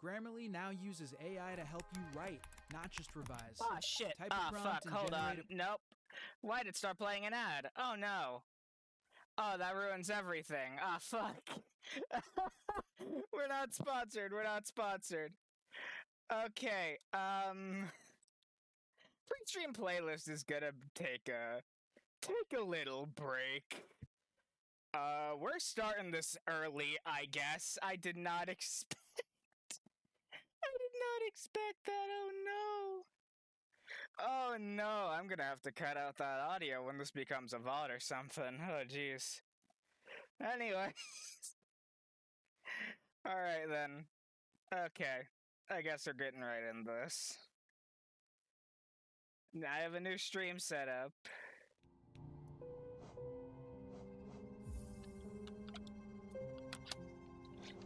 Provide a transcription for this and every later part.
Grammarly now uses AI to help you write, not just revise. Ah, shit. Type a prompt Fuck. and Hold generate on. Nope. Why did it start playing an ad? Oh, no. Oh, that ruins everything. Ah, fuck. We're not sponsored. We're not sponsored. Okay, pre-stream playlist is gonna take a little break. We're starting this early, I guess. I did not expect that. Oh no. Oh no, I'm gonna have to cut out that audio when this becomes a VOD or something. Oh jeez. Anyway. Alright then. Okay. I guess we're getting right in this. I have a new stream set up.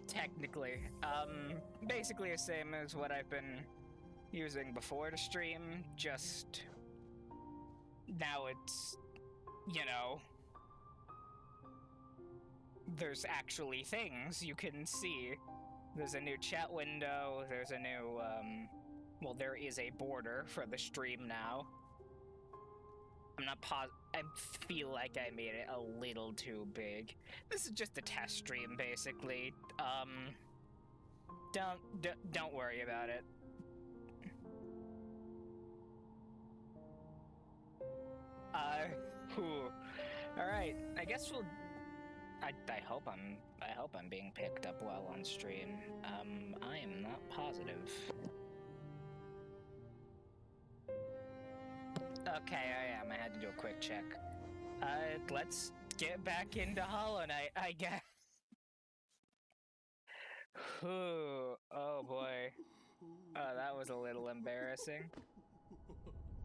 Technically. Basically the same as what I've been using before to stream, just now it's, you know, there's actually things you can see. There's a new chat window, there's a new, well, there is a border for the stream now. I'm not I feel like I made it a little too big. This is just a test stream, basically. Don't worry about it. All right. I guess we'll. I hope I'm being picked up well on stream. I am not positive. Okay, I am. I had to do a quick check. Let's get back into Hollow Knight, I guess. Ooh, oh boy. Oh, that was a little embarrassing.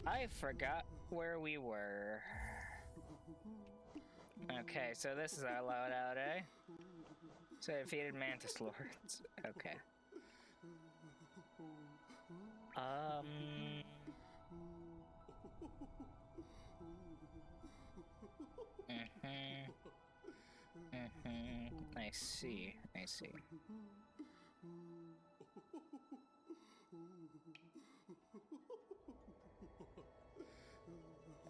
I forgot where we were. Okay, so this is our loadout, eh? So I defeated Mantis Lords. Okay. I see.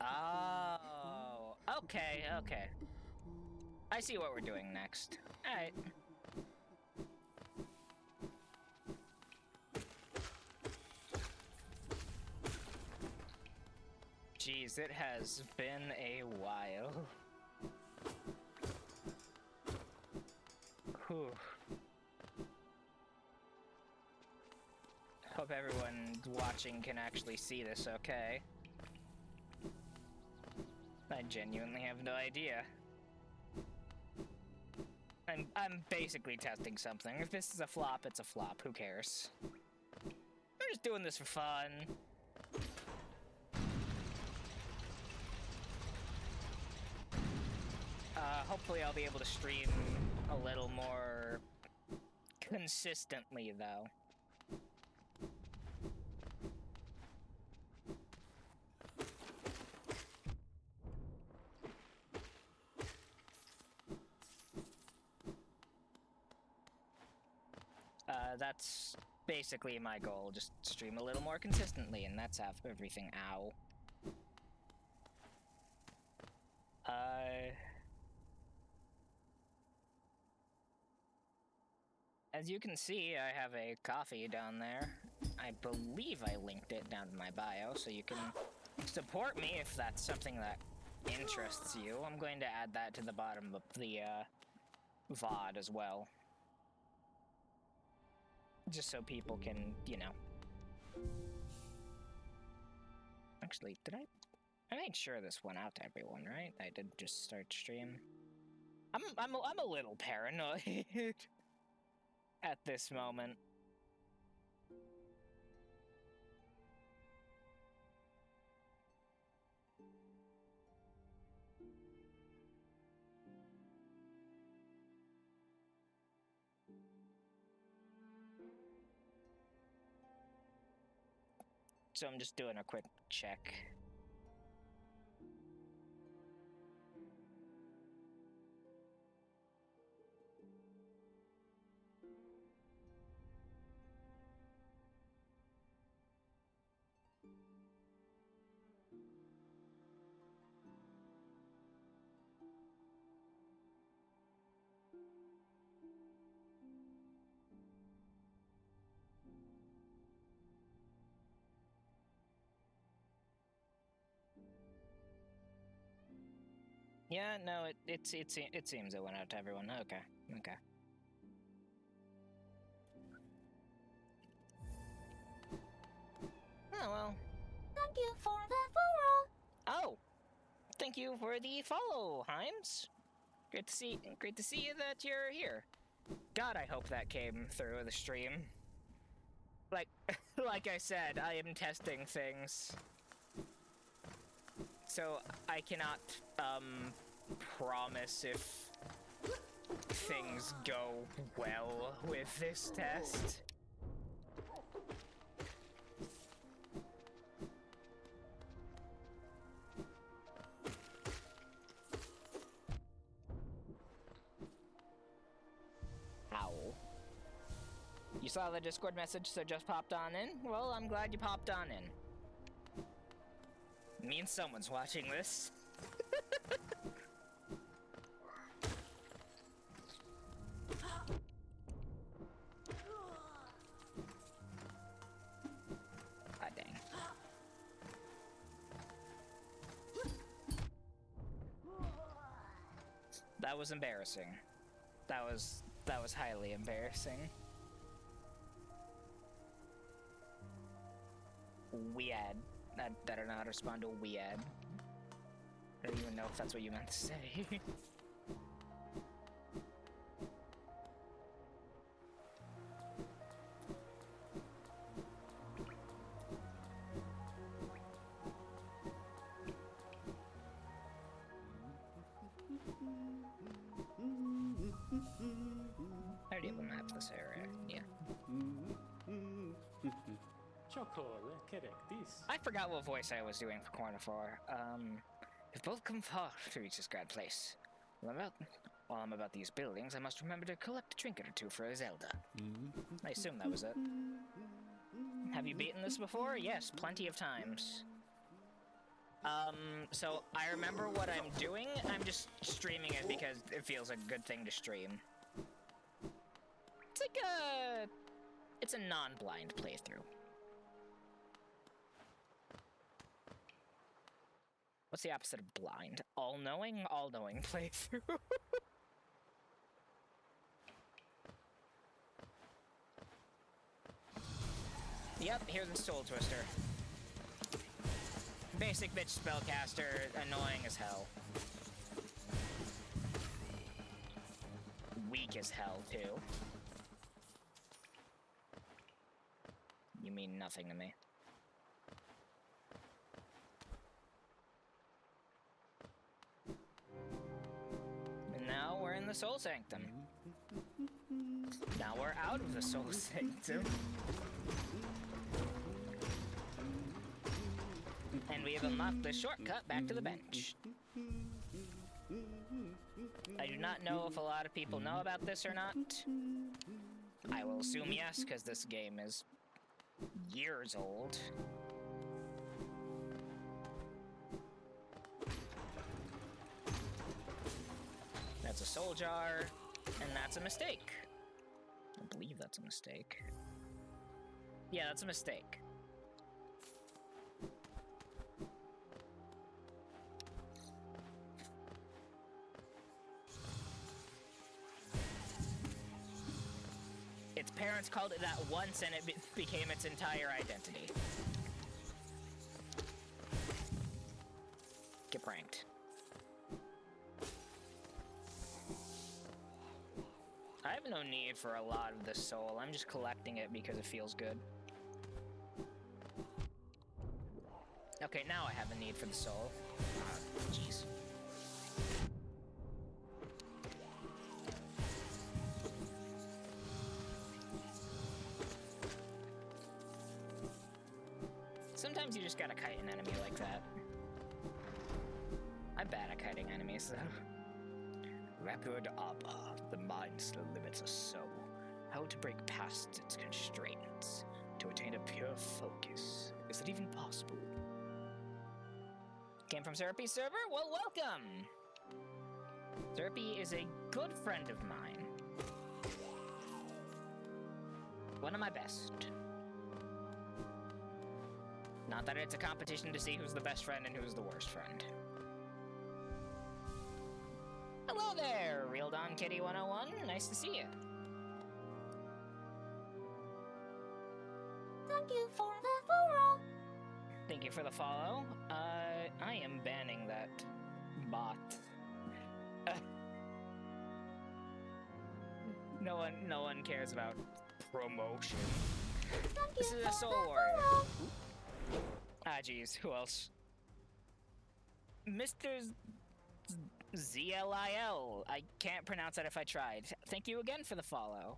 Oh, okay. I see what we're doing next. Alright. Jeez, it has been a while. Whew. Hope everyone watching can actually see this okay. I genuinely have no idea. I'm basically testing something. If this is a flop, it's a flop. Who cares? We're just doing this for fun. Hopefully I'll be able to stream a little more consistently, though. That's basically my goal, just stream a little more consistently, and that's everything. Ow. As you can see, I have a coffee down there. I believe I linked it down in my bio, so you can support me if that's something that interests you. I'm going to add that to the bottom of the VOD as well. Just so people can, you know. Actually, did I made sure this went out to everyone, right? I did just start stream. I'm a little paranoid at this moment. So I'm just doing a quick check. Yeah, no, it seems it went out to everyone. Okay. Oh, well. Thank you for the follow. Oh! Thank you for the follow, Himes. Great to see you that you're here. God, I hope that came through the stream. Like I said, I am testing things. So I cannot, promise if things go well with this test. You saw the Discord message, so just popped on in? Well, I'm glad you popped on in. Means someone's watching this. Ah, dang. That was embarrassing. That was highly embarrassing. Wead. I don't know how to respond to wead. I don't even know if that's what you meant to say. I already have a map of this area. Yeah. I forgot what voice I was doing for Corner 4. We've both come far to reach this grand place. While I'm about these buildings, I must remember to collect a trinket or two for Zelda. I assume that was it. Have you beaten this before? Yes, plenty of times. So I remember what I'm doing. I'm just streaming it because it feels like a good thing to stream. It's like it's a non-blind playthrough. What's the opposite of blind? All-knowing? All-knowing playthrough. Yep, here's the Soul Twister. Basic bitch spellcaster, annoying as hell. Weak as hell, too. You mean nothing to me. And now we're in the Soul Sanctum. Now we're out of the Soul Sanctum. And we have unlocked the shortcut back to the bench. I do not know if a lot of people know about this or not. I will assume yes, because this game is years old. That's a soul jar, and that's a mistake. I believe that's a mistake. Yeah, that's a mistake. Its parents called it that once, and it became its entire identity. Get pranked. I have no need for a lot of this soul. I'm just collecting it because it feels good. Okay, now I have a need for the soul. Jeez. Sometimes you just gotta kite an enemy like that. I'm bad at kiting enemies, though. Rapid Abba, the mind still limits us so. How to break past its constraints, to attain a pure focus. Is it even possible? Came from Serapi's server? Well, welcome! Serapi is a good friend of mine. One of my best. Not that it's a competition to see who's the best friend and who's the worst friend. Hello there, Real Don Kitty 101. Nice to see you. Thank you for the follow. Thank you for the follow. I am banning that bot. No one cares about promotion. This is a Soul Warrior. Ah, jeez, who else? Mr. ZLIL. I can't pronounce that if I tried. Thank you again for the follow.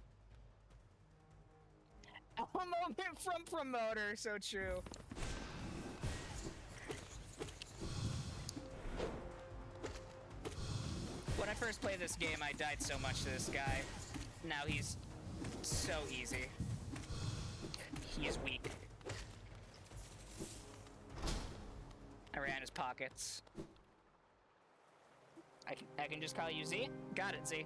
A moment from promoter, so true. When I first played this game, I died so much to this guy. Now he's so easy. He is weak. I ran his pockets. I can just call you Z? Got it, Z.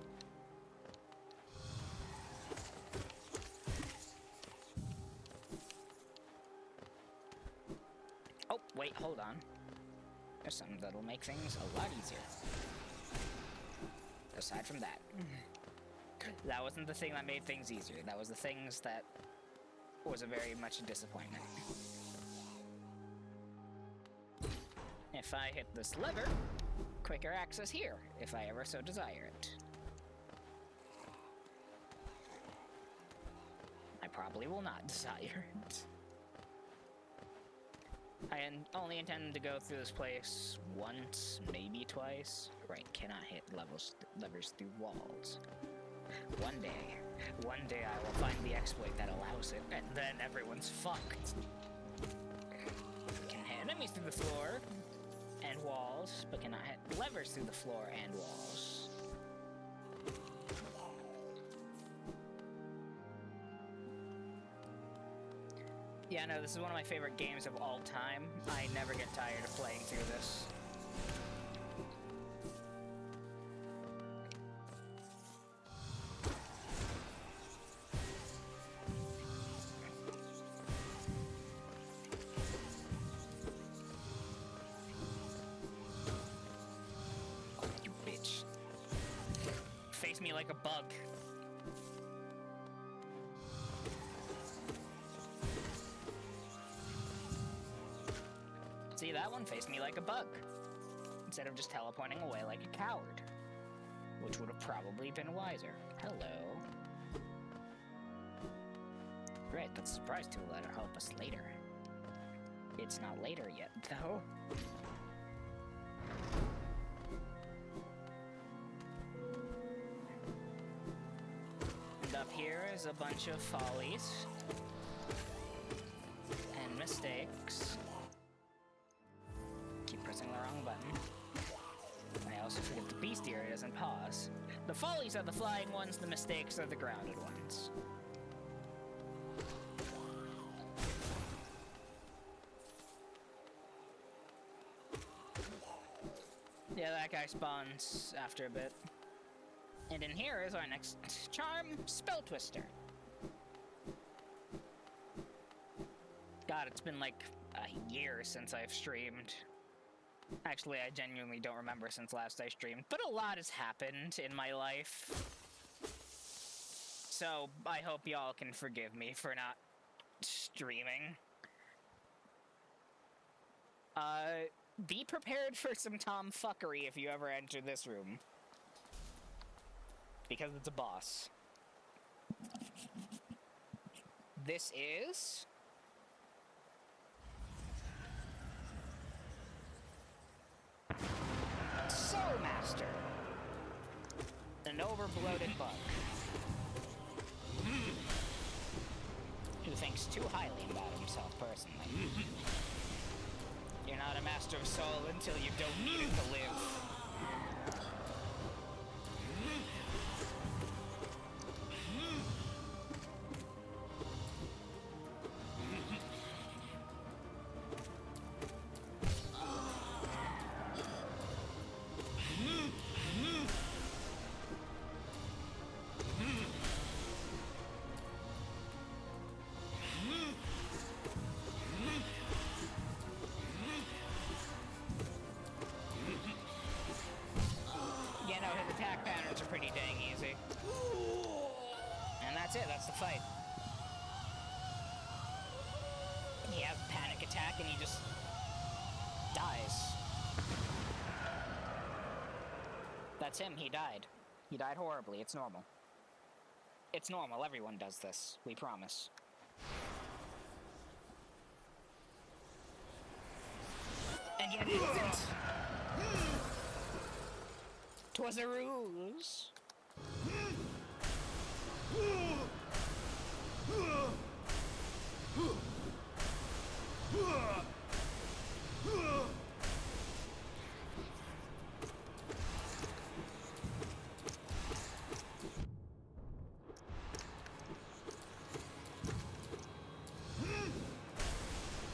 Oh, wait, hold on. There's something that'll make things a lot easier. Aside from that. That wasn't the thing that made things easier. That was the things that was a very much a disappointment. If I hit this lever, quicker access here, if I ever so desire it. I probably will not desire it. I only intend to go through this place once, maybe twice. Right, cannot hit levers through walls. One day I will find the exploit that allows it, and then everyone's fucked. Can hit enemies through the floor and walls, but cannot hit levers through the floor and walls. Yeah, no, this is one of my favorite games of all time. I never get tired of playing through this. Oh, you bitch. Face me like a bug. See, that one faced me like a bug, instead of just teleporting away like a coward, which would have probably been wiser. Hello. Great, that's a surprise tool that'll help us later. It's not later yet, though. And up here is a bunch of follies and mistakes. Pressing the wrong button. I also forget the bestiary doesn't pause. The follies are the flying ones, the mistakes are the grounded ones. Yeah, that guy spawns after a bit. And in here is our next charm, Spell Twister. God, it's been like a year since I've streamed. Actually, I genuinely don't remember since last I streamed, but a lot has happened in my life. So, I hope y'all can forgive me for not streaming. Be prepared for some tomfuckery if you ever enter this room. Because it's a boss. This is... Soul Master. An overbloated bug. Who thinks too highly about himself personally. You're not a master of soul until you don't need it to live. fight. He has a panic attack and he just dies. That's him, he died. He died horribly, it's normal. It's normal, everyone does this, we promise. And yet it isn't. 'Twas a ruse.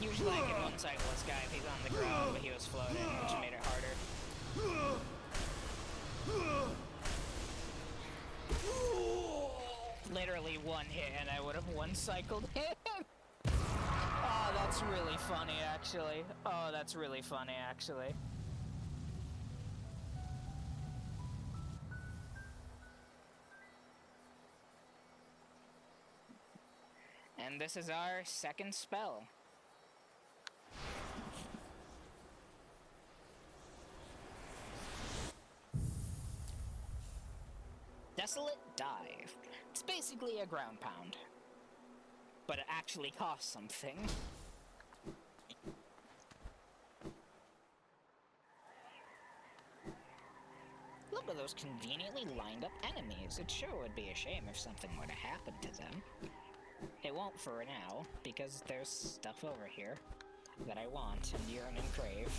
Usually I can one-cycle this guy if he's on the ground, but he was floating, which made it harder. Literally one hit and I would have one-cycled him. Oh, that's really funny, actually. Oh, that's really funny, actually. And this is our second spell. Desolate Dive. It's basically a ground pound. But it actually costs something. Look at those conveniently lined up enemies. It sure would be a shame if something were to happen to them. It won't for now, because there's stuff over here that I want and yearn and crave.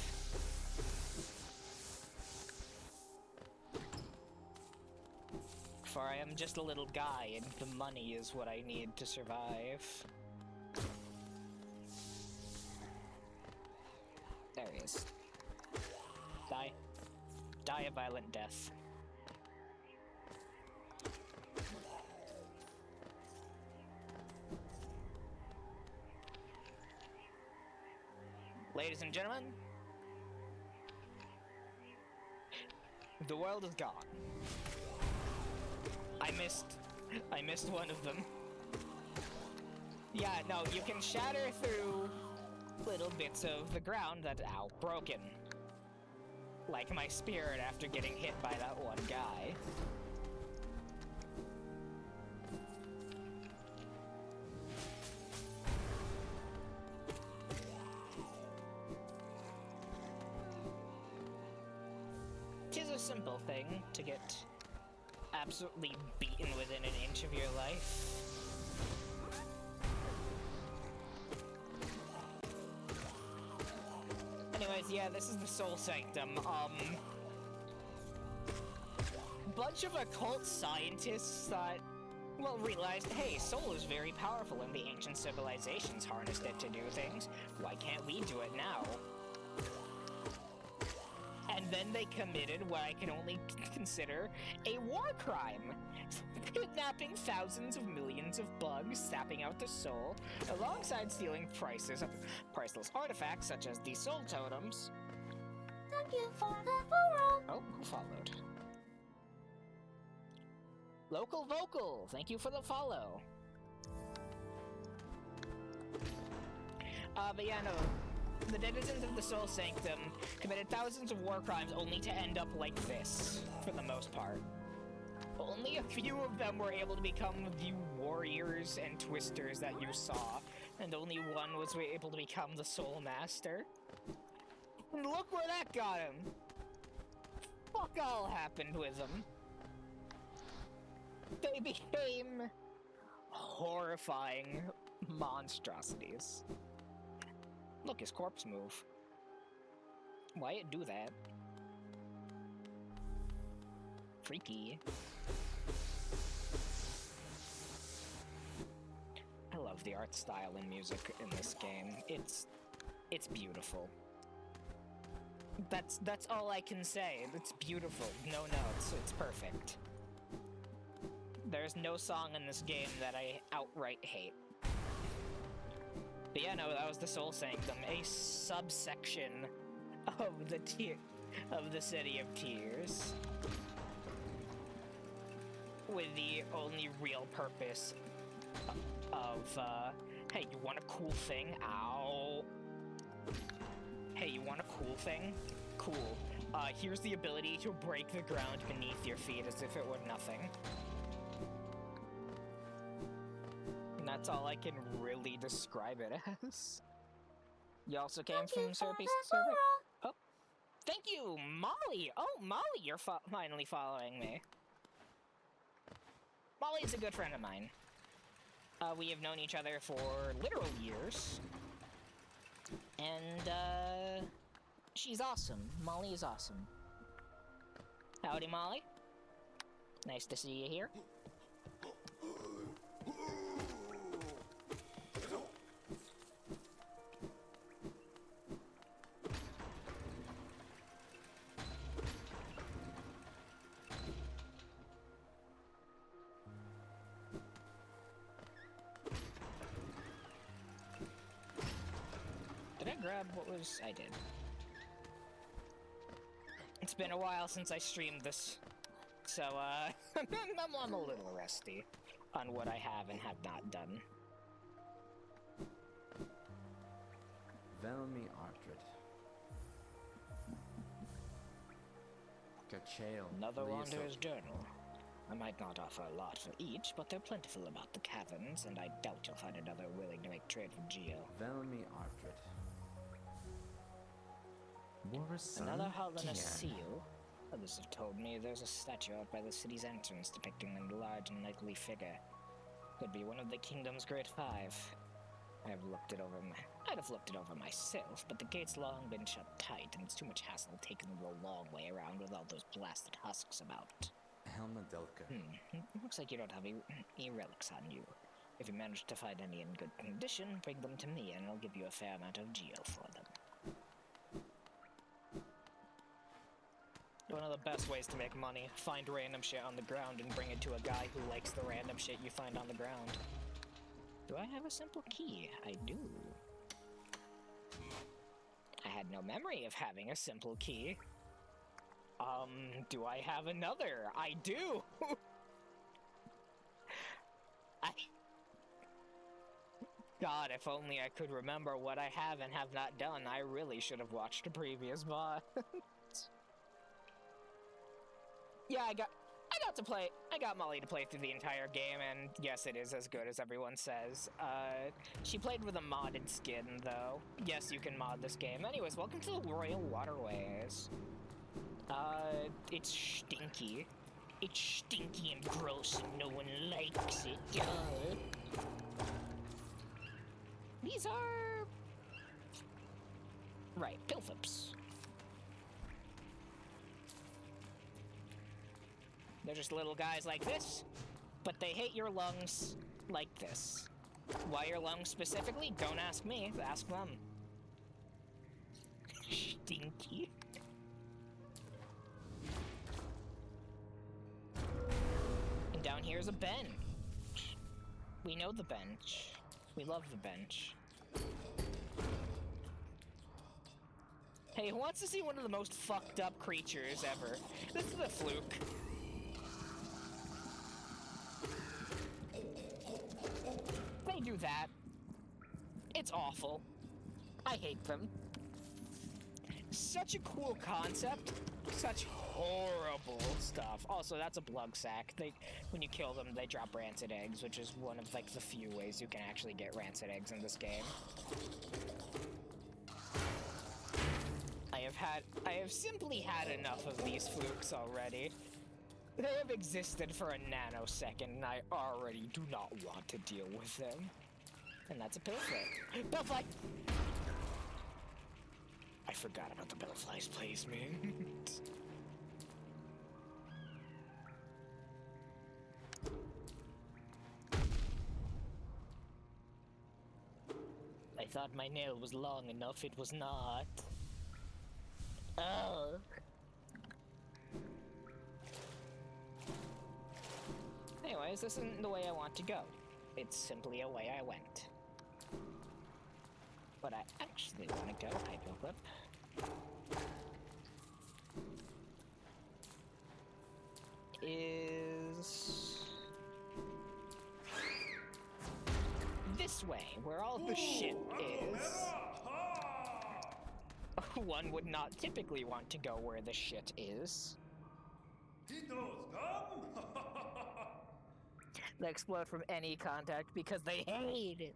For I am just a little guy, and the money is what I need to survive. There he is. Die. Die a violent death. Ladies and gentlemen, the world is gone. I missed one of them. Yeah, no, you can shatter through little bits of the ground that, ow, broken. Like my spirit after getting hit by that one guy. Tis a simple thing to get absolutely beaten within an inch of your life. Anyways, yeah, this is the Soul Sanctum. Bunch of occult scientists thought, well, realized, hey, soul is very powerful and the ancient civilizations harnessed it to do things. Why can't we do it now? And then they committed what I can only consider a war crime. Kidnapping thousands of millions of bugs, sapping out the soul, alongside stealing priceless artifacts such as the soul totems. Thank you for the follow. Oh, who followed? Local Vocal, thank you for the follow. But yeah, no. The denizens of the Soul Sanctum committed thousands of war crimes only to end up like this, for the most part. Only a few of them were able to become the warriors and twisters that you saw, and only one was able to become the Soul Master. And look where that got him! Fuck all happened with them. They became horrifying monstrosities. Look, his corpse move. Why it do that? Freaky. I love the art style and music in this game. It's beautiful. That's all I can say. It's beautiful. No notes. It's perfect. There's no song in this game that I outright hate. But yeah, no, that was the Soul Sanctum, a subsection of the City of Tears, with the only real purpose hey, you want a cool thing? Ow. Hey, you want a cool thing? Cool. Here's the ability to break the ground beneath your feet as if it were nothing. And that's all I can really describe it as. You also came from Syrupy's server? Oh. Thank you, Molly! Oh, Molly, you're finally following me. Molly is a good friend of mine. We have known each other for literal years. And, she's awesome. Molly is awesome. Howdy, Molly. Nice to see you here. Grab what was I did. It's been a while since I streamed this, so I'm a little rusty on what I have and have not done. Velmi Artred. Cachail. Another Wanderer's Journal. I might not offer a lot for each, but they're plentiful about the caverns, and I doubt you'll find another willing to make trade for Geo. Velmi Artred. Another Hollowness seal. Others have told me there's a statue out by the city's entrance depicting a large and knightly figure. Could be one of the kingdom's great five. I'd have looked it over myself, but the gate's long been shut tight, and it's too much hassle taking the long way around with all those blasted husks about. Helma Delka. Looks like you don't have any relics on you. If you manage to find any in good condition, bring them to me, and I'll give you a fair amount of Geo for them. One of the best ways to make money, find random shit on the ground and bring it to a guy who likes the random shit you find on the ground. Do I have a simple key? I do. I had no memory of having a simple key. Do I have another? I do! God, if only I could remember what I have and have not done, I really should have watched a previous VOD. Yeah, I got Molly to play through the entire game, and yes, it is as good as everyone says. She played with a modded skin, though. Yes, you can mod this game. Anyways, welcome to the Royal Waterways. It's stinky. It's stinky and gross, and no one likes it. These are... right, pilflips. They're just little guys like this, but they hate your lungs like this. Why your lungs specifically? Don't ask me, ask them. Stinky. And down here's a bench. We know the bench. We love the bench. Hey, who wants to see one of the most fucked up creatures ever? This is a fluke. They do that. It's awful. I hate them. Such a cool concept. Such horrible stuff. Also, that's a plug sack. When you kill them, they drop rancid eggs, which is one of like the few ways you can actually get rancid eggs in this game. I have simply had enough of these flukes already. They have existed for a nanosecond, and I already do not want to deal with them. And that's a pillfly. Pillfly! I forgot about the pillfly's placement. I thought my nail was long enough, it was not. Oh. Anyways, this isn't the way I want to go. It's simply a way I went. But I actually want to go, Hyperclip, is... this way, where all the shit is. One would not typically want to go where the shit is. They explode from any contact because they hate it.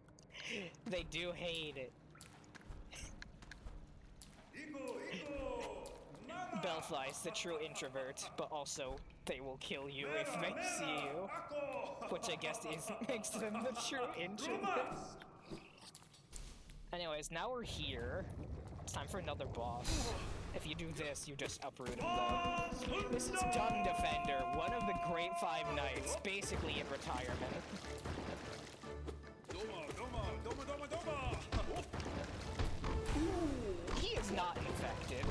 They do hate it. Bellfly's the true introvert, but also they will kill you if they see you. Which I guess makes them the true introvert. Anyways, now we're here. It's time for another boss. If you do this, you just uproot him though. This is Dung Defender, one of the Great Five Knights, basically in retirement. He is not infected.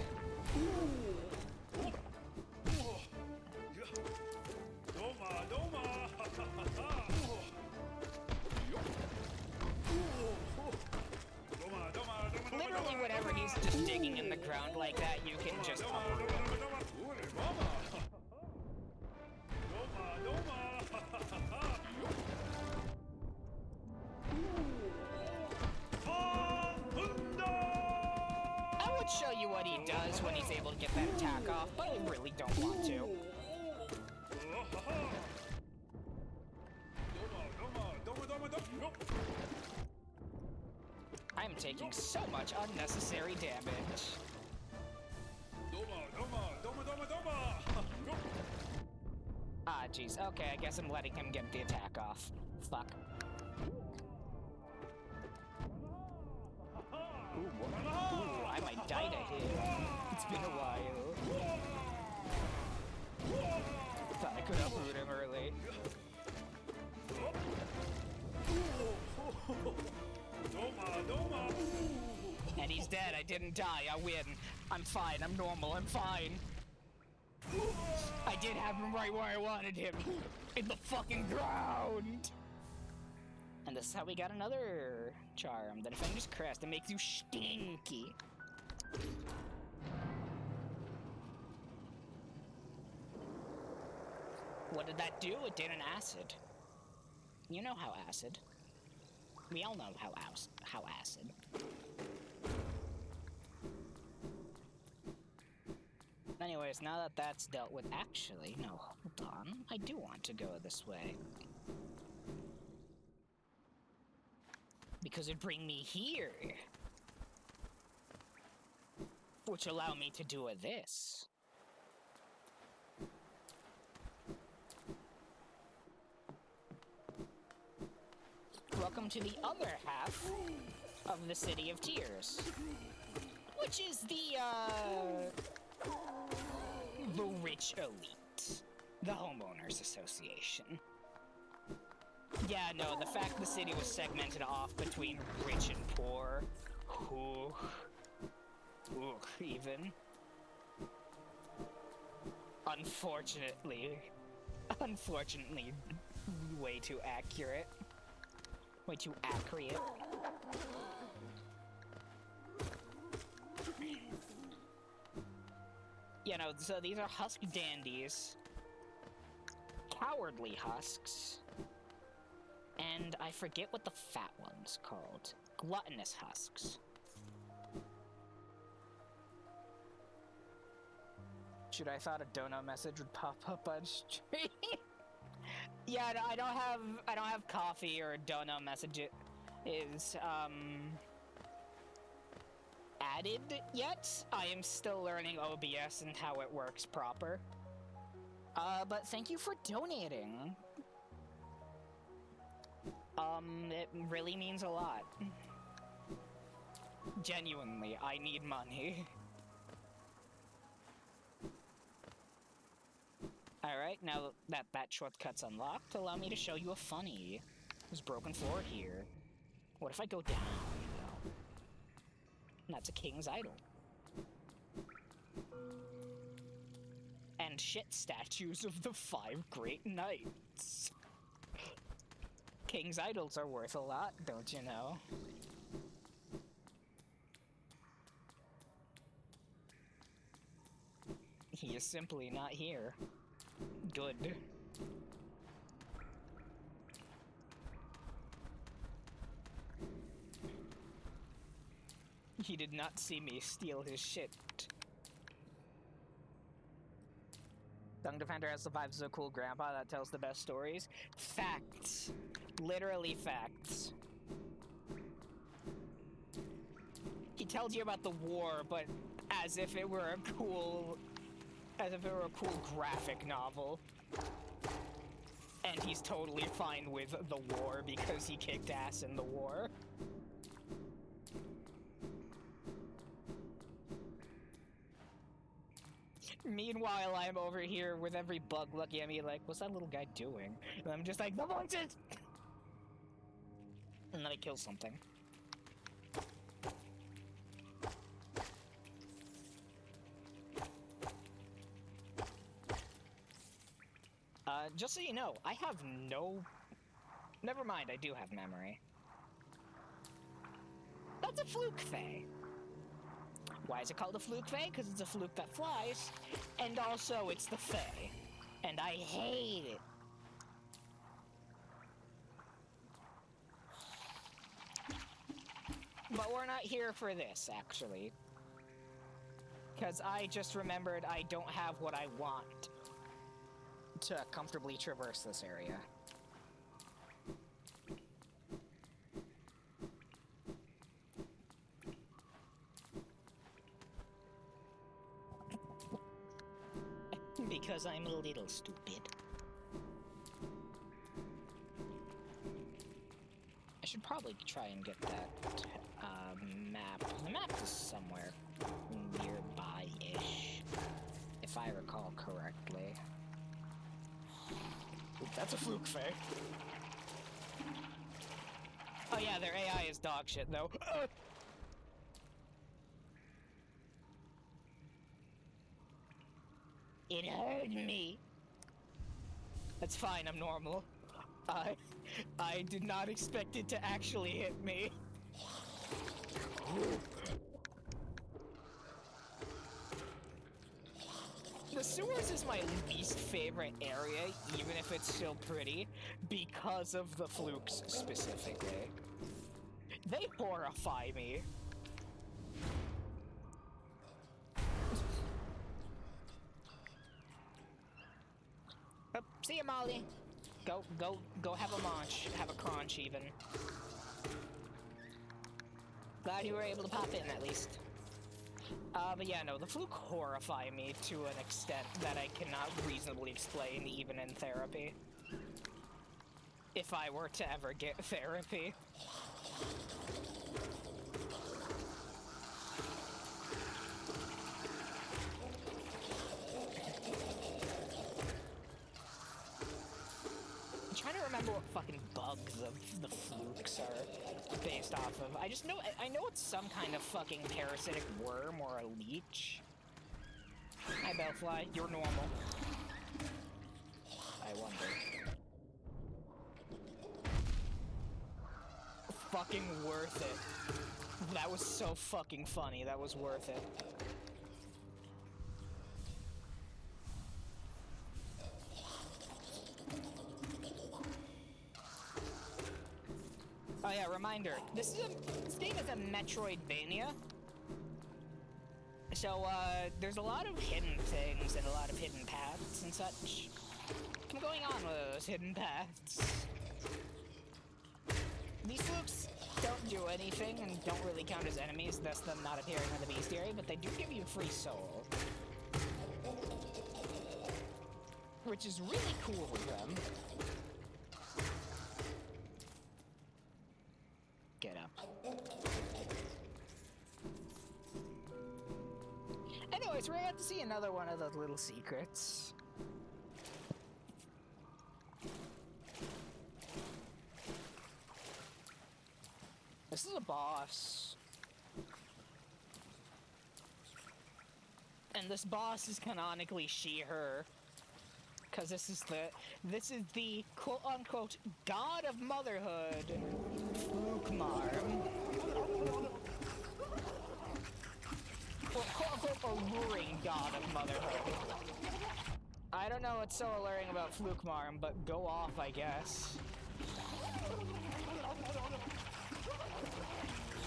Literally whenever he's just digging in the ground like that, you can just uproot him. I would show you what he does when he's able to get that attack off, but I really don't want to. I'm taking so much unnecessary damage. Ah, jeez. Okay, I guess I'm letting him get the attack off. Fuck. Ooh, I might die to him. It's been a while. Thought I could uproot him early. And he's dead. I didn't die. I win. I'm fine. I'm normal. I'm fine. I did have him right where I wanted him. In the fucking ground. And this is how we got another charm. The Defender's Crest. It makes you stinky. What did that do? It did an acid. You know how acid. We all know how acid. Anyways, now that that's dealt with, actually, no, hold on. I do want to go this way. Because it'd bring me here. Which allow me to do this. Welcome to the other half of the City of Tears. Which is the rich elite. The Homeowners Association. Yeah, no, the fact the city was segmented off between rich and poor. Even. Unfortunately, way too accurate. Way too accurate. You know, so these are husk dandies. Cowardly husks. And I forget what the fat one's called. Gluttonous husks. Should I thought a dono message would pop up on stream? Yeah, I don't have coffee or a dono message is added yet. I am still learning OBS and how it works proper. But thank you for donating. It really means a lot. Genuinely, I need money. Alright, now that shortcut's unlocked, allow me to show you a funny. There's broken floor here. What if I go down, though? And that's a king's idol. And shit statues of the 5 great knights. King's idols are worth a lot, don't you know? He is simply not here. Good. He did not see me steal his shit. Dung Defender has the vibes of a cool grandpa that tells the best stories. Facts. Literally facts. He tells you about the war, but as if it were a cool graphic novel. And he's totally fine with the war because he kicked ass in the war. Meanwhile, I'm over here with every bug looking at me like, what's that little guy doing? And I'm just like, the voices! And then I kill something. Just so you know, I have no... Never mind, I do have memory. That's a fluke fae. Why is it called a fluke fae? Because it's a fluke that flies, and also it's the fae. And I hate it. But we're not here for this, actually. Because I just remembered I don't have what I want to comfortably traverse this area. Because I'm a little stupid. I should probably try and get that map. The map is somewhere nearby-ish, if I recall correctly. Ooh, that's a fluke fae. Oh yeah, their AI is dog shit though. It hurt me. That's fine, I'm normal. I did not expect it to actually hit me. The sewers is my least favorite area, even if it's still pretty, because of the flukes specifically. They horrify me. Oh, see ya, Molly. Go have a munch. Have a crunch, even. Glad you were able to pop in, at least. But yeah, no, the fluke horrify me to an extent that I cannot reasonably explain, even in therapy. If I were to ever get therapy. I'm trying to remember what fucking bugs the flukes are based off of. I just know, I know it's some kind of fucking parasitic worm or a leech. Hi, Bellfly, you're normal. I wonder. Fucking worth it. That was so fucking funny, that was worth it. Oh yeah, reminder. This game is a Metroidvania. So, there's a lot of hidden things and a lot of hidden paths and such. What's going on with those hidden paths? These flukes don't do anything and don't really count as enemies, thus them not appearing in the bestiary, but they do give you free soul. Which is really cool with them. Get up. Anyways, we're about to see another one of those little secrets. This is a boss. And this boss is canonically she/her. Because this is the quote-unquote god of motherhood, Flukmarm. Or quote-unquote alluring god of motherhood. I don't know what's so alluring about Flukmarm, but go off, I guess.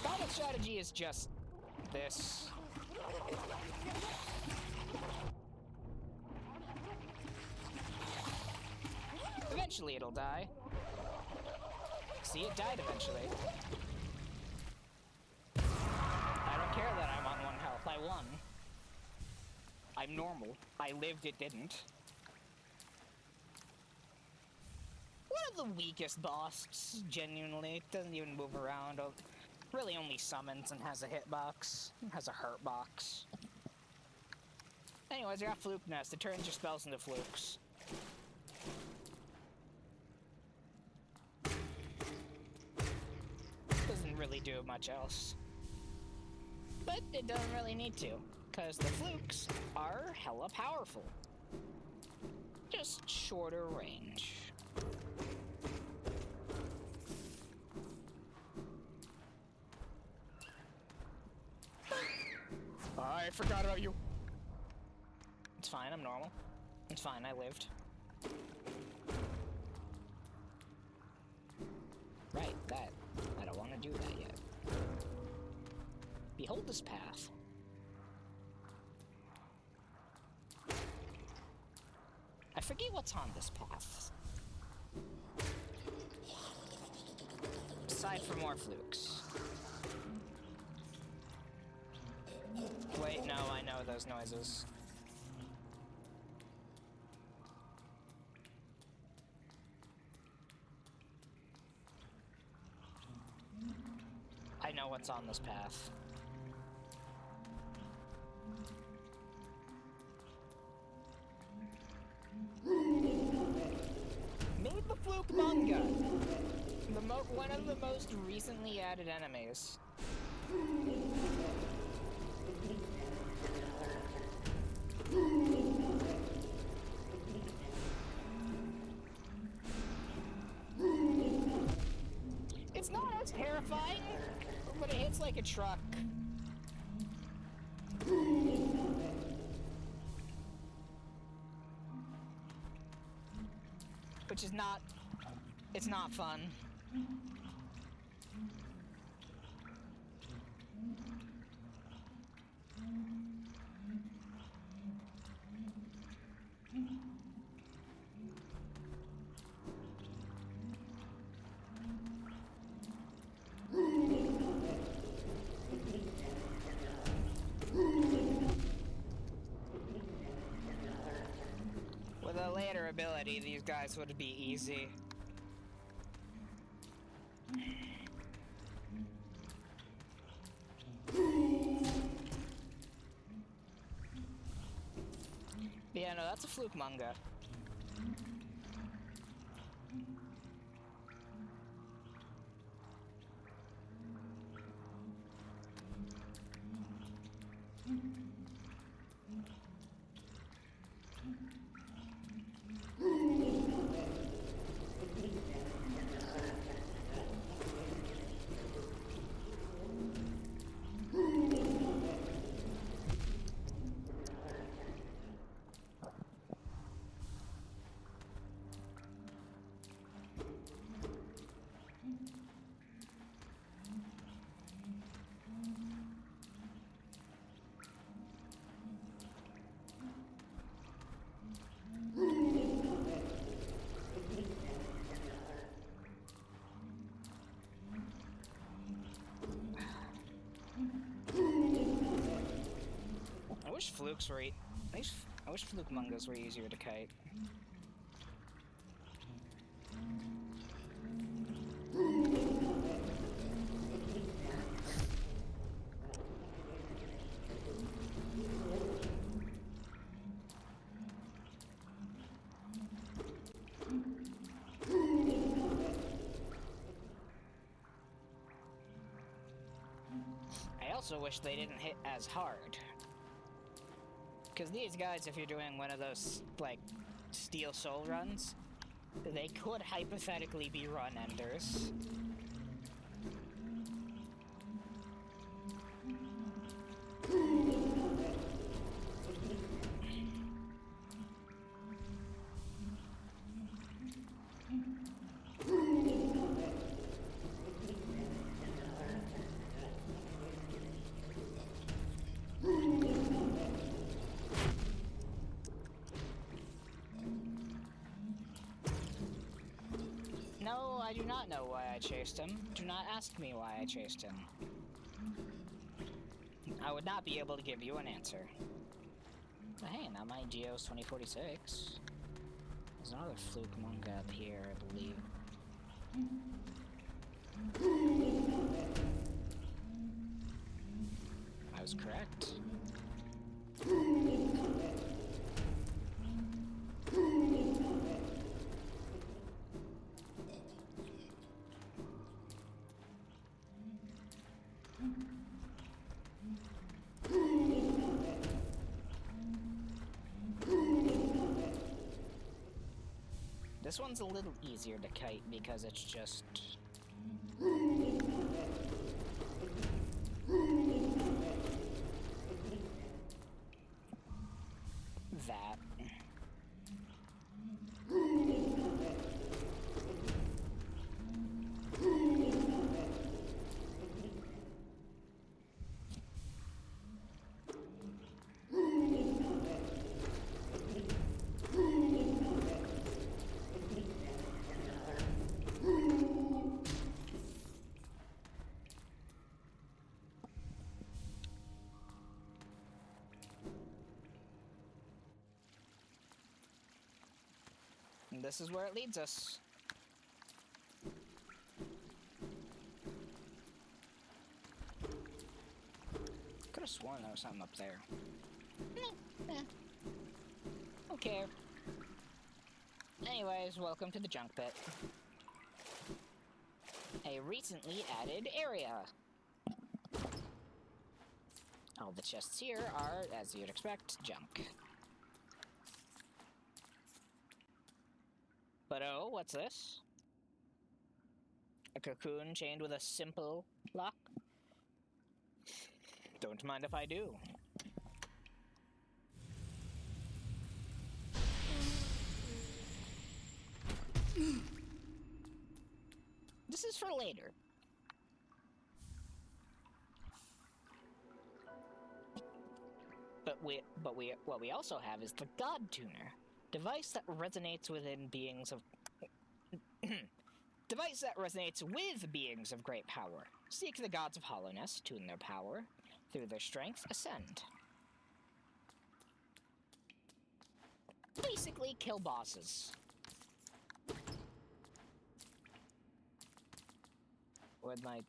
Combat strategy is just this. Eventually it'll die. See, it died eventually. I don't care that I'm on 1 health. I won. I'm normal. I lived, it didn't. One of the weakest bosses, genuinely. Doesn't even move around. Really only summons and has a hitbox. Has a hurt box. Anyways, I got Fluke Nest. It turns your spells into flukes. Doesn't really do much else. But it doesn't really need to, because the flukes are hella powerful. Just shorter range. I forgot about you. It's fine, I'm normal. It's fine, I lived. Right, that. I don't want to do that yet. Behold this path. I forget what's on this path. Aside from more flukes. Wait, no, I know those noises. I know what's on this path. Made the Fluke Manga! One of the most recently added enemies. It's not as terrifying, but it hits like a truck. Which is not... it's not fun. With a later ability, these guys would be easy. Yeah, no, that's a Fluke Manga. I wish flukes were I wish Fluke Mangas were easier to kite. I also wish they didn't hit as hard. Because these guys, if you're doing one of those, like, Steel Soul runs, they could hypothetically be run enders. not know why I chased him. Do not ask me why I chased him. I would not be able to give you an answer. But hey, now my Geo's 2046. There's another fluke monk up here, I believe. I was correct. This one's a little easier to kite because it's just... that. And this is where it leads us. Could have sworn there was something up there. Don't care. Anyways, welcome to the junk pit. A recently added area. All the chests here are, as you'd expect, junk. But oh, what's this? A cocoon chained with a simple lock? Don't mind if I do. This is for later. What we also have is the God Tuner. Device that resonates within beings of... Device that resonates with beings of great power. Seek the gods of hollowness, tune their power. Through their strength, ascend. Basically, kill bosses. Where'd my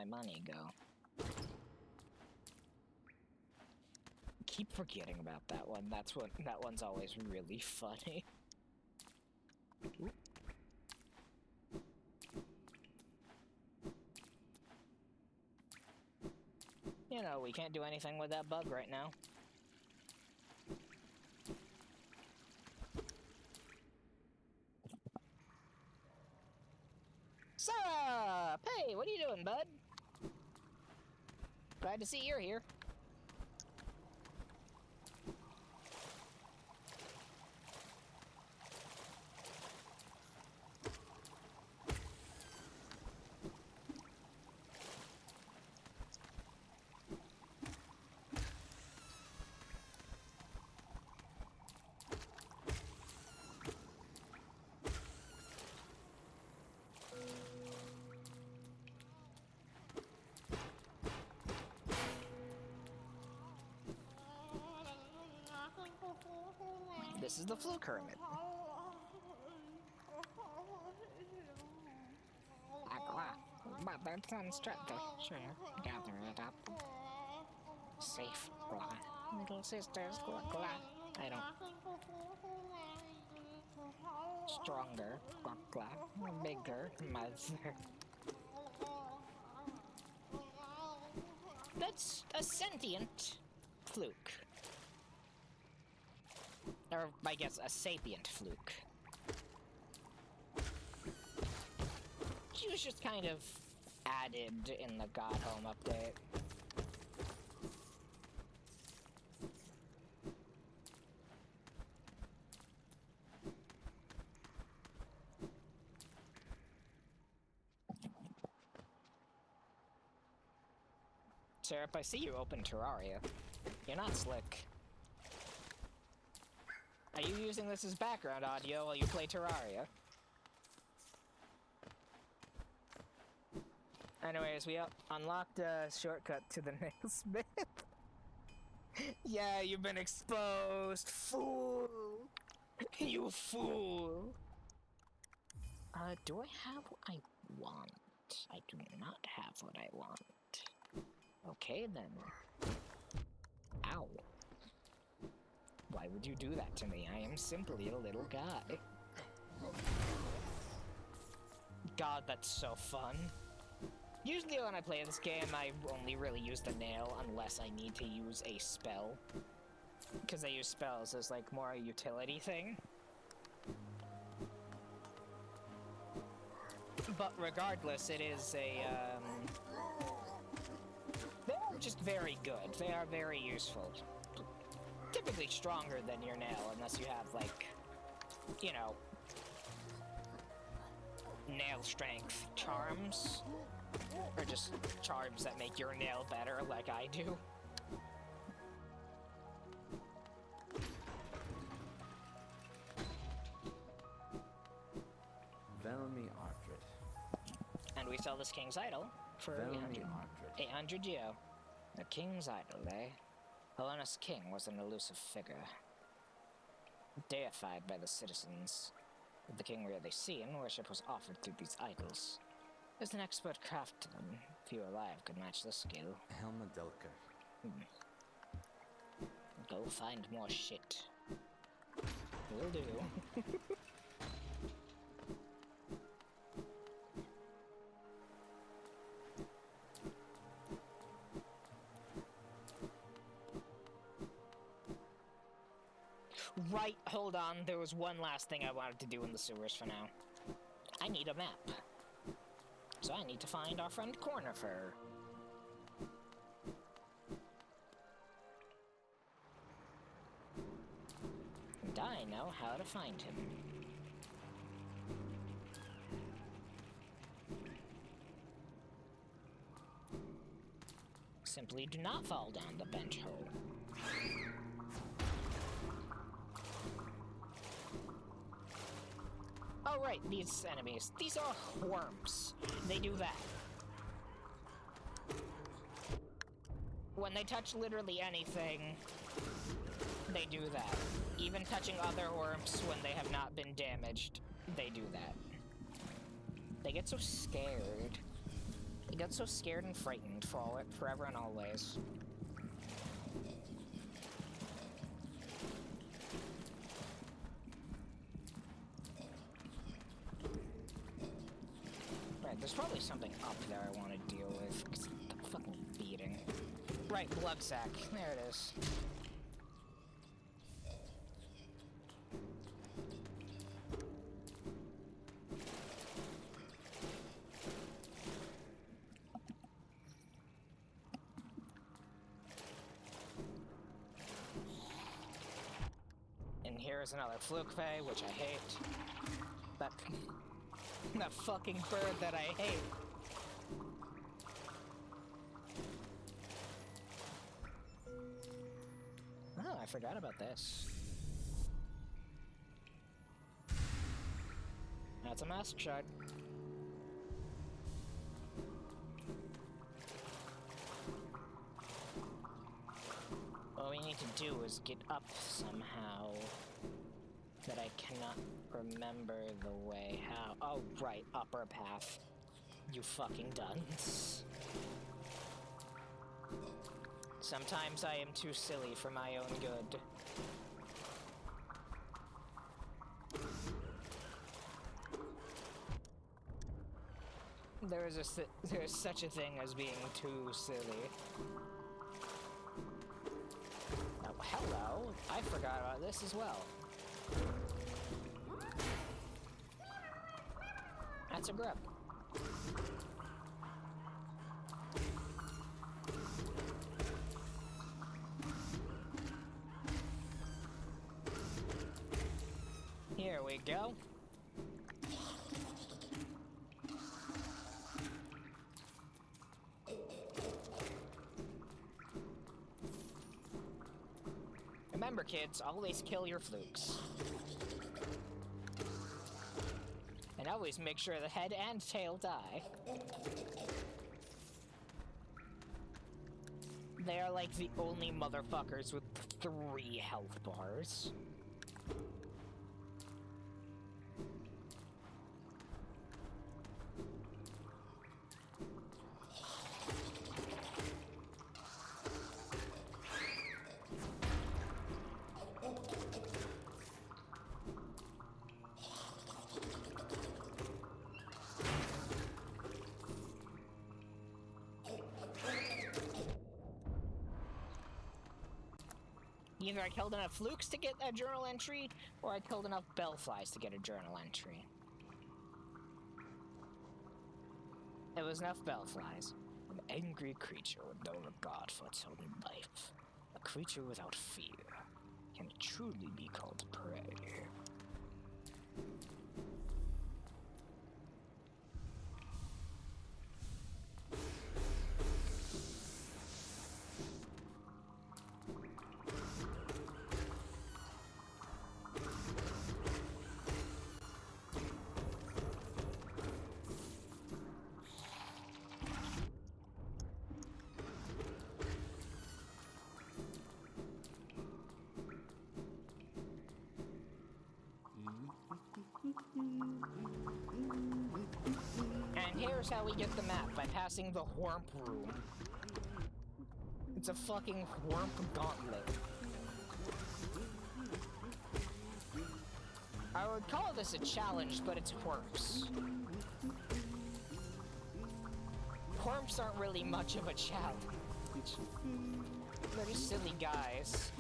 money go? Keep forgetting about that one. That one's always really funny. You know, we can't do anything with that bug right now. Sup! Hey, what are you doing, bud? Glad to see you're here. This is the fluke hermit. But that's unstructured. Sure, gather it up. Safe, blah. Little sisters, blah, blah. I don't. Stronger, blah, blah. Bigger, mother. That's a sentient fluke. Or, I guess, a sapient fluke. She was just kind of added in the God Home update. Seraph, I see you open Terraria. You're not slick. Are you using this as background audio while you play Terraria? Anyways, we unlocked a shortcut to the nailsmith. Yeah, you've been exposed, fool! You fool! Do I have what I want? I do not have what I want. Okay, then. Ow. Why would you do that to me? I am simply a little guy. God, that's so fun. Usually when I play this game, I only really use the nail unless I need to use a spell. Because I use spells as, like, more a utility thing. But regardless, it is a, they're just very good. They are very useful. Typically stronger than your nail, unless you have, like, you know, nail strength charms. Or just charms that make your nail better, like I do. Velmi Artred. And we sell this King's Idol for Velmi 800. Artred. 800 geo. The King's Idol, eh? Helena's king was an elusive figure. Deified by the citizens. With the king rarely seen, worship was offered through these idols. As an expert craftsman, few alive could match this skill. Helma Delka. Go find more shit. Will do. Right, hold on. There was one last thing I wanted to do in the sewers for now. I need a map. So I need to find our friend Cornifer. And I know how to find him. Simply do not fall down the bent hole. Oh right, these enemies. These are worms. They do that. When they touch literally anything, they do that. Even touching other worms when they have not been damaged, they do that. They get so scared. They get so scared and frightened for it forever and always. Right, there's probably something up there I want to deal with. 'Cause I'm fucking beating. Right, blood sac. There it is. And here's another fluke bay, which I hate. That fucking bird that I hate. Oh, I forgot about this. That's a mask shard. All we need to do is get up somehow. But I cannot remember the way how. Oh, right, upper path. You fucking dunce. Sometimes I am too silly for my own good. There is such a thing as being too silly. Oh, hello. I forgot about this as well. That's a grub. Here we go. Remember, kids, always kill your flukes. And always make sure the head and tail die. They are like the only motherfuckers with 3 health bars. Either I killed enough flukes to get a journal entry, or I killed enough bellflies to get a journal entry. It was enough bellflies. An angry creature with no regard for its own life. A creature without fear. Can it truly be called prey? And here's how we get the map, by passing the Whormp room. It's a fucking Whormp gauntlet. I would call this a challenge, but it's Whorps. Whorps aren't really much of a challenge. They're just silly guys.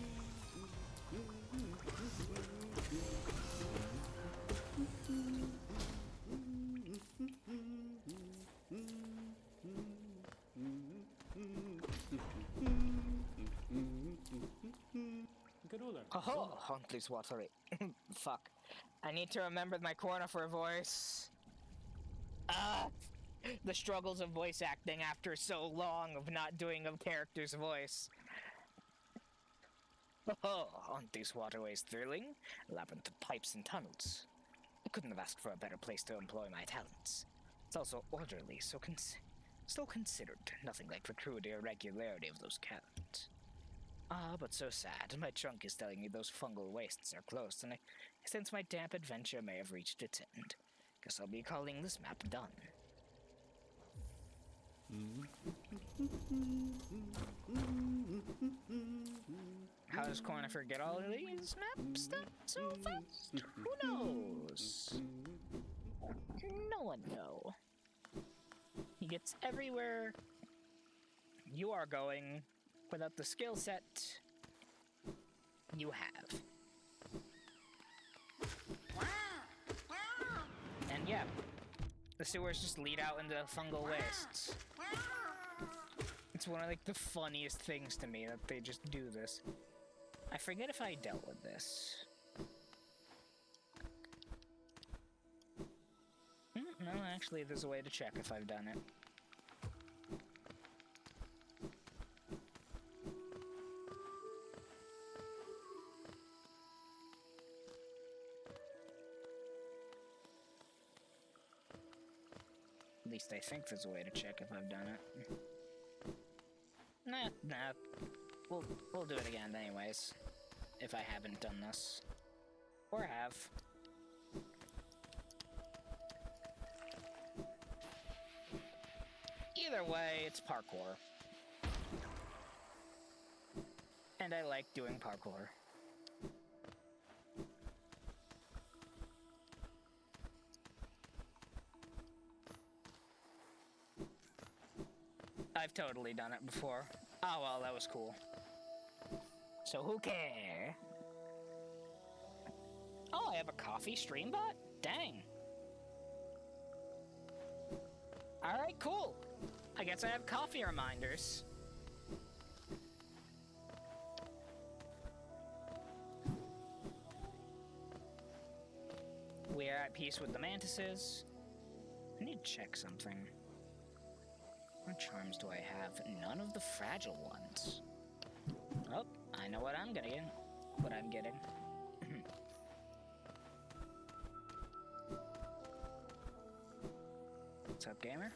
Oh, Huntley's watery. Fuck. I need to remember my Cornifer voice. The struggles of voice acting after so long of not doing a character's voice. Oh, aren't these waterways thrilling? Labyrinth of pipes and tunnels. I couldn't have asked for a better place to employ my talents. It's also orderly, so considered. Nothing like the cruelty or regularity of those cats. Ah, but so sad. My trunk is telling me those fungal wastes are close, and I sense my damp adventure may have reached its end. Guess I'll be calling this map done. How does Cornifer get all of these maps done so fast? Who knows? No one knows. He gets everywhere you are going without the skill set you have. And yeah, the sewers just lead out into fungal wastes. It's one of like the funniest things to me that they just do this. I forget if I dealt with this. No, actually, there's a way to check if I've done it. At least I think there's a way to check if I've done it. Nah. We'll do it again anyways. If I haven't done this. Or have. Either way, it's parkour. And I like doing parkour. I've totally done it before. Oh well, that was cool. So who cares? Oh, I have a coffee stream bot? Dang. Alright, cool. I guess I have coffee reminders. We are at peace with the mantises. I need to check something. What charms do I have? None of the fragile ones. Oh, I know what I'm getting. What's up, gamer?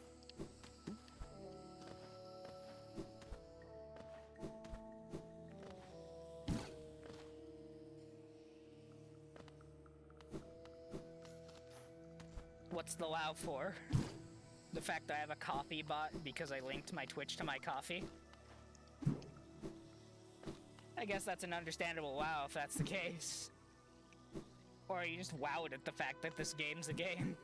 What's the WoW for? The fact I have a coffee bot because I linked my Twitch to my coffee? I guess that's an understandable WoW if that's the case. Or are you just wowed at the fact that this game's a game?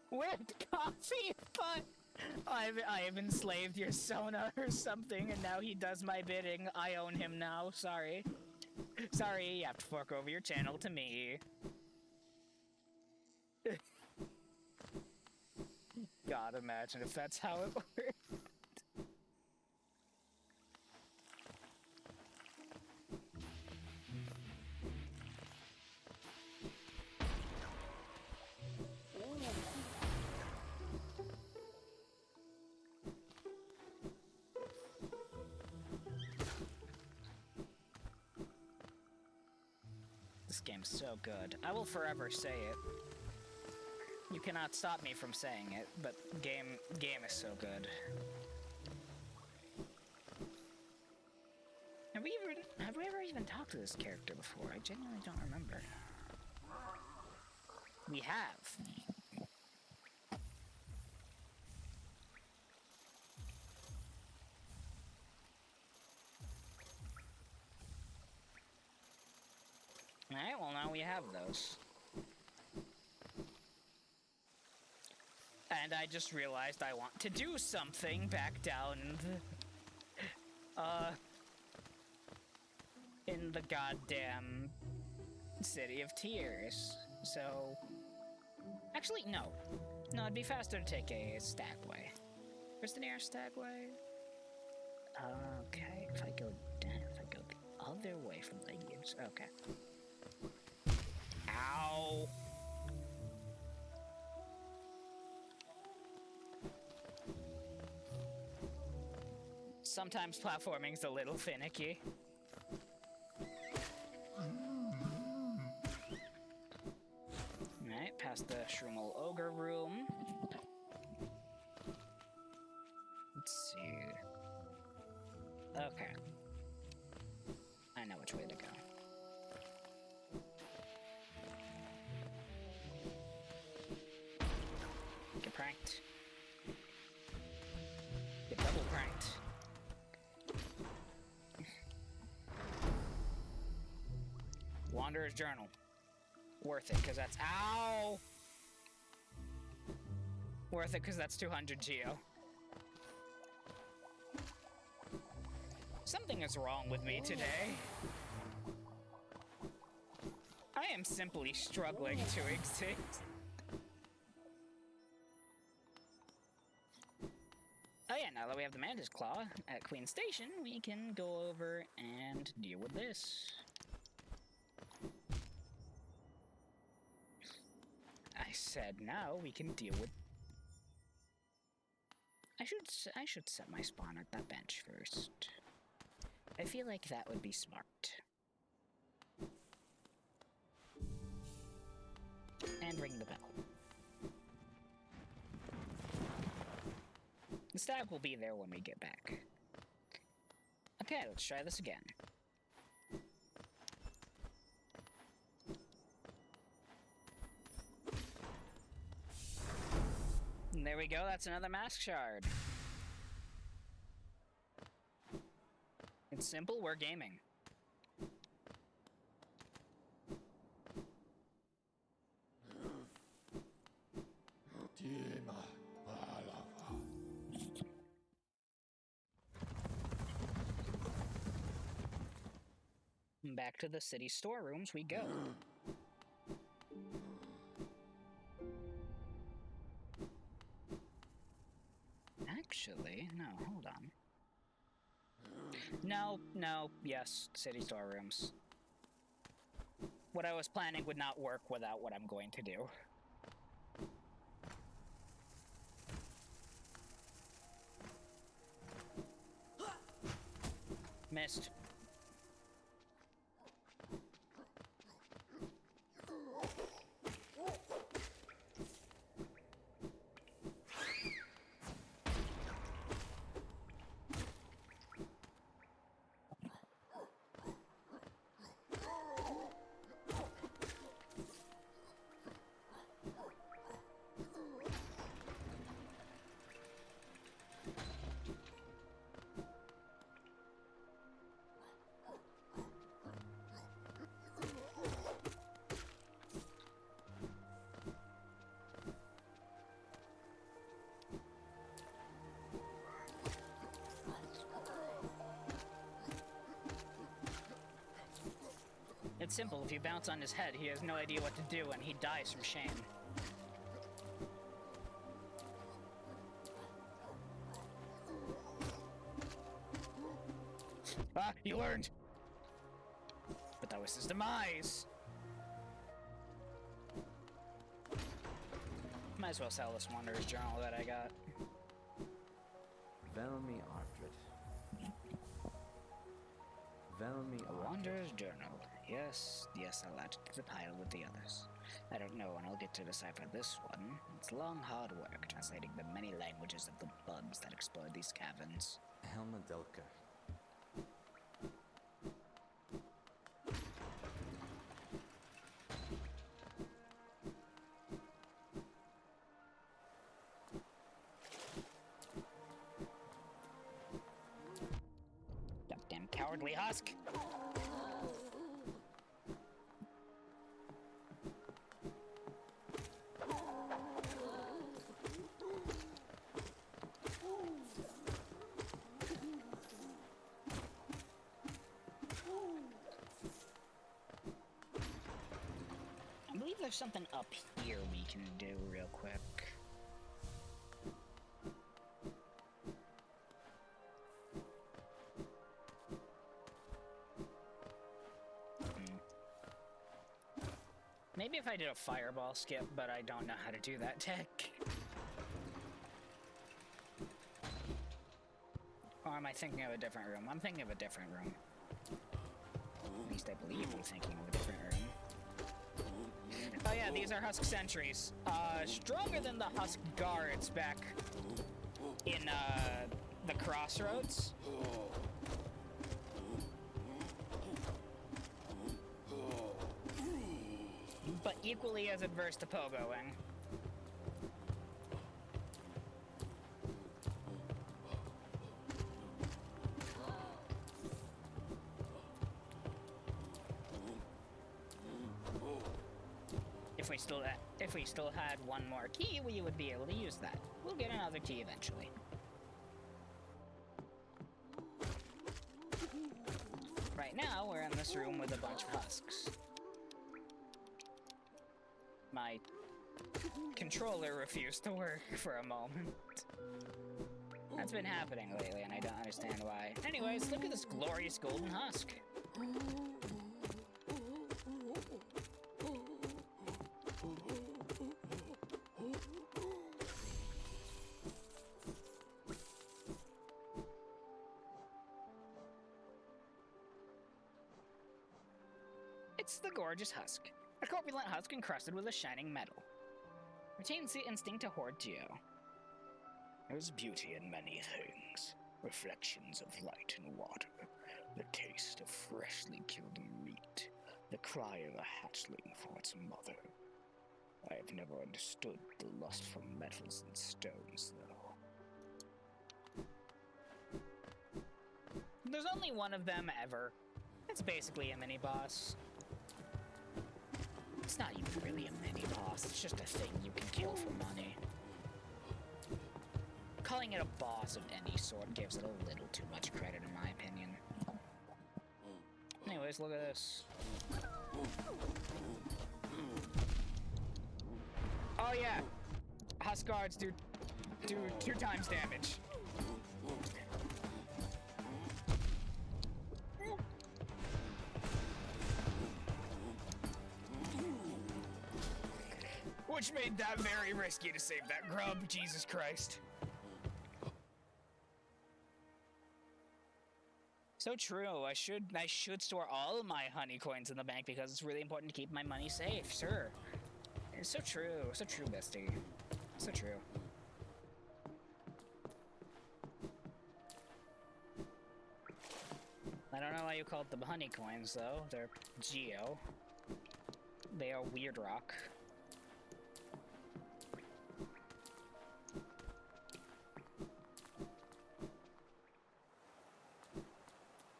Whipped coffee, but I have enslaved your Sona or something, and now he does my bidding. I own him now. Sorry. Sorry, you have to fork over your channel to me. God, imagine if that's how it works. This game's so good. I will forever say it. You cannot stop me from saying it, but game is so good. Have we ever even talked to this character before? I genuinely don't remember. We have. Alright, well now we have those. And I just realized I want to do something back down in the goddamn City of Tears. So, actually, no. No, it'd be faster to take a stagway. Where's the nearest stagway? Okay, if I go down, if I go the other way from the edge, okay. Ow! Sometimes platforming's a little finicky. Alright, past the Shroomal Ogre room. Let's see. Okay. I know which way to go. Get pranked. Get double pranked. Wanderer's Journal. Worth it, because that's... Ow! Worth it, because that's 200 geo. Something is wrong with me today. I am simply struggling to exist. Oh yeah, now that we have the Mantis Claw at Queen Station, we can go over and deal with this. I said now we can deal with... I should set my spawn at that bench first. I feel like that would be smart. And ring the bell. The stag will be there when we get back. Okay, let's try this again. And there we go, that's another mask shard. It's simple, we're gaming. Back to the city storerooms we go. Actually, no, hold on. No, yes, city storerooms. What I was planning would not work without what I'm going to do. Missed. It's simple. If you bounce on his head, he has no idea what to do, and he dies from shame. Ah, he learned! But that was his demise! Might as well sell this Wanderer's Journal that I got. Velmi Artred. Velmi A Wanderer's Journal. Yes, I'll add it to the pile with the others. I don't know when I'll get to decipher this one. It's long, hard work translating the many languages of the bugs that explored these caverns. Helma Delka. Goddamn cowardly husk! I believe there's something up here we can do real quick. Maybe if I did a fireball skip, but I don't know how to do that tech. Or am I thinking of a different room? I'm thinking of a different room. At least I believe I'm thinking of a different room. Oh yeah, these are Husk Sentries. Stronger than the Husk Guards back in, the Crossroads. But equally as adverse to pogoing. If we still had one more key, we would be able to use that. We'll get another key eventually. Right now, we're in this room with a bunch of husks. My controller refused to work for a moment. That's been happening lately, and I don't understand why. Anyways, look at this glorious golden husk. It's the gorgeous husk. A corpulent husk encrusted with a shining metal. Retains the instinct to hoard geo. There's beauty in many things. Reflections of light and water. The taste of freshly killed meat. The cry of a hatchling for its mother. I have never understood the lust for metals and stones, though. There's only one of them ever. It's basically a mini-boss. It's not even really a mini-boss, it's just a thing you can kill for money. Calling it a boss of any sort gives it a little too much credit in my opinion. Anyways, look at this. Oh yeah! Husk guards do 2 times damage. Which made that very risky to save that grub, Jesus Christ. So true, I should store all of my honey coins in the bank because it's really important to keep my money safe, sure. It's so true, bestie. So true. I don't know why you call it the honey coins though, they're geo. They are weird rock.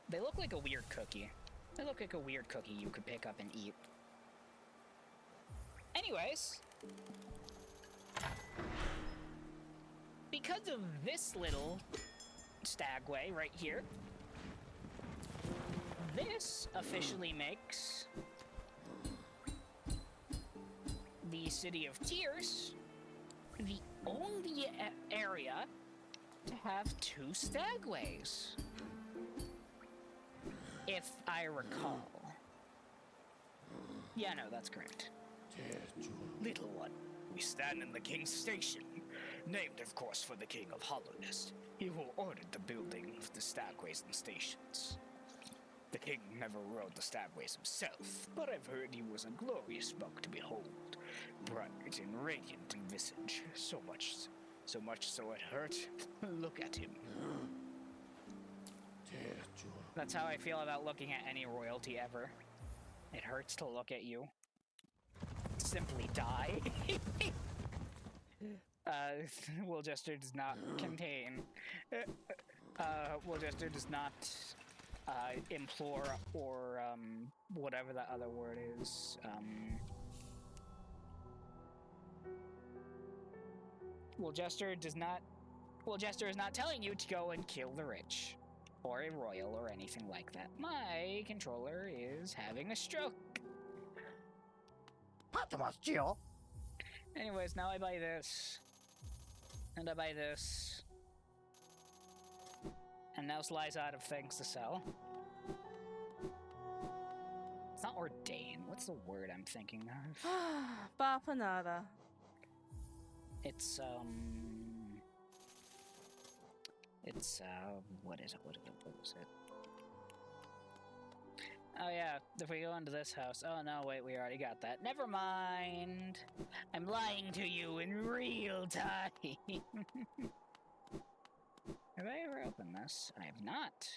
They look like a weird cookie. They look like a weird cookie you could pick up and eat. Anyways, because of this little stagway right here, this officially makes the City of Tears, the only area to have 2 stagways. If I recall. Yeah, no, that's correct. Little one, we stand in the King's Station, named, of course, for the King of Hollowness. He who ordered the building of the stagways and stations. The king never rode the stagways himself, but I've heard he was a glorious monk to behold, bright and radiant in visage, so much so it hurt. Look at him. That's how I feel about looking at any royalty ever. It hurts to look at you. Simply die. WoolJester does not contain. WoolJester does not implore or whatever that other word is. WoolJester does not. WoolJester is not telling you to go and kill the rich, or a royal, or anything like that. My controller is having a stroke. Anyways, now I buy this. And I buy this. And now Sly's out of things to sell. It's not ordained. What's the word I'm thinking of? Bapanada. It's, what is it? What is it? Oh yeah, if we go into this house. Oh no, wait, we already got that. Never mind. I'm lying to you in real time. Have I ever opened this? I have not.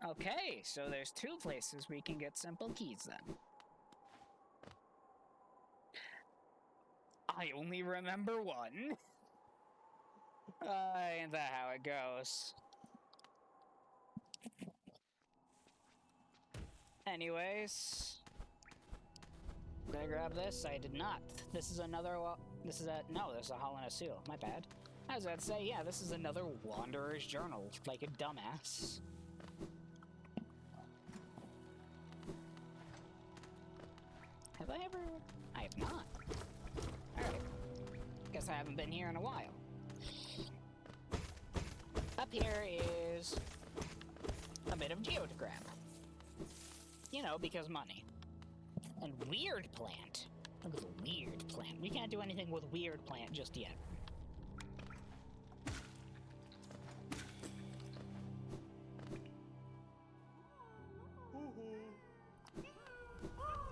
Okay, so there's 2 places we can get simple keys then. I only remember one. Ain't that how it goes? Anyways, did I grab this? I did not. This is another. This is a no. There's a Hall and a Seal. My bad. I was about to say, yeah, this is another Wanderer's Journal, like a dumbass. Have I ever? I have not. Alright. Guess I haven't been here in a while. Up here is a bit of geo to grab. You know, because money. And weird plant. Look at the weird plant. We can't do anything with weird plant just yet.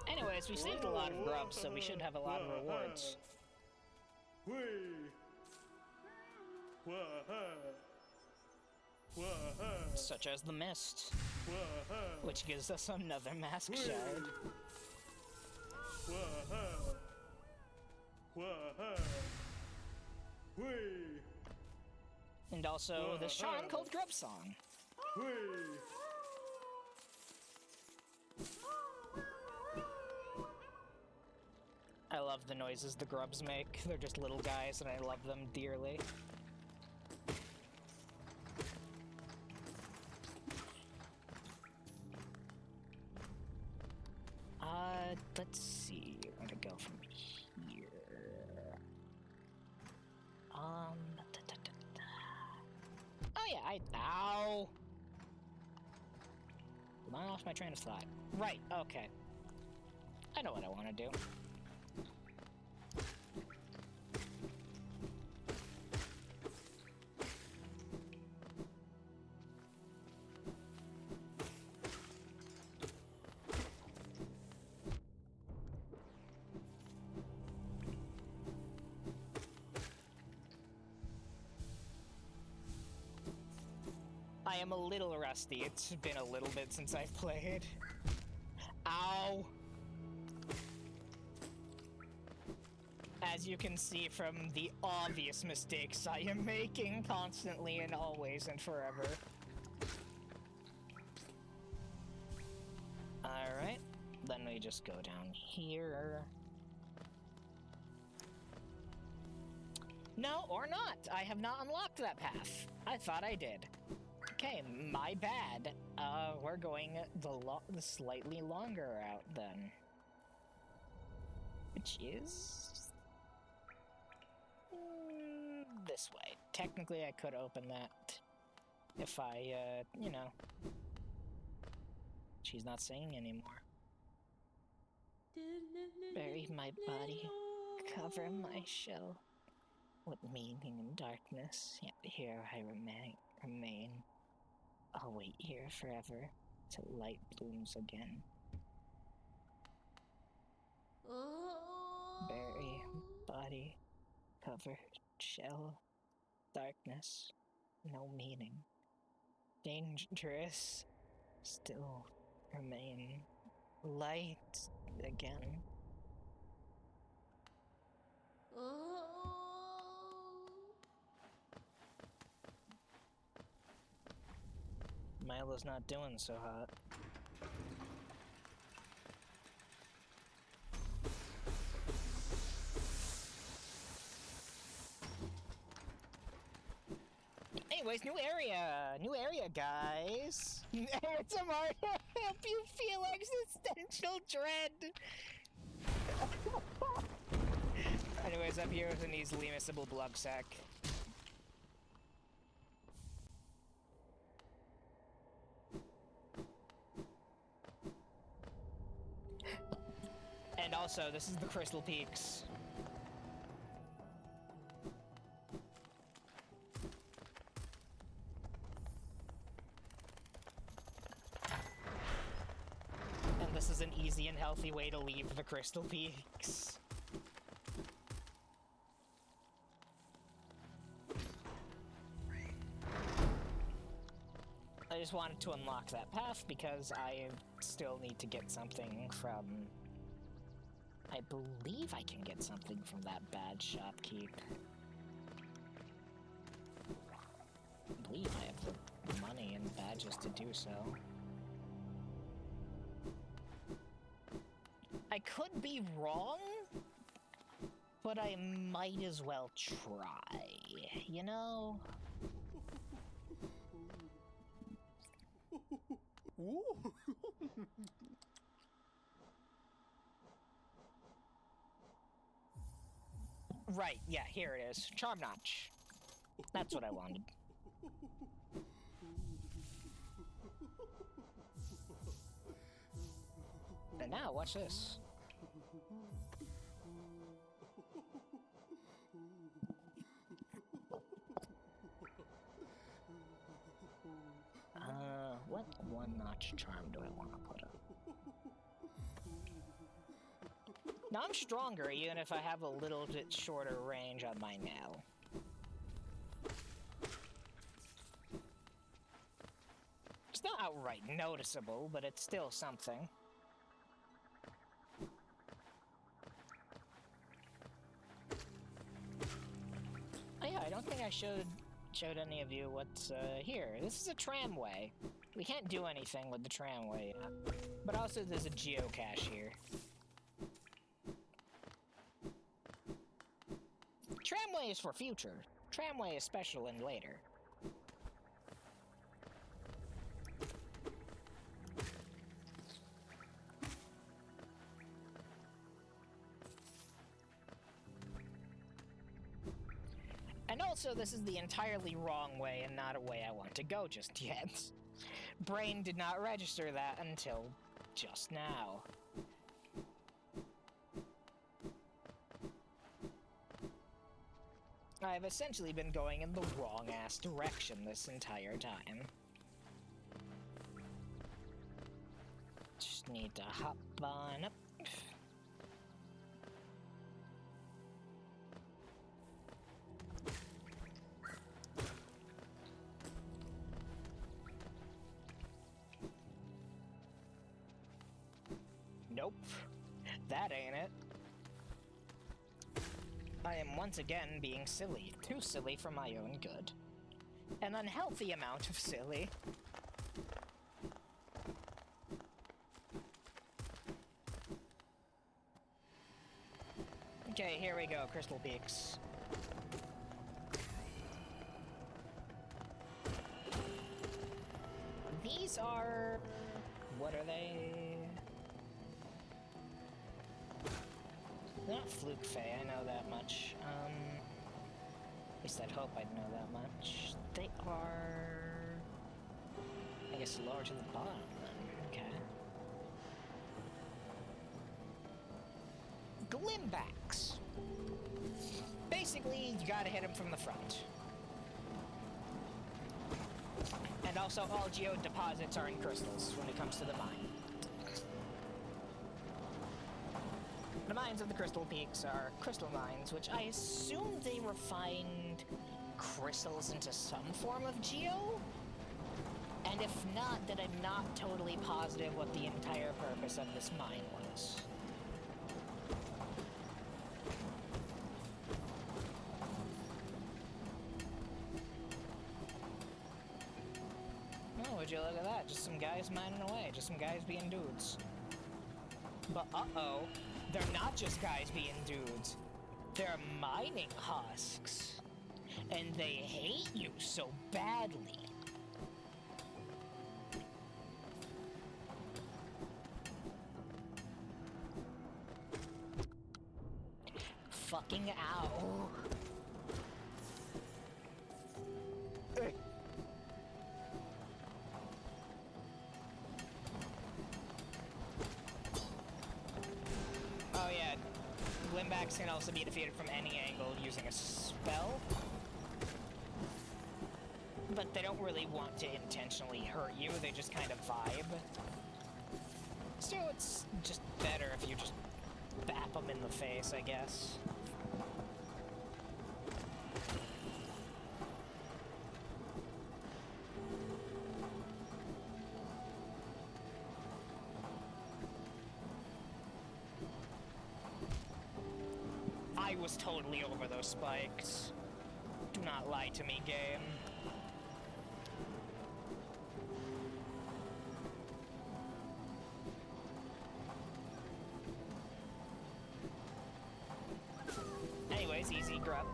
Anyways, we saved a lot of grubs, so we should have a lot of rewards. Such as the mist, which gives us another mask shard. And also this charm called Grub Song. I love the noises the grubs make. They're just little guys and I love them dearly. Let's see where to go from here. Oh yeah, ow! I lost my train of thought. Right, okay. I know what I want to do. I am a little rusty. It's been a little bit since I've played. Ow! As you can see from the obvious mistakes I am making constantly and always and forever. Alright, then we just go down here. No, or not! I have not unlocked that path. I thought I did. Okay, my bad. We're going the slightly longer route then. which is this way. Technically, I could open that if I, you know. She's not singing anymore. Bury my body, cover my shell. What meaning in darkness, yet here I remain. I'll wait here forever, till light blooms again. Bury body, cover shell, darkness, no meaning. Dangerous, still remain. Light again. Milo's not doing so hot. Anyways, new area, guys. ASMR help you feel existential dread. Anyways, up here with an easily missable blood sack. And also, this is the Crystal Peaks. And this is an easy and healthy way to leave the Crystal Peaks. I just wanted to unlock that path because I still need to get something from... I believe I can get something from that bad shopkeep. I believe I have the money and badges to do so. I could be wrong, but I might as well try, you know? Right, yeah, here it is. Charm Notch. That's what I wanted. And now, watch this. What one-notch charm do I want to put up? Now I'm stronger even if I have a little bit shorter range on my nail. It's not outright noticeable, but it's still something. Oh yeah, I don't think I showed any of you what's here. This is a tramway. We can't do anything with the tramway yet. But also there's a geocache here. Tramway is for future. Tramway is special and later. And also, this is the entirely wrong way and not a way I want to go just yet. Brain did not register that until just now. I've essentially been going in the wrong-ass direction this entire time. Just need to hop on up. Nope, that ain't it. I am once again being silly. Too silly for my own good. An unhealthy amount of silly. Okay, here we go, Crystal Peaks. These are... what are they? They're not fluke fae, I know that much. At least I'd hope I'd know that much. They are... I guess lower to the bottom, then. Okay. Glimbacks. Basically, you gotta hit them from the front. And also, all geode deposits are in crystals when it comes to the mine. The mines of the Crystal Peaks are crystal mines, which I assume they refined crystals into some form of geo? And if not, then I'm not totally positive what the entire purpose of this mine was. Oh, would you look at that? Just some guys mining away, just some guys being dudes. But uh-oh, they're not just guys being dudes. They're mining husks. And they hate you so badly. Fucking ow. Oh yeah, Glimbacks can also be defeated from any angle using a spell. But they don't really want to intentionally hurt you, they just kind of vibe. So it's just better if you just bap them in the face, I guess. I was totally over those spikes. Do not lie to me, game. Anyways, easy grub.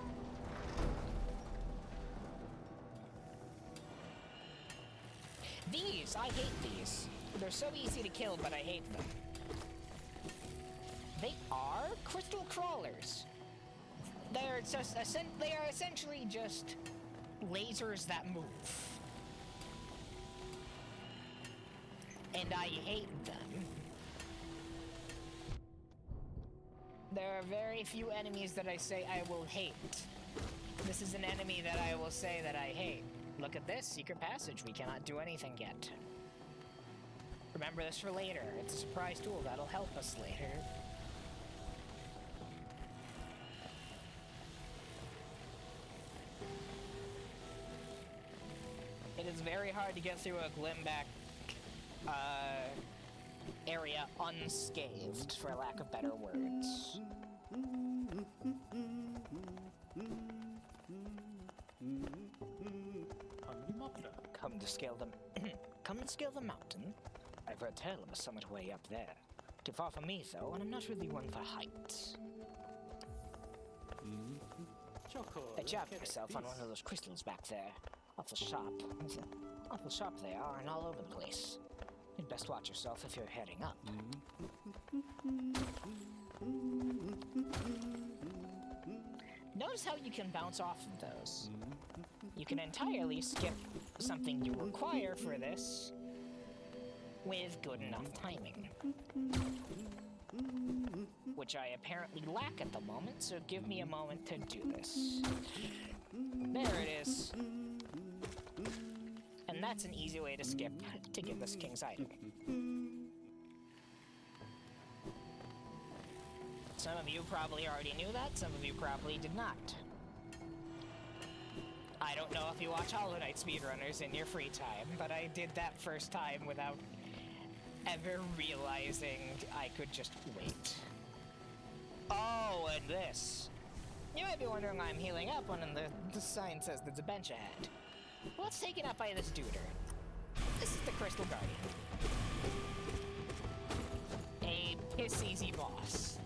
These! I hate these. They're so easy to kill, but I hate them. They are crystal crawlers. They are essentially just lasers that move. And I hate them. There are very few enemies that I say I will hate. This is an enemy that I will say that I hate. Look at this, secret passage. We cannot do anything yet. Remember this for later. It's a surprise tool that'll help us later. It is very hard to get through a Glimback area unscathed, for lack of better words. Come to scale the come and scale the mountain. I've heard tell of a summit way up there. Too far from me, though, and I'm not really one for heights. I jabbed myself on one of those crystals back there. Awful sharp. Awful sharp they are, and all over the place. You'd best watch yourself if you're heading up. Notice how you can bounce off of those. You can entirely skip something you require for this with good enough timing. Which I apparently lack at the moment, so give me a moment to do this. There it is. And that's an easy way to skip to get this king's item. Some of you probably already knew that, some of you probably did not. I don't know if you watch Hollow Knight speedrunners in your free time, but I did that first time without ever realizing I could just wait. Oh, and this. You might be wondering why I'm healing up when the sign says there's a bench ahead. Well, it's taken up by this duder. This is the Crystal Guardian. A piss-easy boss.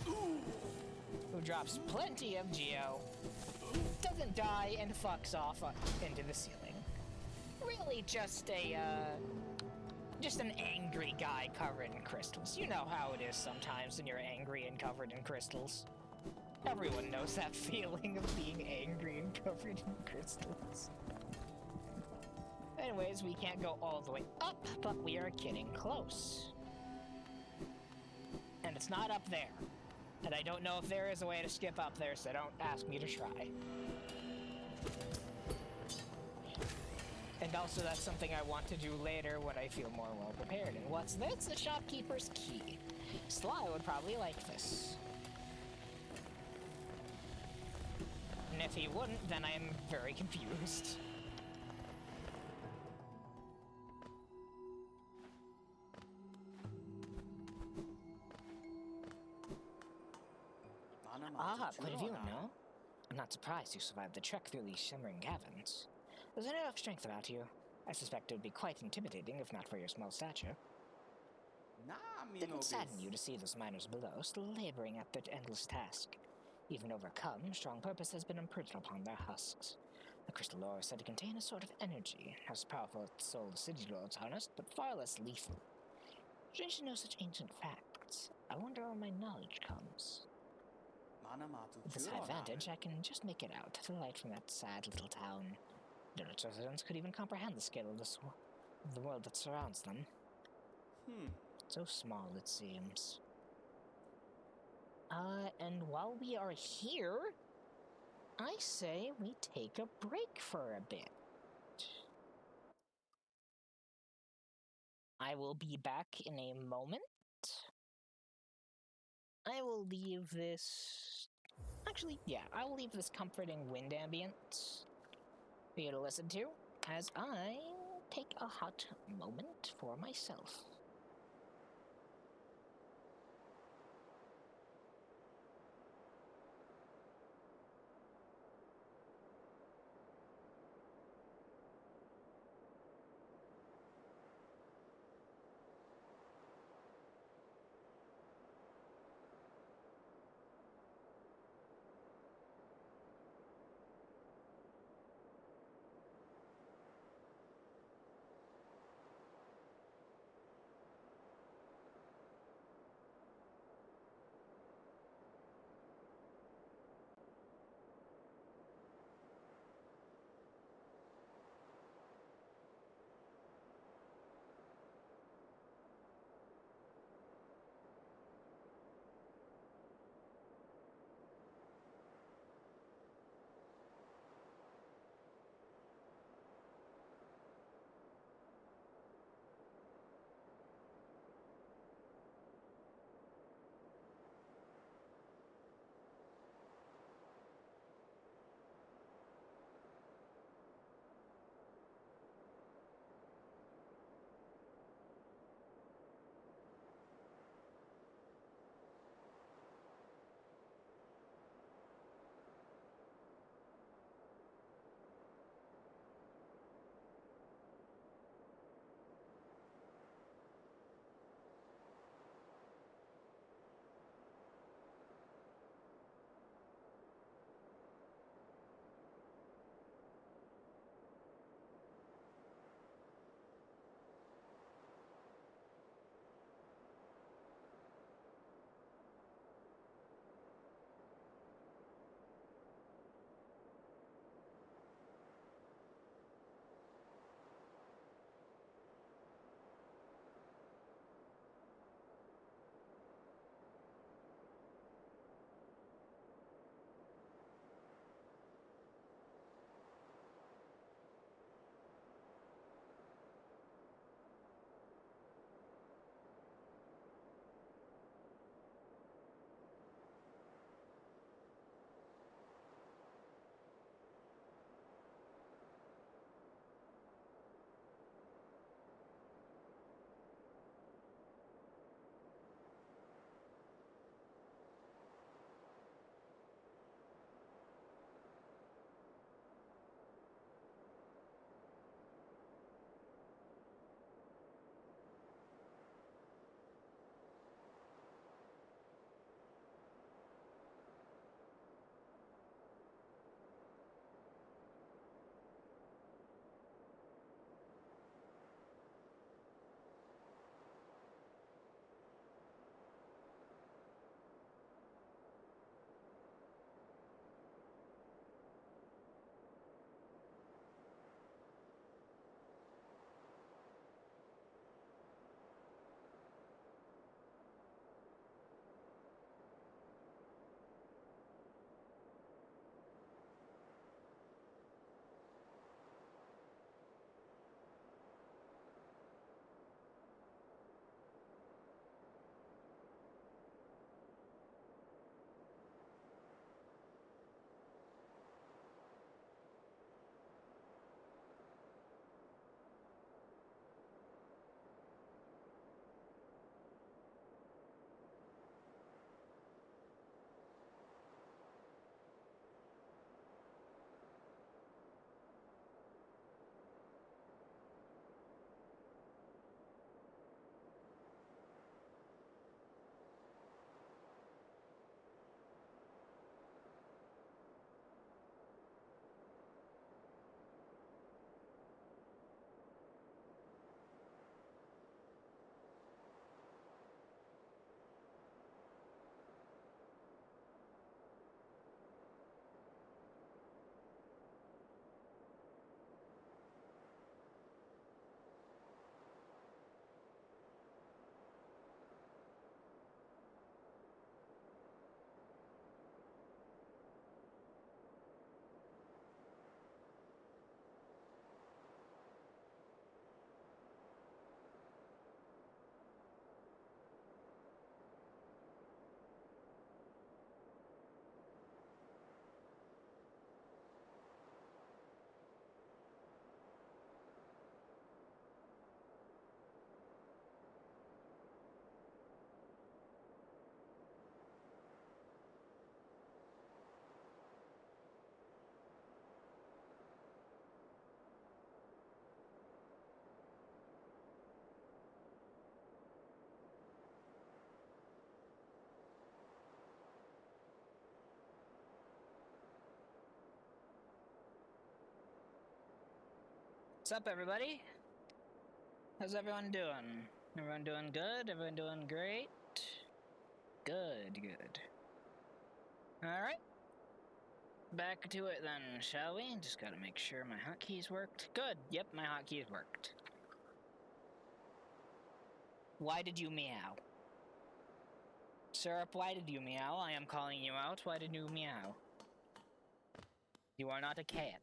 Who drops plenty of geo. Doesn't doesn't die and fucks off into the ceiling. Really just an angry guy covered in crystals. You know how it is sometimes when you're angry and covered in crystals. Everyone knows that feeling of being angry and covered in crystals. Anyways, we can't go all the way up, but we are getting close. And it's not up there. And I don't know if there is a way to skip up there, so don't ask me to try. And also, that's something I want to do later when I feel more well prepared. And what's this? The shopkeeper's key. Sly would probably like this. And if he wouldn't, then I am very confused. Ah, quite a view, no? I'm not surprised you survived the trek through these shimmering caverns. There's an air of strength about you. I suspect it would be quite intimidating if not for your small stature. Didn't sadden you to see those miners below, still laboring at their endless task. Even overcome, strong purpose has been imprinted upon their husks. The crystal ore is said to contain a sort of energy, as powerful as the soul the city lords harnessed, but far less lethal. Strange to know such ancient facts. I wonder where my knowledge comes. With this high advantage, I can just make it out, the light from that sad little town. None of its residents could even comprehend the scale of the world that surrounds them. So small, it seems. And while we are here, I say we take a break for a bit. I will be back in a moment. I will leave this... Actually, yeah, I will leave this comforting wind ambience for you to listen to, as I take a hot moment for myself. What's up, everybody? How's everyone doing? Everyone doing good? Everyone doing great? Good, good. Alright. Back to it then, shall we? Just gotta make sure my hotkeys worked. Good, yep, my hotkeys worked. Why did you meow? Syrup, why did you meow? I am calling you out. Why did you meow? You are not a cat.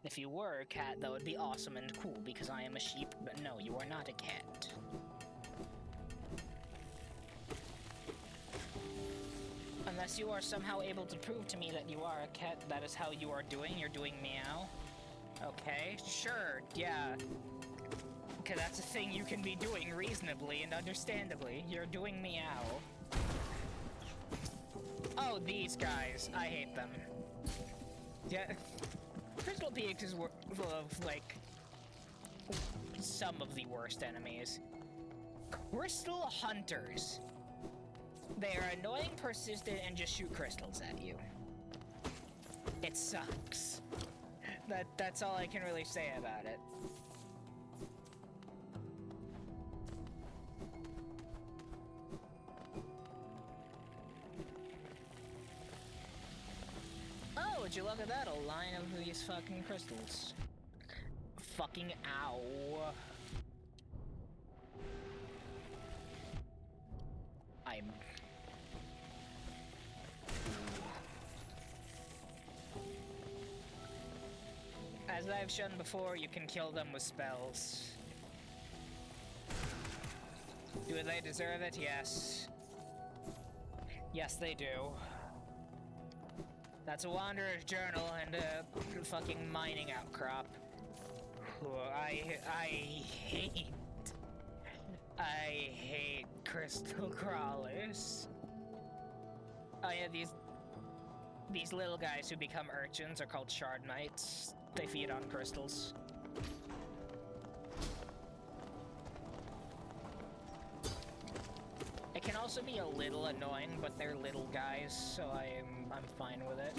If you were a cat, that would be awesome and cool, because I am a sheep, but no, you are not a cat. Unless you are somehow able to prove to me that you are a cat, that is how you are doing. You're doing meow. Okay, sure, yeah. Okay, that's a thing you can be doing reasonably and understandably. You're doing meow. Oh, these guys. I hate them. Yeah. Crystal Peaks is full of, like, some of the worst enemies. Crystal Hunters. They are annoying, persistent, and just shoot crystals at you. It sucks. That's all I can really say about it. Oh, would you look at that? A line of these fucking crystals. Fucking ow. I'm... As I've shown before, you can kill them with spells. Do they deserve it? Yes. Yes, they do. That's a Wanderer's Journal and a fucking mining outcrop. I hate crystal crawlers. Oh yeah, these little guys who become urchins are called shard knights. They feed on crystals. It can also be a little annoying, but they're little guys, so I'm fine with it.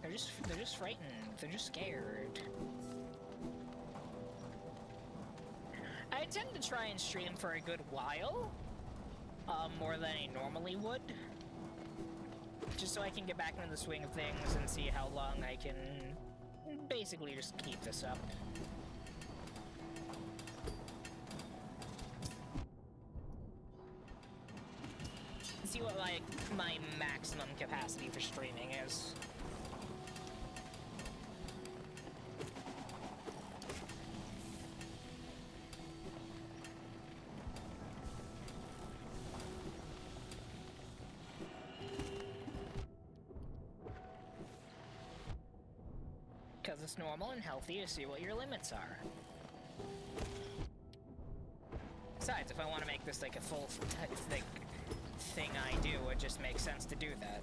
They're just frightened. They're just scared. I intend to try and stream for a good while, more than I normally would, just so I can get back into the swing of things and see how long I can basically just keep this up. See what my maximum capacity for streaming is. Because it's normal and healthy to see what your limits are. Besides, if I want to make this like a full thing I do, it just makes sense to do that.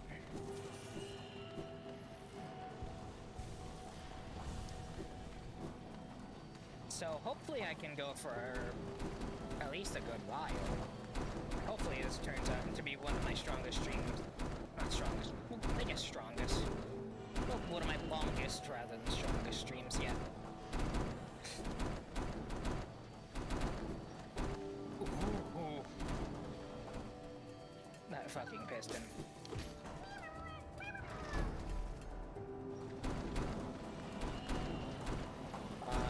So hopefully I can go for at least a good while. Hopefully this turns out to be one of my strongest streams. Not strongest, well, I guess strongest. Well, one of my longest rather than strongest streams yet. Ooh. That fucking piston.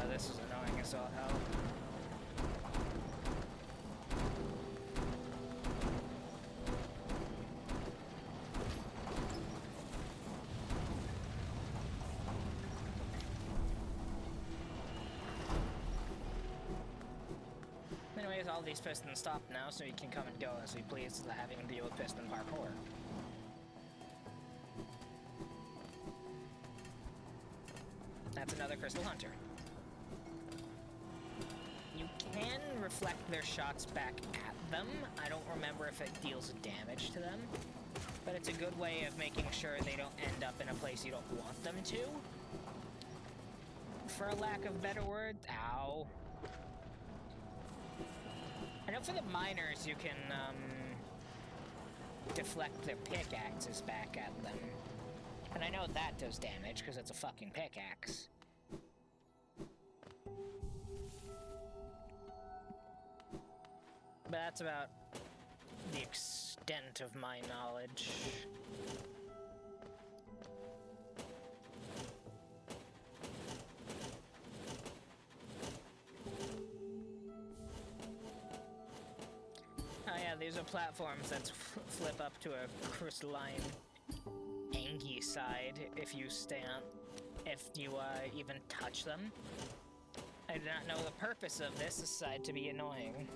This is annoying as all hell. Anyways, all these pistons stop now, so we can come and go as we please without having to deal with piston parkour. That's another Crystal Hunter. You can reflect their shots back at them. I don't remember if it deals damage to them, but it's a good way of making sure they don't end up in a place you don't want them to. For a lack of better word, ow. I know for the miners you can, deflect their pickaxes back at them. And I know that does damage, because it's a fucking pickaxe. But that's about the extent of my knowledge. Oh yeah, these are platforms that flip up to a crystalline, angy side if you even touch them. I do not know the purpose of this aside to be annoying.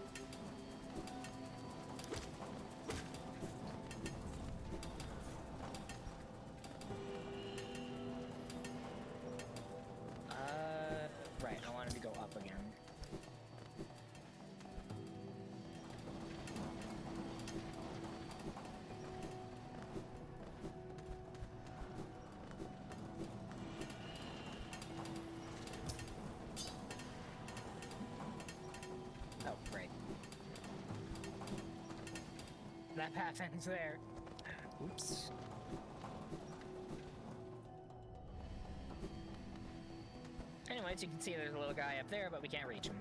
Right, I wanted to go up again. Oh, great. That path ends there. Oops. Anyways, you can see there's a little guy up there, but we can't reach him.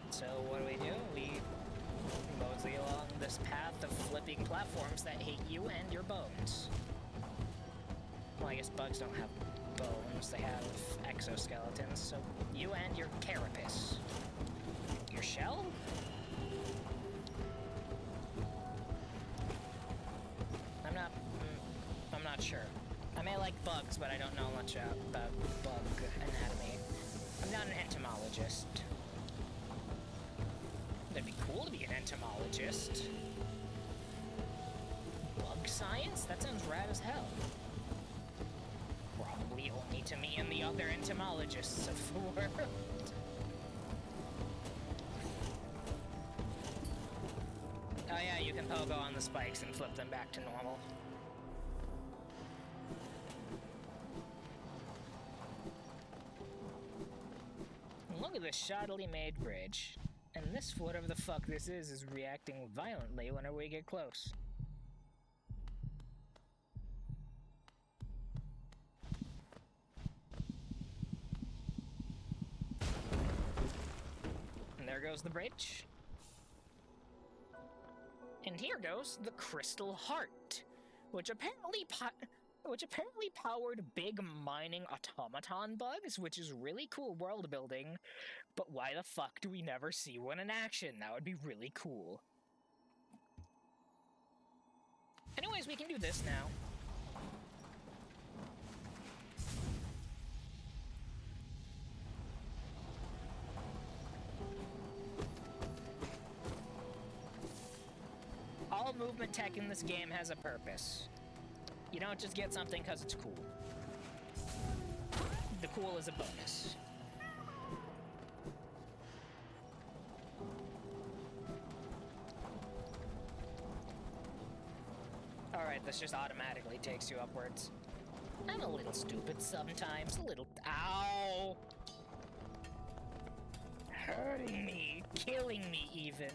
So what do? We mosey along this path of flipping platforms that hate you and your bones. Well, I guess bugs don't have bones, they have exoskeletons, so you and your carapace. Your shell? I'm not sure. I may like bugs, but I don't know much about bug anatomy. I'm not an entomologist. That'd be cool to be an entomologist. Bug science? That sounds rad as hell. Probably only to me and the other entomologists of the world. Oh yeah, you can pogo on the spikes and flip them back to normal. Look at this shoddily made bridge. And this, whatever the fuck this is reacting violently whenever we get close. And there goes the bridge. And here goes the Crystal Heart, which apparently powered big mining automaton bugs, which is really cool world building, but why the fuck do we never see one in action? That would be really cool. Anyways, we can do this now. All movement tech in this game has a purpose. You don't just get something because it's cool. The cool is a bonus. Alright, this just automatically takes you upwards. I'm a little stupid sometimes, a little— Ow! Hurting me, killing me even.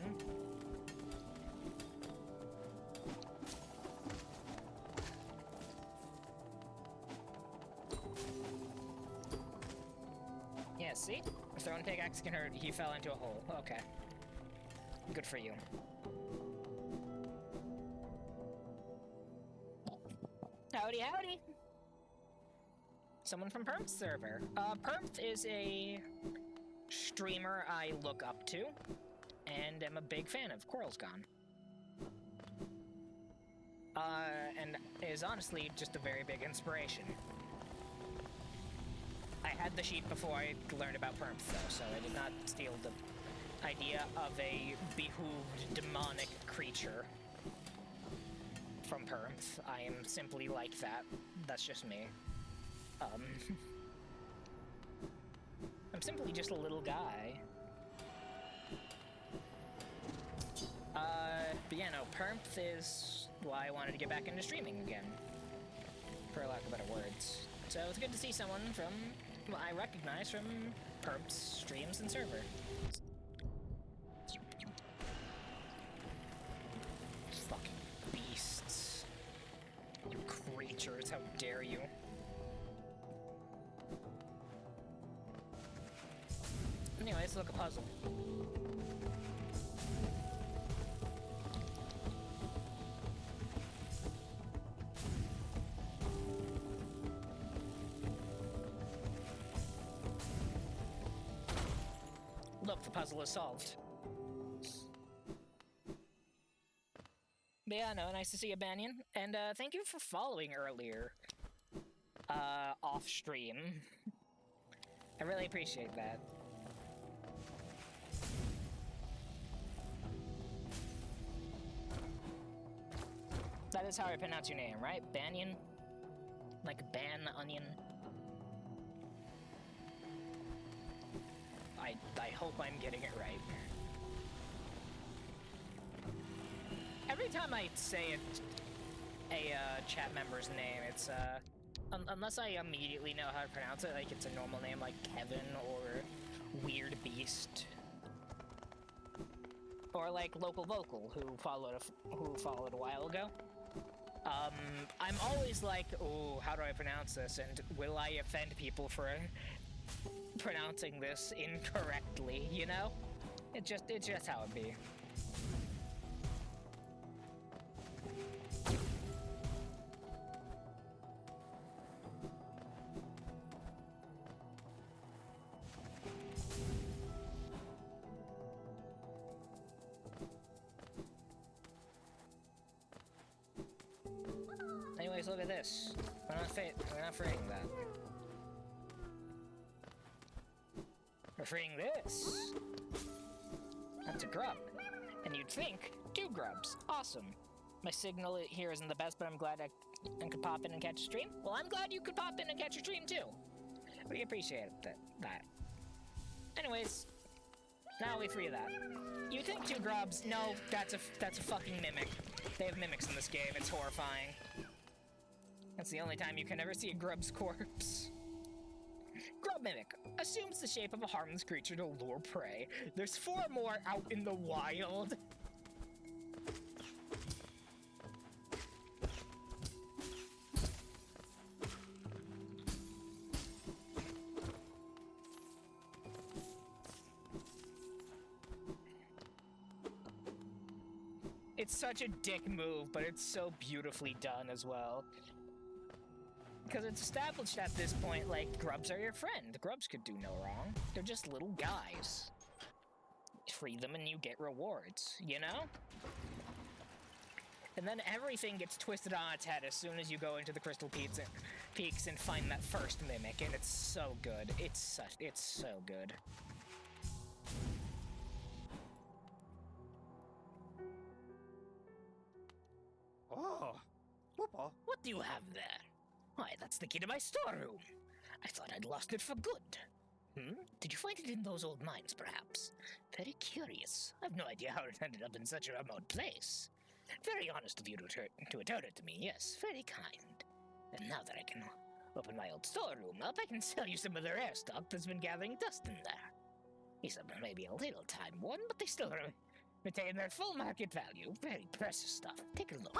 Yeah, see? A thrown pickaxe can hurt. He fell into a hole. Okay. Good for you. Howdy, howdy! Someone from Permth's server. Permth is a streamer I look up to, and am a big fan of. Quarrel's gone. And is honestly just a very big inspiration. I had the sheet before I learned about Permth, though, so I did not steal the idea of a behooved demonic creature from Permth. I am simply like that. That's just me. I'm simply just a little guy. But yeah, no, Permth is why I wanted to get back into streaming again, for lack of better words. So it's good to see someone from, well, I recognize from Permth's streams and server. Fucking beasts. creatures, how dare you. Anyways, look, a puzzle. Look, the puzzle is solved. But yeah, no, nice to see you, Banyan. And thank you for following earlier. Off stream. I really appreciate that. That is how I pronounce your name, right? Banyan? Like ban onion? I hope I'm getting it right. Every time I say a chat member's name, it's unless I immediately know how to pronounce it, like it's a normal name like Kevin or Weird Beast, or like Local Vocal, who followed a while ago. I'm always like, oh, how do I pronounce this? And will I offend people for pronouncing this incorrectly? You know, it's just how it be. Anyways, look at this. We're not freeing that. We're freeing this. That's a grub. And you'd think, 2 grubs. Awesome. My signal here isn't the best, but I'm glad I could pop in and catch a stream. Well, I'm glad you could pop in and catch a stream too. We appreciate that. Anyways, now we free that. You think 2 grubs? No, that's a fucking mimic. They have mimics in this game. It's horrifying. That's the only time you can ever see a grub's corpse. Grub mimic assumes the shape of a harmless creature to lure prey. There's 4 more out in the wild. It's such a dick move, but it's so beautifully done as well. Because it's established at this point, like, grubs are your friend. Grubs could do no wrong. They're just little guys. Free them and you get rewards, you know? And then everything gets twisted on its head as soon as you go into the Crystal Peaks and find that first mimic, and it's so good. It's so good. Oh, Papa. What do you have there? Why, that's the key to my storeroom. I thought I'd lost it for good. Did you find it in those old mines, perhaps? Very curious. I've no idea how it ended up in such a remote place. Very honest of you to return it to me, yes, very kind. And now that I can open my old storeroom up, I can sell you some of their air stock that's been gathering dust in there. These are maybe a little time-worn, but they still retain their full market value. Very precious stuff. Take a look.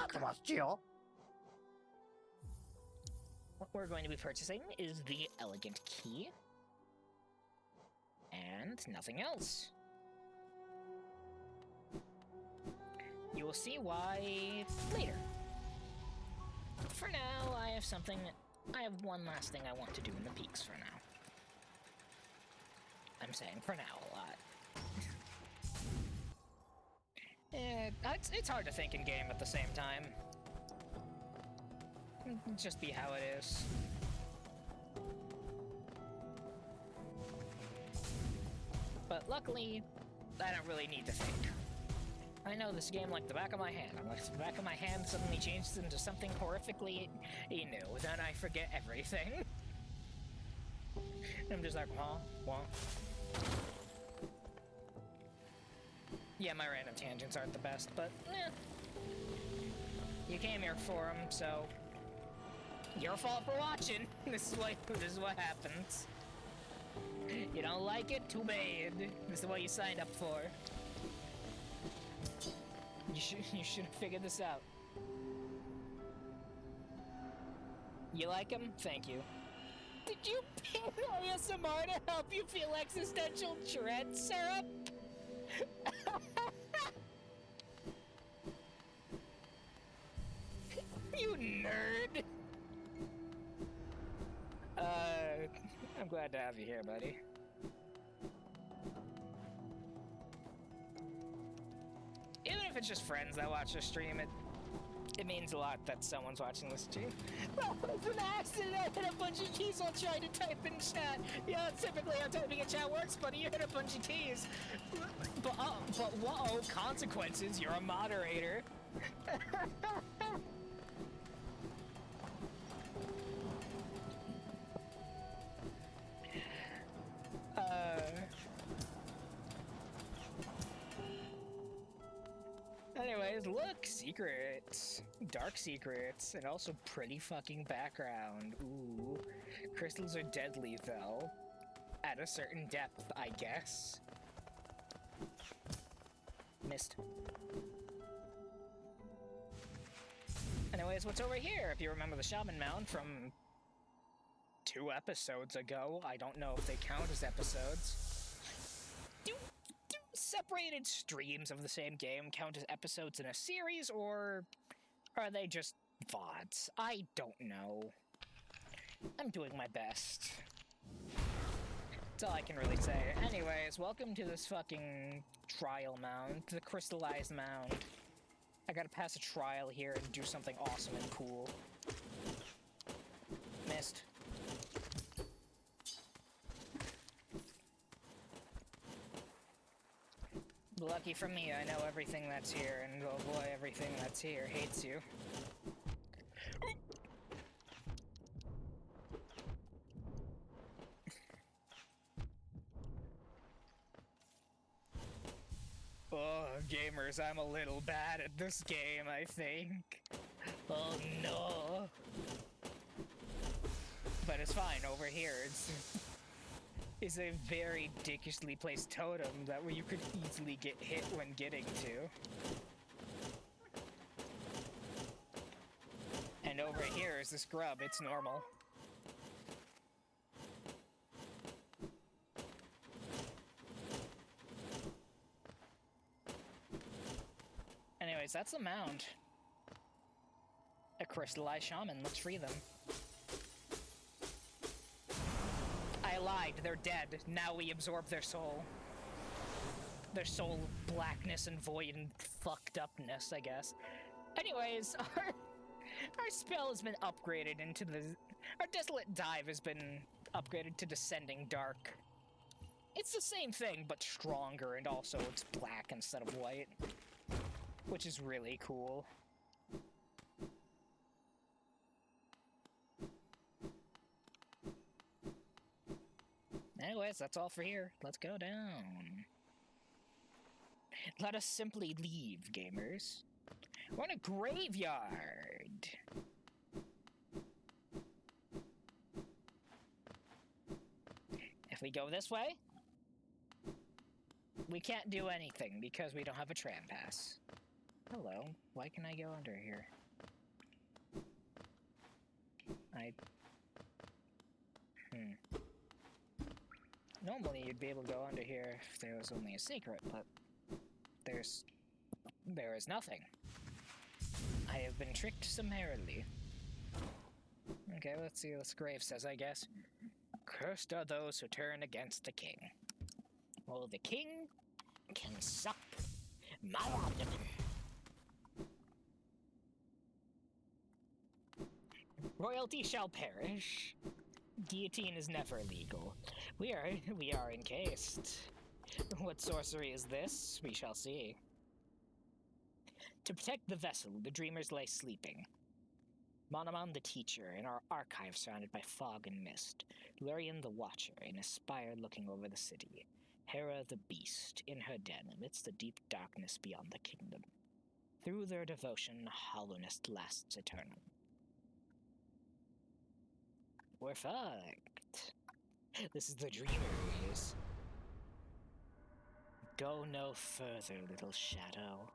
What we're going to be purchasing is the elegant key. And nothing else. You will see why later. For now, I have one last thing I want to do in the peaks for now. I'm saying for now a lot. It's hard to think in game at the same time. Just be how it is. But luckily, I don't really need to think. I know this game like the back of my hand. Unless the back of my hand suddenly changes into something horrifically new, then I forget everything. I'm just like, huh? What? Yeah, my random tangents aren't the best, but you came here for them, so your fault for watching. This is what happens. You don't like it? Too bad. This is what you signed up for. You should have figured this out. You like him? Thank you. Did you pay ASMR to help you feel existential dread, Syrup? You nerd! I'm glad to have you here, buddy. Even if it's just friends that watch the stream, it means a lot that someone's watching this stream. That was an accident! I hit a bunch of keys while trying to type in chat. Yeah, that's typically how typing in chat works, buddy. You hit a bunch of keys. But whoa, consequences. You're a moderator. Anyways, look, secrets. Dark secrets, and also pretty fucking background. Ooh. Crystals are deadly, though. At a certain depth, I guess. Missed. Anyways, what's over here? If you remember the Shaman Mound from 2 episodes ago, I don't know if they count as episodes. Do separated streams of the same game count as episodes in a series, or are they just VODs? I don't know. I'm doing my best. That's all I can really say. Anyways, welcome to this fucking trial mound, the crystallized mound. I gotta pass a trial here and do something awesome and cool. Missed. Lucky for me, I know everything that's here, and oh boy, everything that's here hates you. Oh, gamers, I'm a little bad at this game, I think. Oh no. But it's fine, over here, it's a very dickishly placed totem that you could easily get hit when getting to. And over here is this grub, it's normal. Anyways, that's the mound. A crystallized shaman, let's free them. I lied, they're dead. Now we absorb their soul. Their soul blackness and void and fucked upness, I guess. Anyways, our spell has been upgraded into our Desolate Dive has been upgraded to Descending Dark. It's the same thing, but stronger, and also it's black instead of white. Which is really cool. Anyways, that's all for here. Let's go down. Let us simply leave, gamers. We're in a graveyard. If we go this way, we can't do anything because we don't have a tram pass. Hello, why can I go under here? Normally you'd be able to go under here if there was only a secret, but there is nothing. I have been tricked summarily. Okay, let's see what this grave says, I guess. Cursed are those who turn against the king. Well, the king can suck my abdomen. Royalty shall perish. Guillotine is never legal. We are encased. What sorcery is this? We shall see. To protect the vessel, the dreamers lay sleeping. Monomon the teacher, in our archive surrounded by fog and mist. Lurian the watcher, in a spire looking over the city. Hera the beast, in her den amidst the deep darkness beyond the kingdom. Through their devotion, hollowness lasts eternal. We're fucked. This is the dreamers. Go no further, little shadow.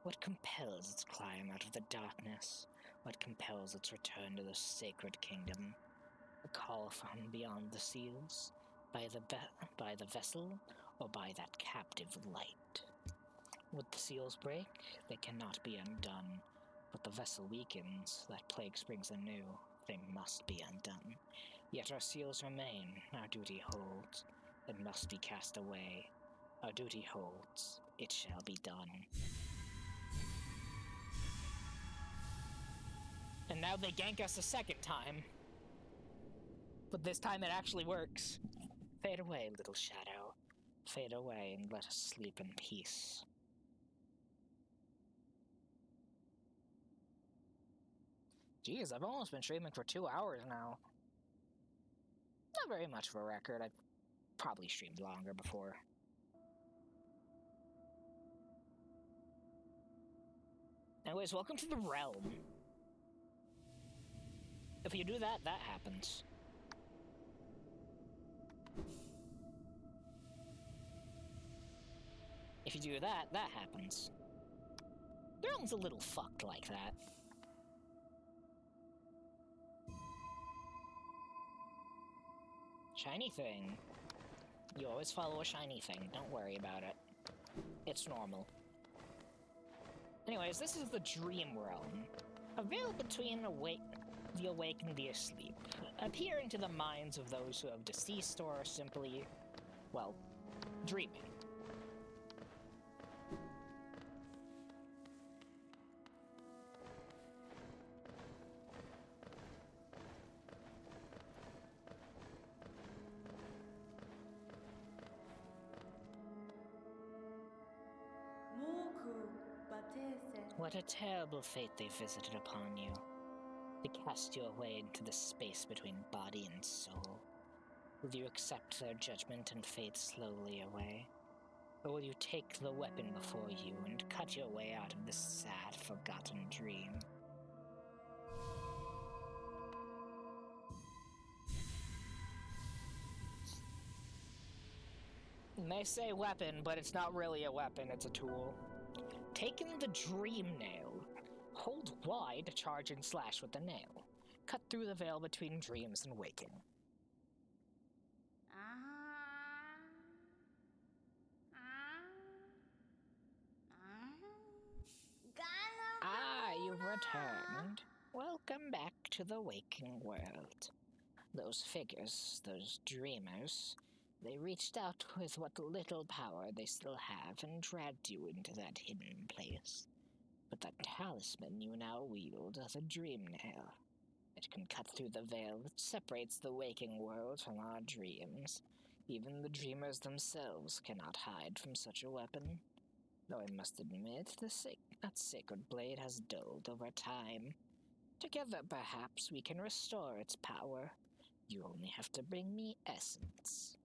What compels its climb out of the darkness? what compels its return to the sacred kingdom? A call from beyond the seals? By the vessel, or by that captive light? Would the seals break? They cannot be undone. But the vessel weakens, that plague springs anew. They must be undone. Yet our seals remain, our duty holds. It must be cast away. Our duty holds, it shall be done. And now they gank us a second time. But this time it actually works. Fade away, little shadow. Fade away and let us sleep in peace. Geez, I've almost been streaming for 2 hours now. Not very much of a record. I've probably streamed longer before. Anyways, welcome to the realm. If you do that, that happens. If you do that, that happens. The realm's a little fucked like that. Shiny thing. You always follow a shiny thing. Don't worry about it. It's normal. Anyways, this is the dream realm. A veil between the awake and the asleep, appearing to the minds of those who have deceased or simply, well, dreaming. What a terrible fate they visited upon you. They cast you away into the space between body and soul. Will you accept their judgment and fade slowly away? Or will you take the weapon before you and cut your way out of this sad, forgotten dream? They say weapon, but it's not really a weapon, it's a tool. Taking the dream nail. Hold Y to charge and slash with the nail. Cut through the veil between dreams and waking. Ah, you've returned. Welcome back to the waking world. Those figures, those dreamers, they reached out with what little power they still have and dragged you into that hidden place. But that talisman you now wield is a dream nail. It can cut through the veil that separates the waking world from our dreams. Even the dreamers themselves cannot hide from such a weapon. Though I must admit, that sacred blade has dulled over time. Together, perhaps, we can restore its power. You only have to bring me essence.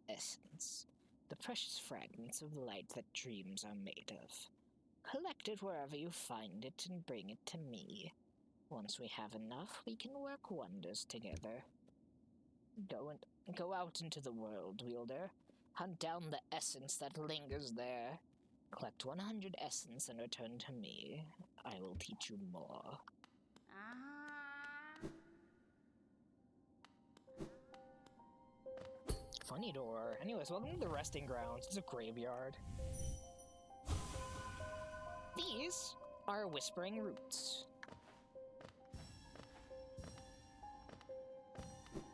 Essence. The precious fragments of light that dreams are made of. Collect it wherever you find it and bring it to me. Once we have enough, we can work wonders together. Go out into the world, wielder. Hunt down the essence that lingers there. Collect 100 essence and return to me. I will teach you more. Funny door. Anyways, welcome to the resting grounds. It's a graveyard. These are whispering roots.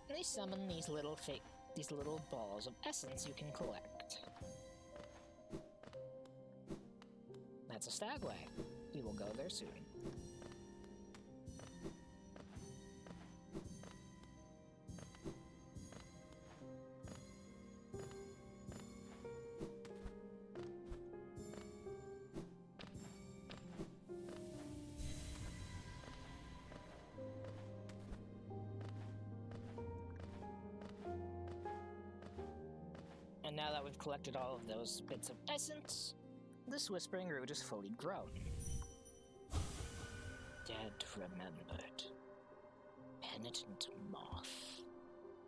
And they summon these little balls of essence you can collect. That's a stagway. We will go there soon. And now that we've collected all of those bits of essence, this whispering root is fully grown. Dead remembered. Penitent moth.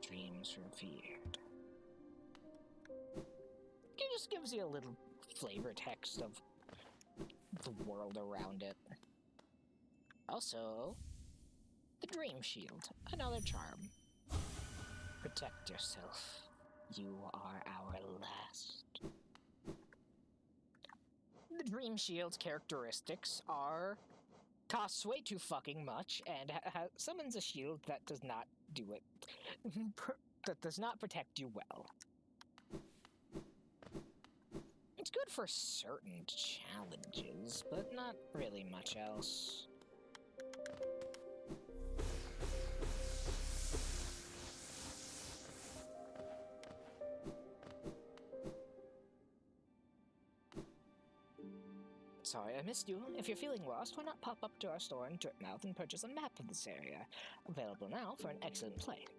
Dreams revered. It just gives you a little flavor text of the world around it. Also, the Dream Shield, another charm. Protect yourself. You are our last. The Dream Shield's characteristics are costs way too fucking much and summons a shield that does not do it. That does not protect you well. It's good for certain challenges, but not really much else. Sorry I missed you. If you're feeling lost, why not pop up to our store in Dirtmouth and purchase a map of this area? Available now for an excellent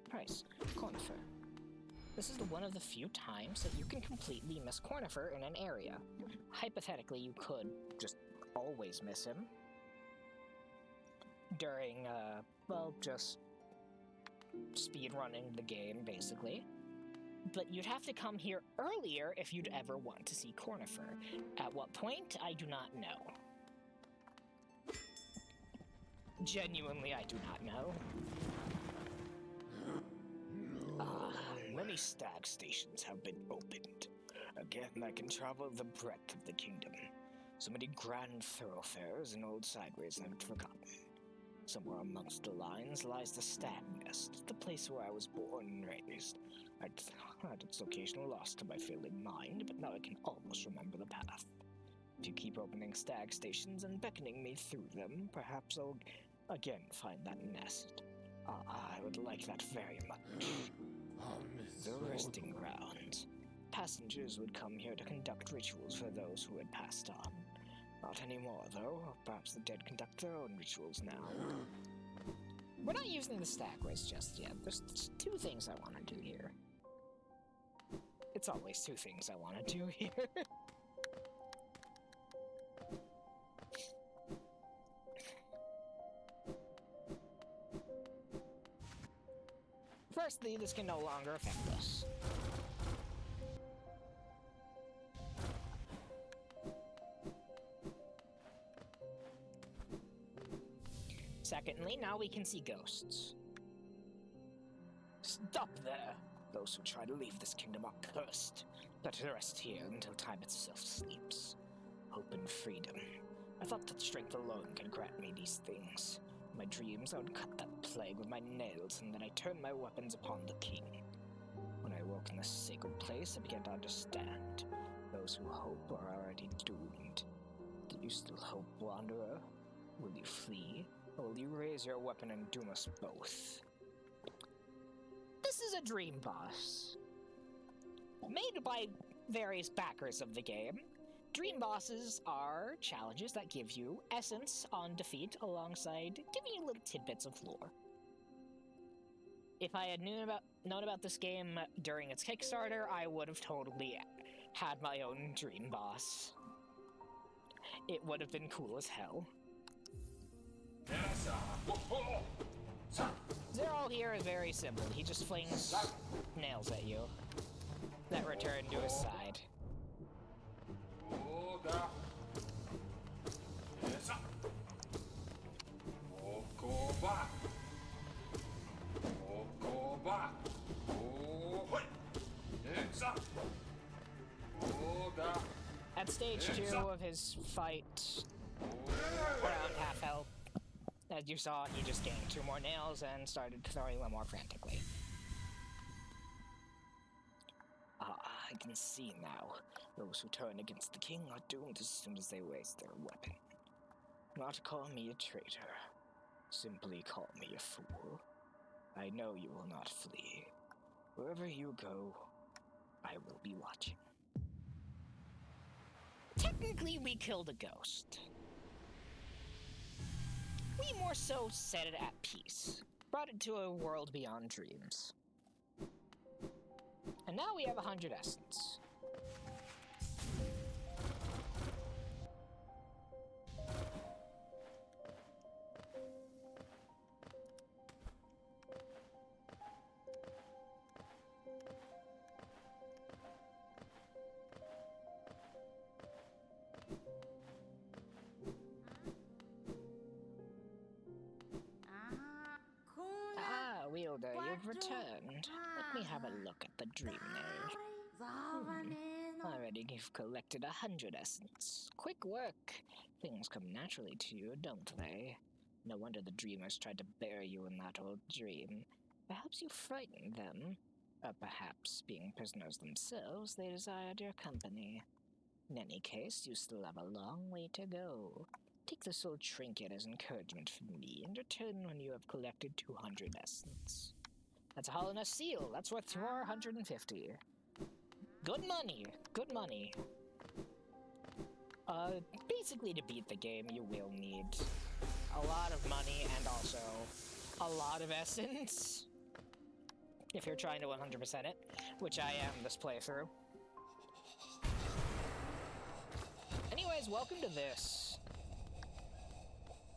price. Cornifer. This is one of the few times that you can completely miss Cornifer in an area. Hypothetically, you could just always miss him during, well, just speedrunning the game, basically. But you'd have to come here earlier if you'd ever want to see Cornifer. At what point, I do not know. Genuinely, I do not know. Many stag stations have been opened. Again, I can travel the breadth of the kingdom. So many grand thoroughfares and old sideways I've forgotten. Somewhere amongst the lines lies the Stag Nest, the place where I was born and raised. I'd had its occasional loss to my failing mind, but now I can almost remember the path. If you keep opening stag stations and beckoning me through them, perhaps I'll again find that nest. I would like that very much. The resting grounds. Passengers would come here to conduct rituals for those who had passed on. Not anymore, though. Perhaps the dead conduct their own rituals now. We're not using the stagways just yet. There's two things I want to do here. It's always two things I want to do here. Firstly, this can no longer affect us. Secondly, now we can see ghosts. Stop there! Those who try to leave this kingdom are cursed. Better rest here until time itself sleeps. Hope and freedom. I thought that strength alone could grant me these things. In my dreams, I would cut that plague with my nails, and then I turned my weapons upon the king. When I woke in this sacred place, I began to understand. Those who hope are already doomed. Do you still hope, Wanderer? Will you flee? Or will you raise your weapon and doom us both? This is a dream boss. Made by various backers of the game, dream bosses are challenges that give you essence on defeat alongside giving you little tidbits of lore. If I had known about this game during its Kickstarter, I would have totally had my own dream boss. It would have been cool as hell. Zero here is very simple. He just flings nails at you that return to his side. At stage 2 of his fight, around half health, as you saw, he just gained 2 more nails and started throwing them more frantically. I can see now. Those who turn against the king are doomed as soon as they raise their weapon. Not call me a traitor. Simply call me a fool. I know you will not flee. Wherever you go, I will be watching. Technically, we killed a ghost. We more so set it at peace. Brought it to a world beyond dreams. And now we have 100 essence. me have a look at the dream node. Already you've collected 100 essence. Quick work. Things come naturally to you, don't they? No wonder the dreamers tried to bury you in that old dream. Perhaps you frightened them. Or perhaps, being prisoners themselves, they desired your company. In any case, you still have a long way to go. Take this old trinket as encouragement from me, and return when you have collected 200 essence. That's a hollowness seal. That's worth 450. Good money. Good money. Basically to beat the game, you will need a lot of money and also a lot of essence. If you're trying to 100% it, which I am this playthrough. Anyways, welcome to this.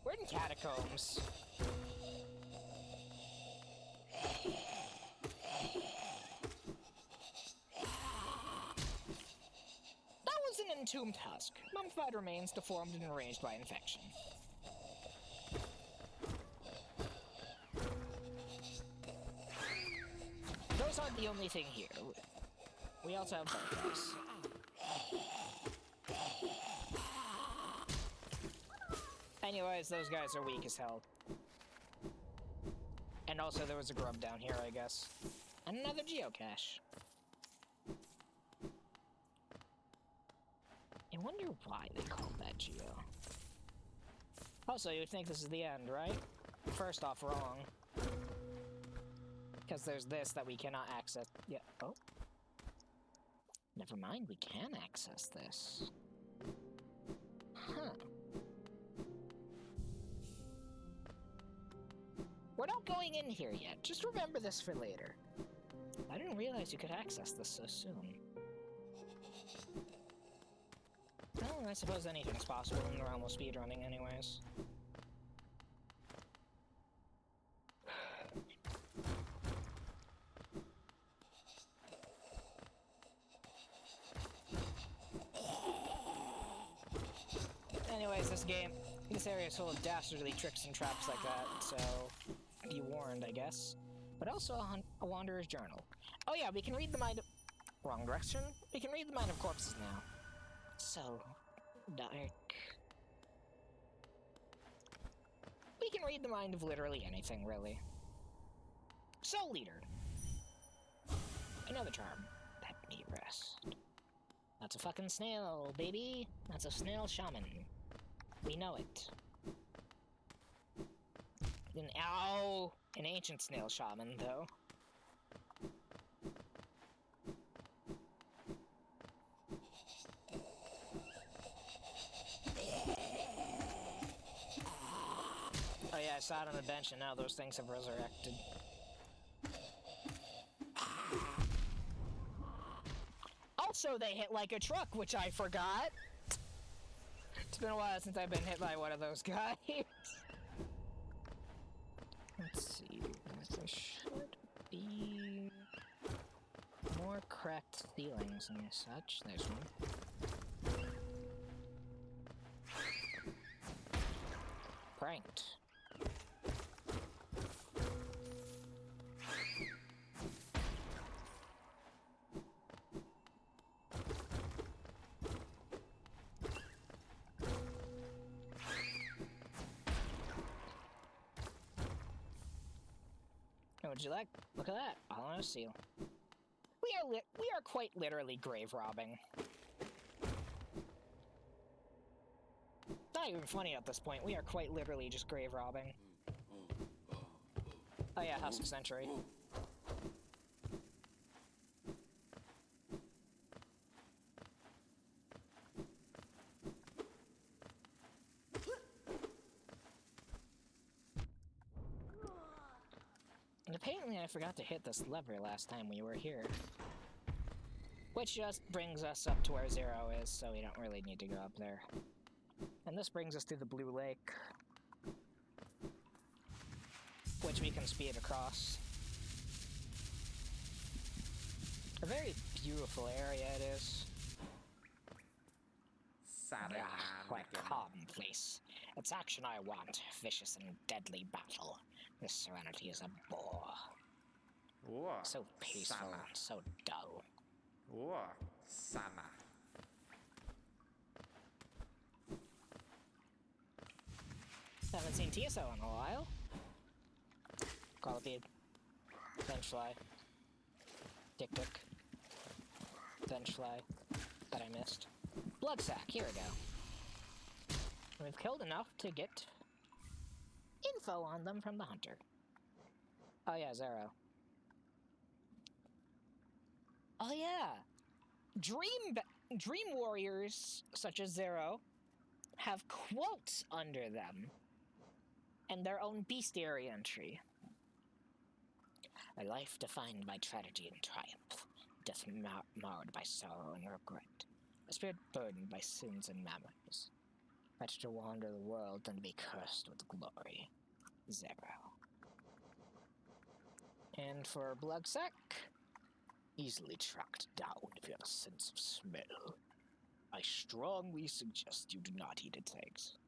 We're in catacombs. That was an entombed husk. Mummified remains deformed and enraged by infection. Those aren't the only thing here. We also have butterflies. Anyways, those guys are weak as hell. And also there was a grub down here, I guess. And another geocache. I wonder why they called that geo. Also, you would think this is the end, right? First off, wrong. Because there's this that we cannot access. Yeah, oh. Never mind, we can access this. Huh. We're not going in here yet. Just remember this for later. I didn't realize you could access this so soon. Well, I suppose anything's possible in the realm of speedrunning anyways. Anyways, this area is full of dastardly tricks and traps like that, so be warned, I guess. But also a Wanderer's Journal. Oh yeah, we can read the mind of... Wrong direction? We can read the mind of corpses now. So dark. We can read the mind of literally anything, really. Soul Leader. Another charm. Let me rest. That's a fucking snail, baby. That's a snail shaman. We know it. An ancient snail shaman, though. Oh yeah, I saw it on the bench and now those things have resurrected. Also, they hit like a truck, which I forgot. It's been a while since I've been hit by one of those guys. Let's see. There should be more cracked ceilings and such. There's one. Pranked. Would you like? Look at that. Hollow seal. We are quite literally grave robbing. Not even funny at this point. We are quite literally just grave robbing. Oh yeah, Husk Century. And apparently I forgot to hit this lever last time we were here. Which just brings us up to where 0 is, so we don't really need to go up there. And this brings us to the Blue Lake. Which we can speed across. A very beautiful area it is. Quite commonplace. It's action I want, vicious and deadly battle. This serenity is a bore. Whoa. So peaceful, Sama. so dull. Whoa. Sama. Haven't seen TSO in a while. Quality. Benchfly. Dick Dick. Benchfly. That I missed. Bloodsack, here we go. We've killed enough to get info on them from the hunter. Oh yeah, Zero. Oh yeah! Dream warriors, such as Zero, have quotes under them and their own bestiary entry. A life defined by tragedy and triumph, death marred by sorrow and regret, a spirit burdened by sins and memories, better to wander the world than to be cursed with glory. Zero. And for Bloodsack, easily tracked down if you have a sense of smell. I strongly suggest you do not eat its eggs.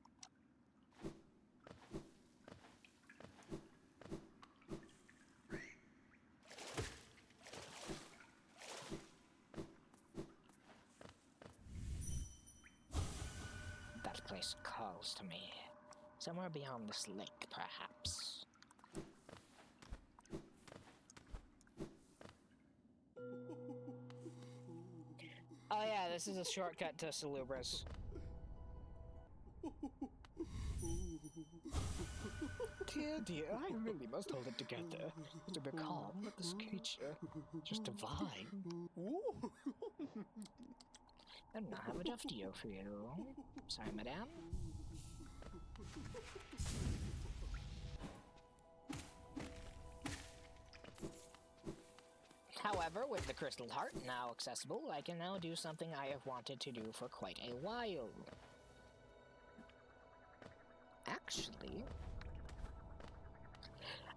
That place calls to me. Somewhere beyond this lake, perhaps. Oh yeah, this is a shortcut to Salubris. Dear, I really must hold it together to be calm with this creature. Just divine. I do not have a Duftio for you. Sorry, madame. However, with the Crystal Heart now accessible, I can now do something I have wanted to do for quite a while.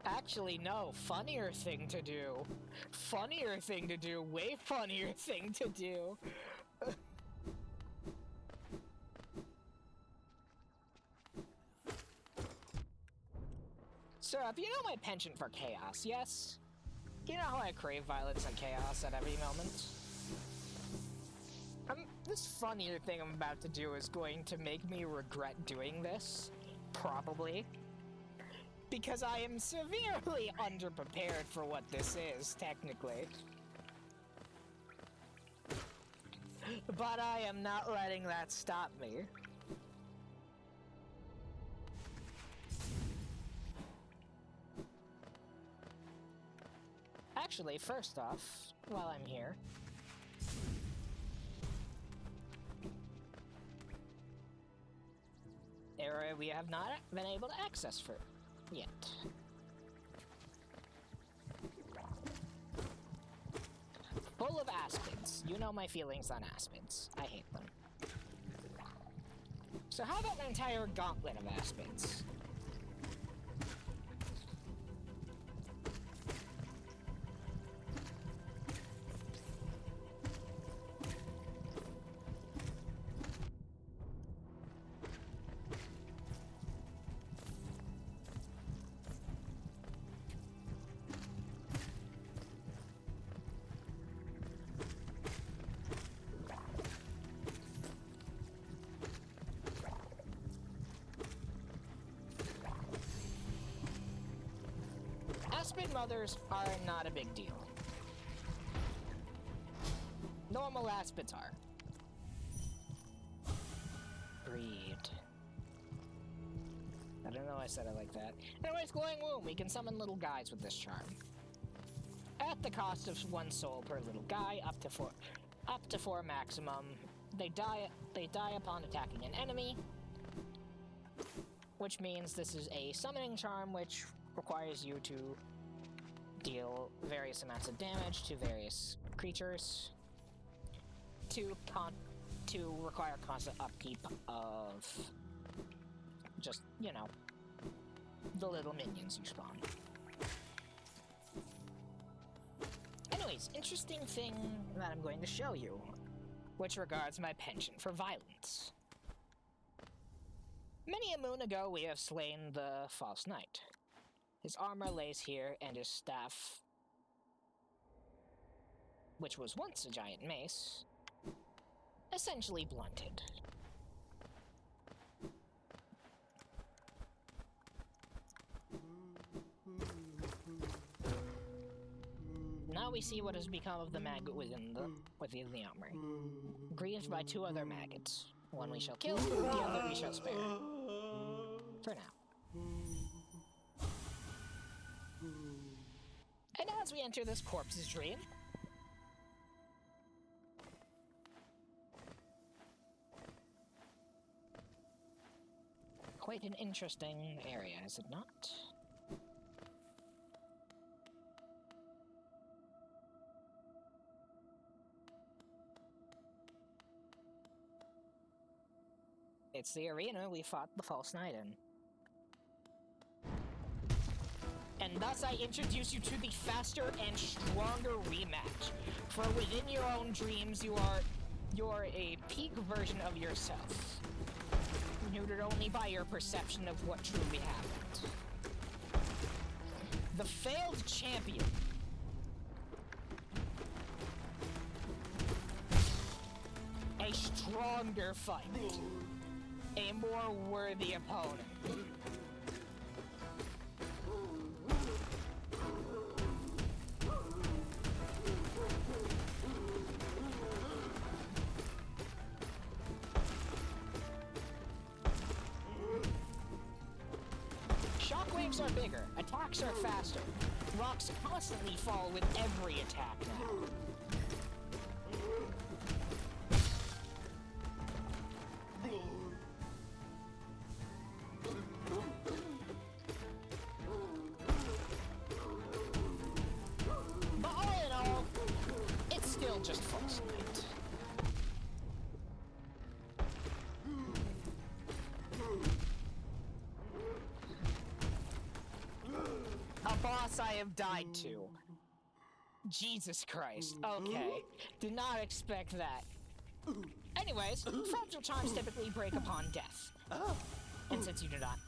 Actually, no. Funnier thing to do. Funnier thing to do. Way funnier thing to do. Syrup, you know my penchant for chaos, yes? You know how I crave violence and chaos at every moment? This funnier thing I'm about to do is going to make me regret doing this. Probably. Because I am severely underprepared for what this is, technically. But I am not letting that stop me. Actually, first off, while I'm here... area we have not been able to access for yet. Full of aspids. You know my feelings on aspids. I hate them. So how about an entire gauntlet of aspids? Aspid mothers are not a big deal. Normal aspids are. Breed. I don't know why I said it like that. Anyways, Glowing Womb. We can summon little guys with this charm. At the cost of 1 soul per little guy, up to 4 maximum. They die upon attacking an enemy. Which means this is a summoning charm which requires you to deal various amounts of damage to various creatures to require constant upkeep of just, you know, the little minions you spawn. Anyways, interesting thing that I'm going to show you, which regards my penchant for violence. Many a moon ago we have slain the False Knight. His armor lays here, and his staff which was once a giant mace, essentially blunted. Now we see what has become of the maggot within the armory. Grieved by 2 other maggots. One we shall kill, the other we shall spare. For now. And as we enter this corpse's dream, quite an interesting area, is it not? It's the arena we fought the false knight in. And thus I introduce you to the faster and stronger rematch. For within your own dreams, you're a peak version of yourself. Neutered only by your perception of what truly happened. The failed champion. A stronger fight. A more worthy opponent. Shockwaves are bigger, attacks are faster. Rocks constantly fall with every attack now. But all in all, it's still just false knight. A boss I have died to. Jesus Christ. Okay. Did not expect that. Anyways, fragile charms typically break upon death. And since you do not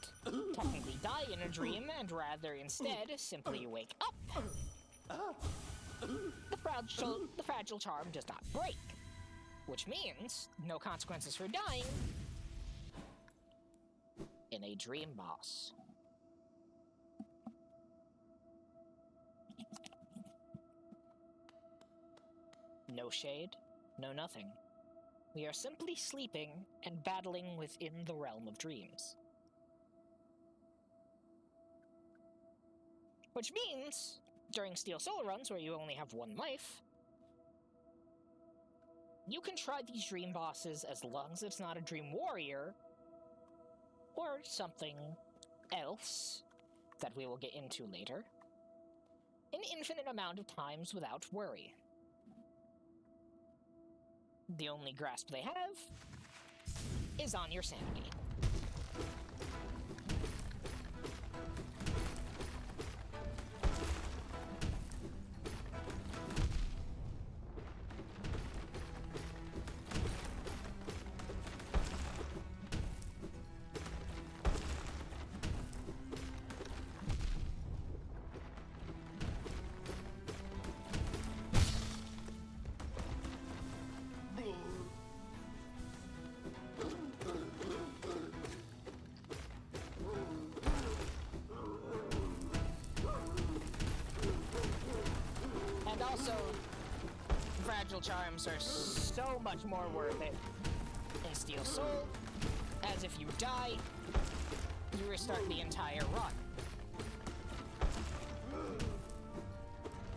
technically die in a dream, and rather instead simply wake up, the fragile charm does not break. Which means no consequences for dying in a dream boss. No shade, no nothing. We are simply sleeping and battling within the realm of dreams. Which means, during Steel Soul runs where you only have 1 life, you can try these dream bosses as long as it's not a dream warrior, or something else that we will get into later, an infinite amount of times without worry. The only grasp they have is on your sanity. And also, fragile charms are so much more worth it in Steel Soul, as if you die, you restart the entire run.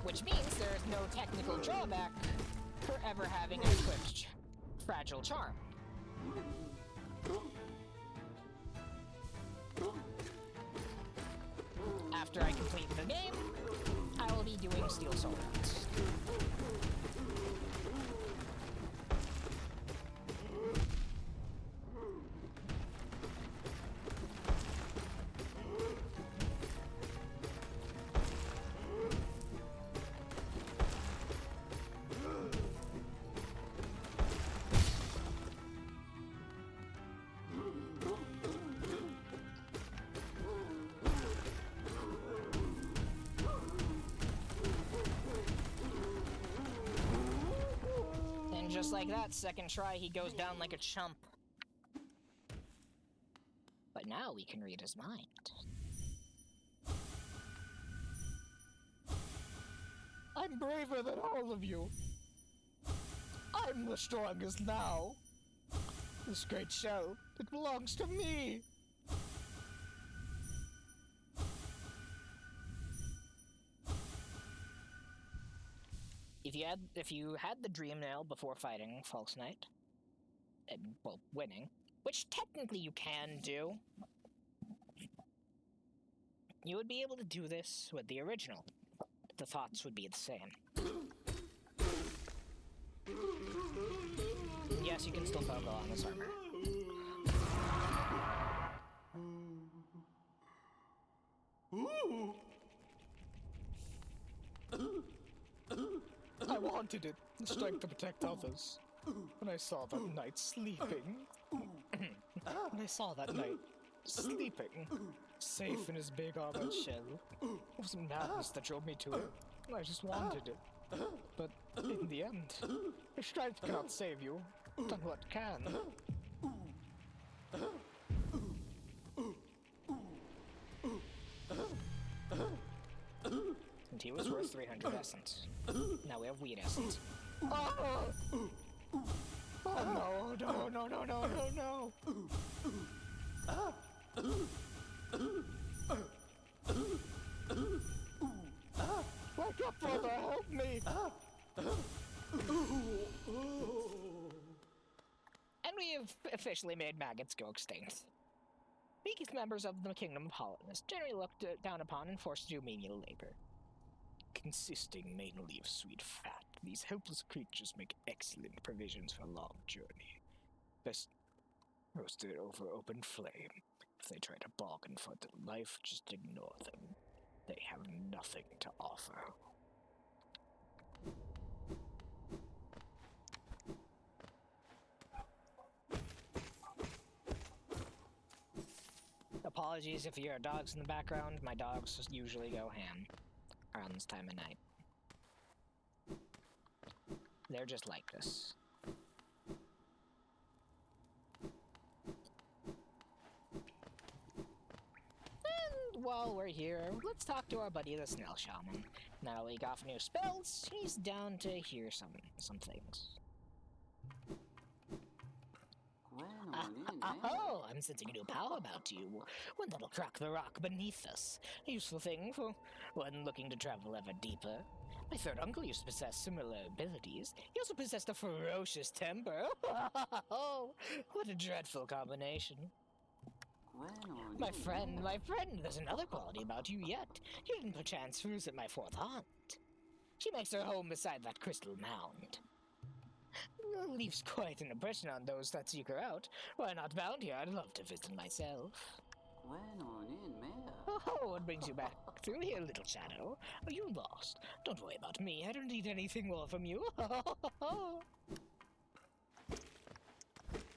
Which means there is no technical drawback for ever having an equipped fragile charm. After I complete the game, I will be doing Steel Soul runs. just like that, second try, he goes down like a chump. But now we can read his mind. I'm braver than all of you. I'm the strongest now. This great shell, it belongs to me. If you had the dream nail before fighting False Knight, well, winning, which technically you can do, you would be able to do this with the original. The thoughts would be the same. Yes, you can still pogo on this armor. I wanted it, the strength to protect others. When I saw that knight sleeping... when I saw that knight sleeping, safe in his big armored shell, it was madness that drove me to it. I just wanted it. But in the end, your strength cannot save you. Then what can? And he was worth 300 essence. Now we have weed essence. Oh! Oh no, no, no, no, no, no, no! Wake up, brother, help me! And we have officially made maggots go extinct. Weakest members of the Kingdom of Hollandness, generally looked down upon and forced to do menial labor. Consisting mainly of sweet fat, these helpless creatures make excellent provisions for a long journey. Best roasted over open flame. If they try to bargain for their life, just ignore them. They have nothing to offer. Apologies if you hear dogs in the background. My dogs usually go ham around this time of night. They're just like this. And while we're here, let's talk to our buddy the Snail Shaman. Now that we got new spells, he's down to hear some things. Oh, I'm sensing a new power about you. One that'll crack the rock beneath us. A useful thing for one looking to travel ever deeper. My third uncle used to possess similar abilities. He also possessed a ferocious temper. Oh, what a dreadful combination. My friend, there's another quality about you yet. You didn't perchance visit my fourth aunt. She makes her home beside that crystal mound. Leaves quite an impression on those that seek her out. Why not bound here? I'd love to visit myself. Oh, what brings you back through here, little shadow? Are you lost? Don't worry about me. I don't need anything more from you.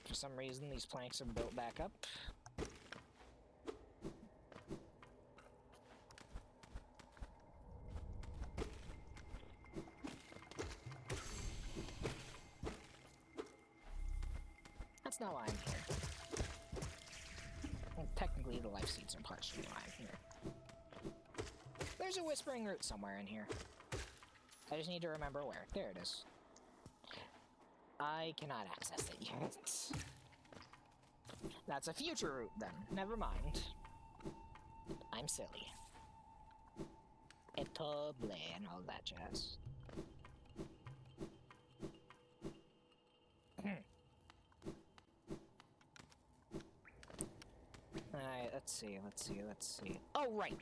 For some reason, these planks are built back up. That's not why I'm here. Well, technically, the life seeds are partially why I'm here. There's a whispering root somewhere in here. I just need to remember where. There it is. I cannot access it yet. That's a future route, then. Never mind. I'm silly. Etoble and all that jazz. Alright, let's see. Oh, right!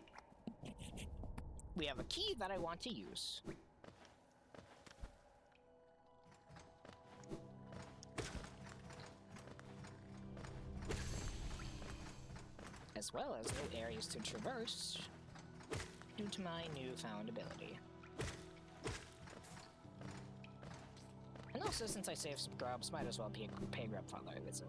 We have a key that I want to use. As well as new areas to traverse due to my newfound ability. And also, since I saved some grubs, might as well pay Grubfather a visit.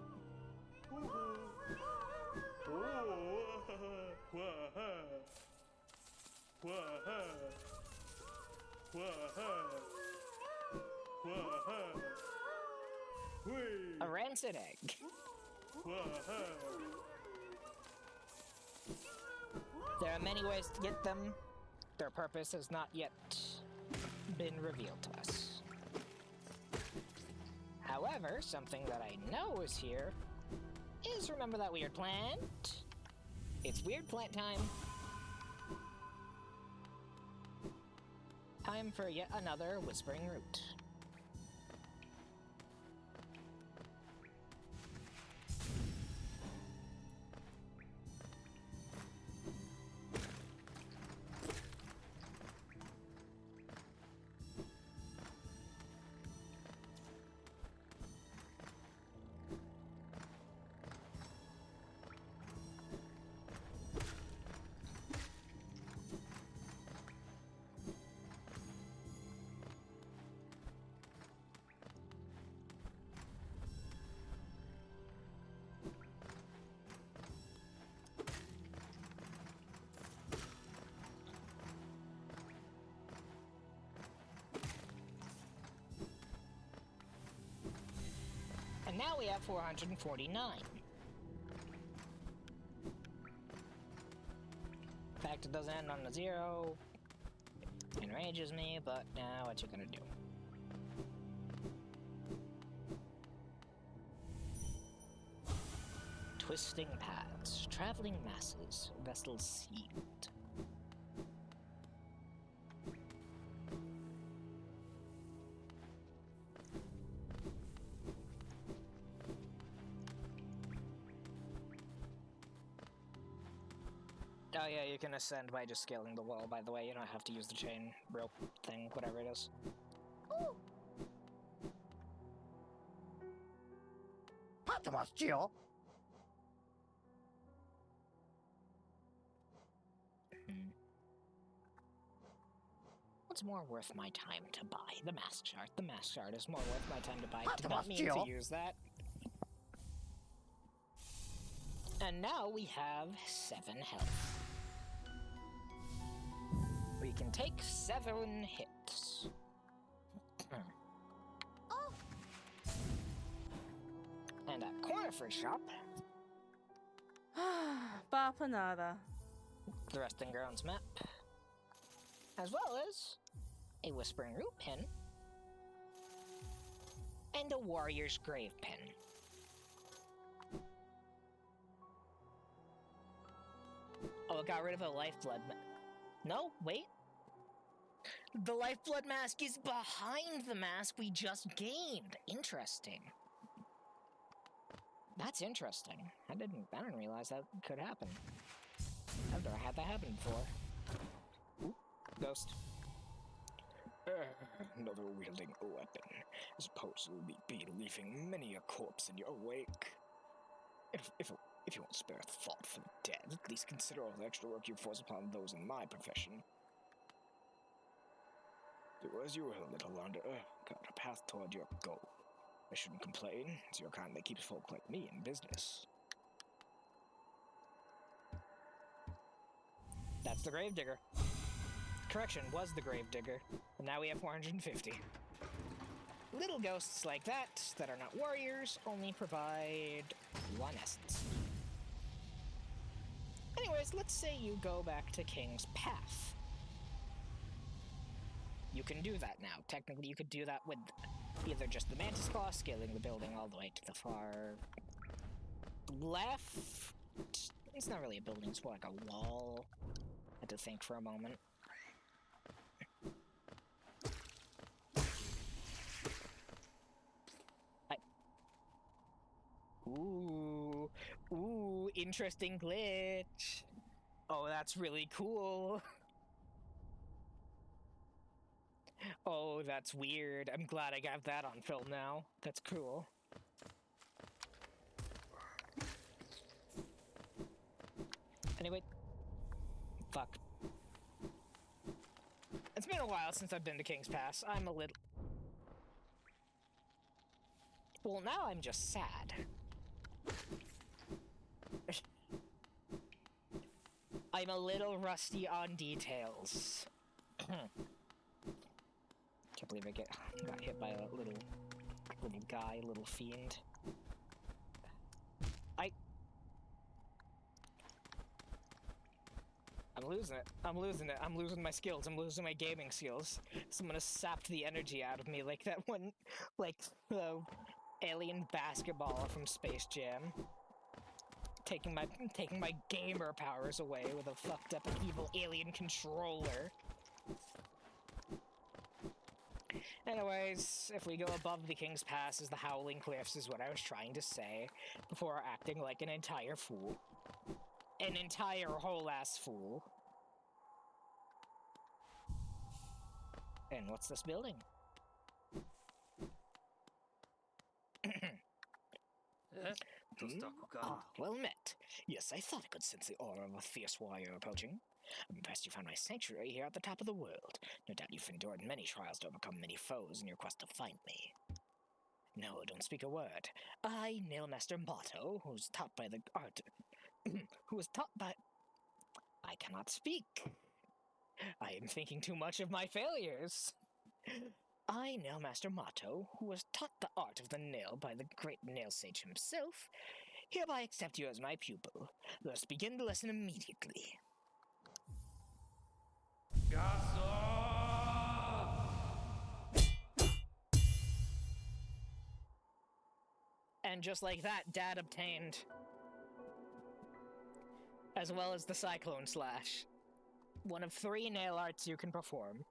A rancid egg. There are many ways to get them. Their purpose has not yet been revealed to us. However, something that I know is here is, remember that weird plant? It's weird plant time. Time for yet another whispering root. And now we have 449. In fact, it doesn't end on a 0. Enrages me, but now what you gonna do? Twisting paths, traveling masses, vessels sealed. Oh yeah, you can ascend by just scaling the wall, by the way. You don't have to use the chain rope thing, whatever it is. Ooh. What's more worth my time to buy? The mask shard. The mask shard is more worth my time to buy. Did not mean to use that. And now we have 7 health. We can take 7 hits. Oh. And at Corner Fruit Shop, Bapanada. the Resting Grounds map, as well as a Whispering Root pin and a Warrior's Grave pin. Oh, it got rid of a Lifeblood No, wait. The Lifeblood mask is behind the mask we just gained. Interesting. That's interesting. I didn't realize that could happen. I've never had that happen before. Ooh, ghost. Another wielding a weapon. I suppose you'll be leaving many a corpse in your wake. If you won't spare a thought for the dead, at least consider all the extra work you force upon those in my profession. Do as you will, little wanderer. Got a path toward your goal. I shouldn't complain, it's your kind that keeps folk like me in business. That's the Gravedigger. Correction, was the Gravedigger. And now we have 450. Little ghosts like that are not warriors, only provide 1 essence. Anyways, let's say you go back to King's Path. You can do that now. Technically, you could do that with either just the Mantis Claw, scaling the building all the way to the far left. It's not really a building, it's more like a wall. I had to think for a moment. Ooh, interesting glitch. Oh, that's really cool. Oh, that's weird. I'm glad I got that on film now. That's cool. Anyway. Fuck. It's been a while since I've been to King's Pass. I'm a little... Well, now I'm just sad. I'm a little rusty on details. Can't believe I got hit by a little Little guy, little fiend. I'm losing it. I'm losing it. I'm losing my skills. I'm losing my gaming skills. Someone has sapped the energy out of me like that one, like the alien basketball from Space Jam. Taking my gamer powers away with a fucked up evil alien controller. Anyways, if we go above the King's Pass as the Howling Cliffs is what I was trying to say before acting like an entire fool. An entire whole-ass fool. And what's this building? Well met. Yes, I thought I could sense the aura of a fierce warrior approaching. I'm impressed you found my sanctuary here at the top of the world. No doubt you've endured many trials to overcome many foes in your quest to find me. No, don't speak a word. I, Nailmaster Motto, who was taught by I cannot speak. I am thinking too much of my failures. I, Nailmaster Motto, who was taught the art of the nail by the great nail sage himself, hereby accept you as my pupil. Let us begin the lesson immediately. And just like that, Dad obtained. As well as the Cyclone Slash. One of 3 nail arts you can perform.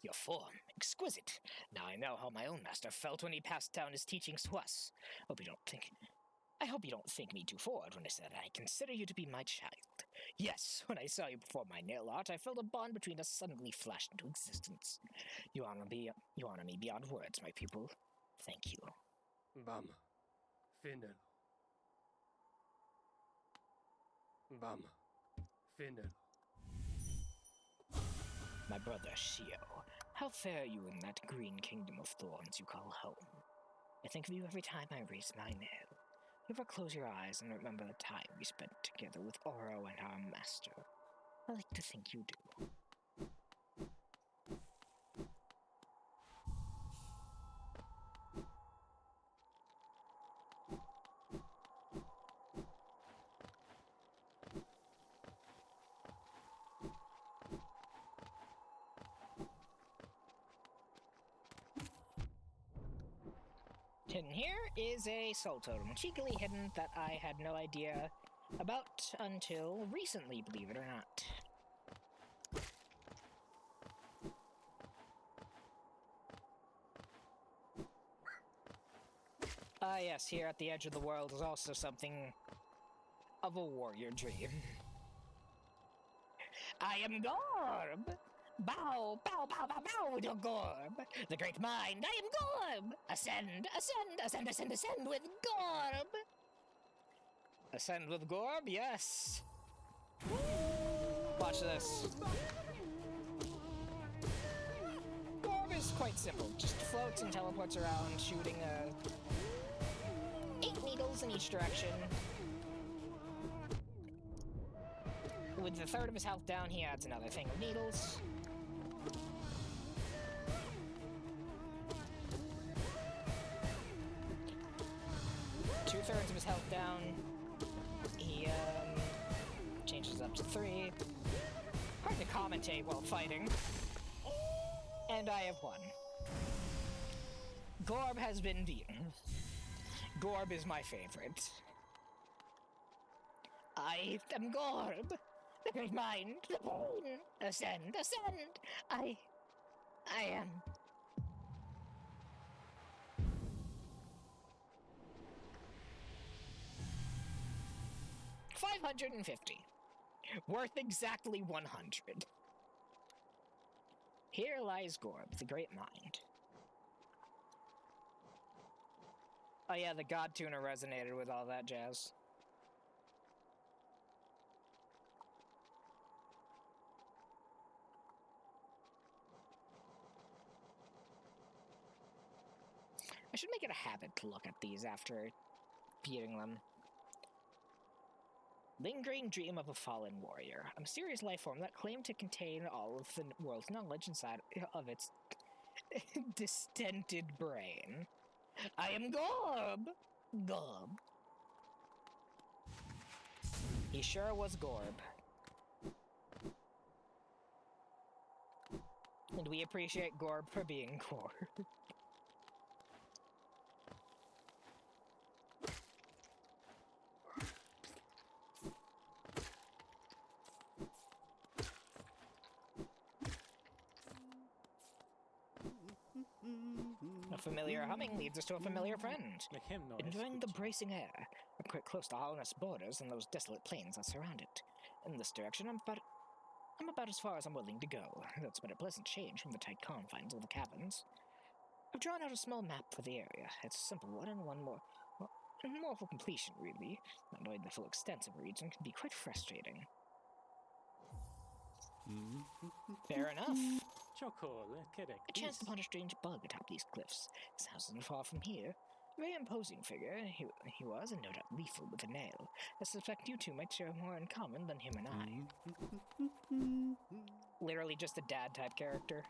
Your form, exquisite. Now I know how my own master felt when he passed down his teachings to us. I hope you don't think me too forward when I said I consider you to be my child. Yes, when I saw you perform my nail art, I felt a bond between us suddenly flashed into existence. You honor me beyond words, my pupil. Thank you. Bam. Finel. Bam. Finel. My brother Shio, how fare you in that green kingdom of thorns you call home? I think of you every time I raise my nail. You ever close your eyes and remember the time we spent together with Oro and our master? I like to think you do. Hidden here is a soul totem, cheekily hidden that I had no idea about until recently, believe it or not. Ah yes, here at the edge of the world is also something of a warrior dream. I am Gorb! Bow, bow, bow, bow, bow to Gorb, the great mind. I am Gorb. Ascend, ascend, ascend, ascend, ascend with Gorb. Ascend with Gorb, yes. Watch this. Gorb is quite simple. Just floats and teleports around, shooting 8 needles in each direction. With the third of his health down, he adds another thing of needles. Two-thirds of his health down, he changes up to 3. Hard to commentate while fighting. And I have won. Gorb has been beaten. Gorb is my favorite. I am Gorb, the great mind, the pain. Ascend, ascend. I am. $550. Worth exactly 100. Here lies Gorb, the great mind. Oh yeah, the God Tuner resonated with all that jazz. I should make it a habit to look at these after beating them. Lingering dream of a fallen warrior. A mysterious life form that claimed to contain all of the world's knowledge inside of its Distended brain. I am Gorb! Gorb. He sure was Gorb. And we appreciate Gorb for being Gorb. A familiar humming leads us to a familiar friend. Make him noise. Enjoying the bracing air. I'm quite close to Holness borders and those desolate plains that surround it. In this direction, I'm about as far as I'm willing to go. That's been a pleasant change from the tight confines of the caverns. I've drawn out a small map for the area. It's a simple one and more for completion, really. Not knowing the full extent of a region can be quite frustrating. Fair enough. Kidding. I chanced upon a strange bug atop these cliffs. His house isn't far from here. A very imposing figure he was, and no doubt lethal with a nail. I suspect you two might share more in common than him and I. Literally just a dad-type character.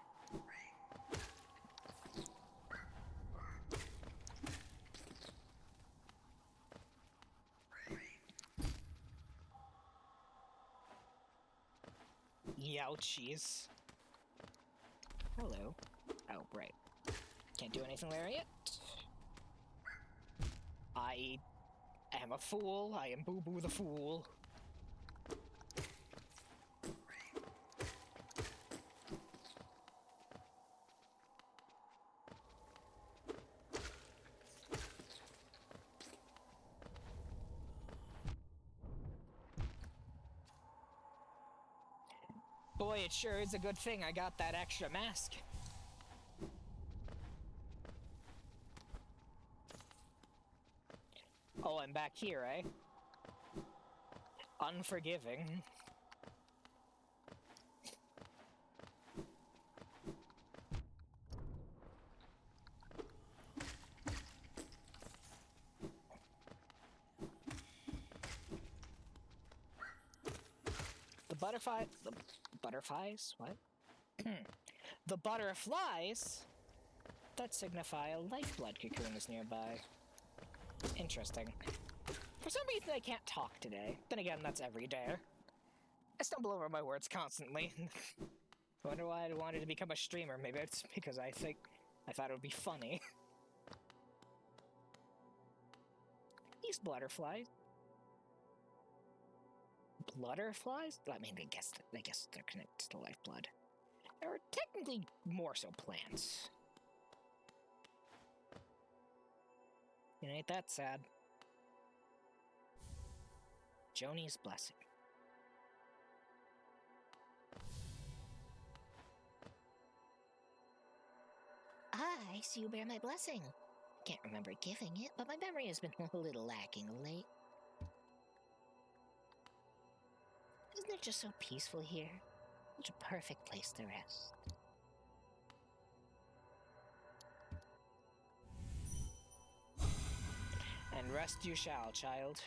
Youchies. Hello. Oh, right. Can't do anything there yet. I am a fool. I am Boo Boo the Fool. Boy, it sure is a good thing I got that extra mask. Oh, I'm back here, eh? Unforgiving. The butterflies? What? The butterflies that signify a lifeblood cocoon is nearby. Interesting. For some reason I can't talk today. Then again, that's every day. I stumble over my words constantly. I wonder why I wanted to become a streamer. Maybe it's because I thought it would be funny. These butterflies. Butterflies? I mean, I guess they're connected to lifeblood. Or technically more so plants. Ain't that sad? Joni's blessing. I see you bear my blessing. Can't remember giving it, but my memory has been a little lacking of late. Isn't it just so peaceful here? Such a perfect place to rest. And rest you shall, child.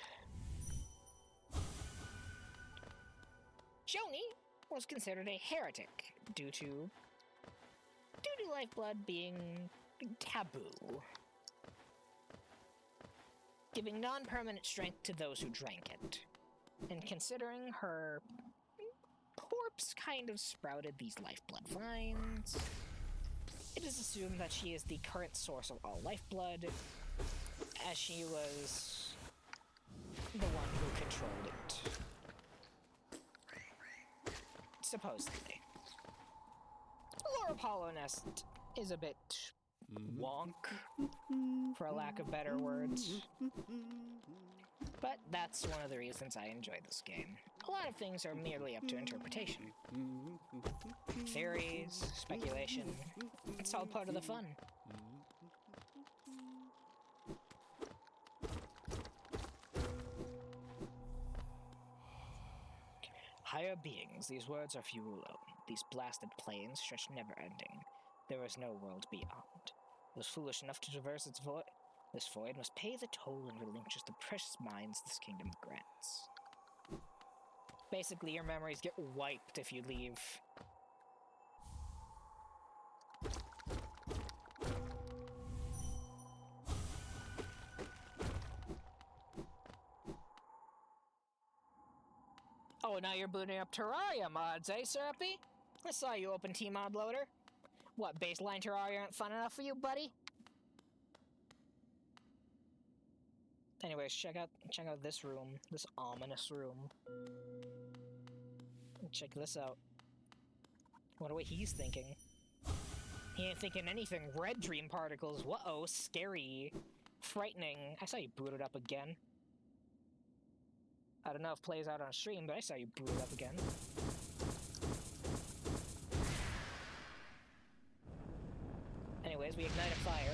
Joni was considered a heretic due to lifeblood being taboo, giving non-permanent strength to those who drank it. And considering her corpse kind of sprouted these lifeblood vines, it is assumed that she is the current source of all lifeblood, as she was the one who controlled it. Supposedly. Lore Apollo Nest is a bit wonk, for a lack of better words. But that's one of the reasons I enjoy this game. A lot of things are merely up to interpretation. Theories, speculation, it's all part of the fun. Higher beings, these words are for you alone. These blasted plains stretch never-ending. There is no world beyond. Those foolish enough to traverse this void must pay the toll and relinquish the precious mines this kingdom grants. Basically, your memories get wiped if you leave. Oh, now you're booting up Terraria mods, eh, Syrupy? I saw you open T-Mod Loader. What, baseline Terraria aren't fun enough for you, buddy? Anyways, check out this room, this ominous room. Check this out. Wonder what he's thinking. He ain't thinking anything. Red dream particles. Whoa, scary. Frightening. I saw you boot it up again. I don't know if it plays out on stream, but I saw you boot it up again. Anyways, we ignite a fire.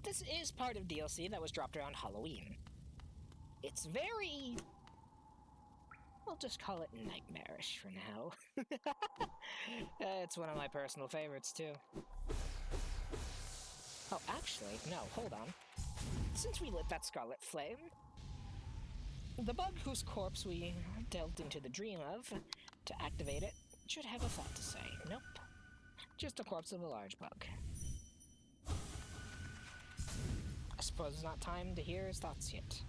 This is part of DLC that was dropped around Halloween. It's very... I'll just call it nightmarish for now. It's one of my personal favorites, too. Oh, actually, no, hold on. Since we lit that scarlet flame, the bug whose corpse we delved into the dream of to activate it should have a thought to say. Nope. Just the corpse of a large bug. I suppose it's not time to hear his thoughts yet.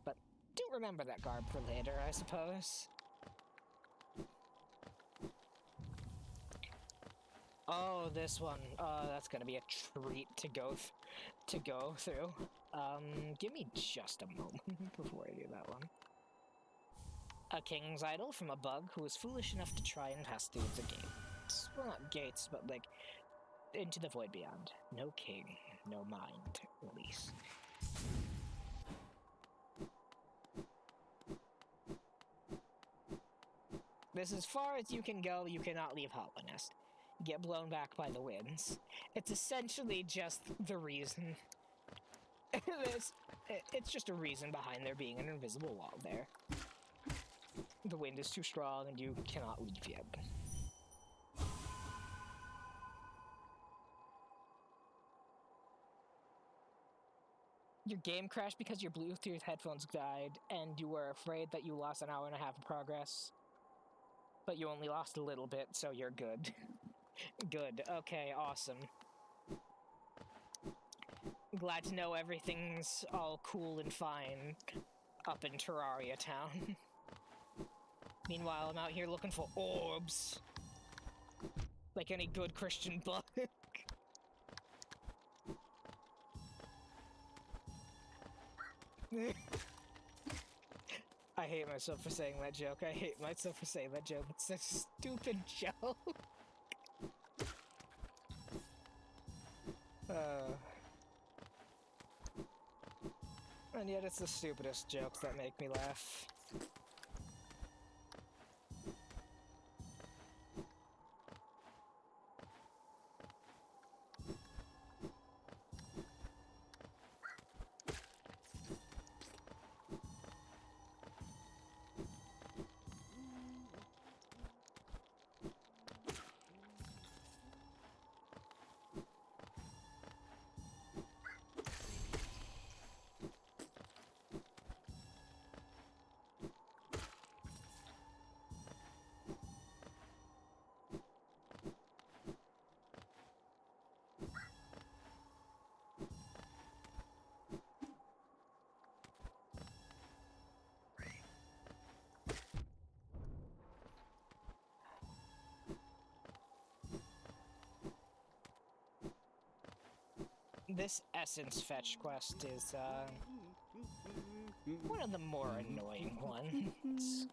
But do remember that garb for later, I suppose. Oh, this one. Oh, that's gonna be a treat to go through. Give me just a moment before I do that one. A king's idol from a bug who was foolish enough to try and pass through the gates. Well, not gates, but like into the void beyond. No king, no mind, release. This is as far as you can go. You cannot leave Hollow Nest. Get blown back by the winds. It's essentially just the reason. It's just a reason behind there being an invisible wall there. The wind is too strong and you cannot leave yet. Your game crashed because your Bluetooth headphones died and you were afraid that you lost an hour and a half of progress. But you only lost a little bit, so you're good. Good. Okay, awesome. Glad to know everything's all cool and fine up in Terraria Town. Meanwhile, I'm out here looking for orbs. Like any good Christian bug. I hate myself for saying that joke. I hate myself for saying that joke. It's such a stupid joke. And yet it's the stupidest jokes that make me laugh. This Essence Fetch quest is, one of the more annoying ones.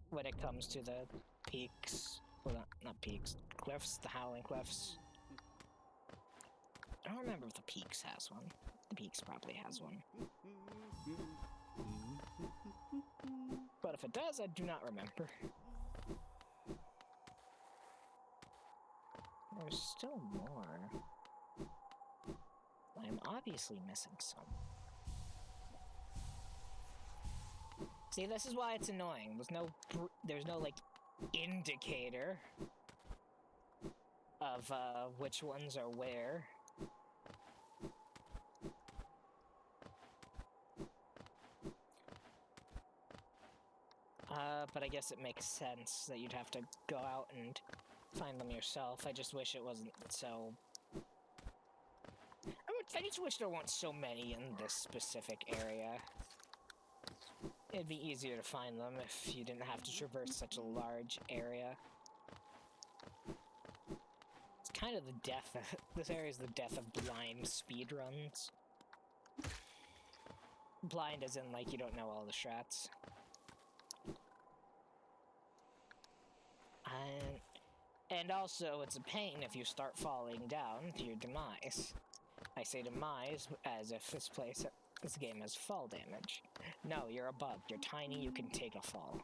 When it comes to the peaks. Well, not peaks. Cliffs, the Howling Cliffs. I don't remember if the Peaks has one. The Peaks probably has one. But if it does, I do not remember. There's still more. I'm obviously missing some. See, this is why it's annoying. There's no like indicator of which ones are where. But I guess it makes sense that you'd have to go out and find them yourself. I just wish it wasn't so... I just wish there weren't so many in this specific area. It'd be easier to find them if you didn't have to traverse such a large area. It's kind of the death of... This area is the death of blind speedruns. Blind as in, like, you don't know all the strats. And also, it's a pain if you start falling down to your demise. I say demise as if this game has fall damage. No, you're a bug. You're tiny, you can take a fall.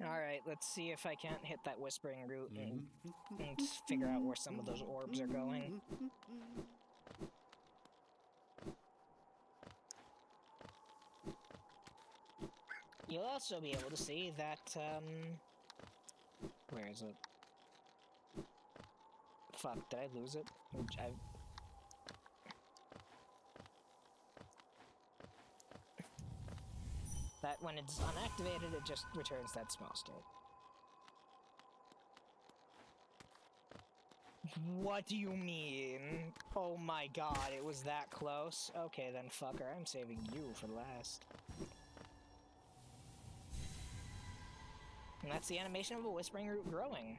Alright, let's see if I can't hit that whispering root and figure out where some of those orbs are going. You'll also be able to see that, where is it? Fuck, did I lose it? That when it's unactivated, it just returns that small state. What do you mean? Oh my god, it was that close? Okay then, fucker, I'm saving you for last. And that's the animation of a whispering root growing.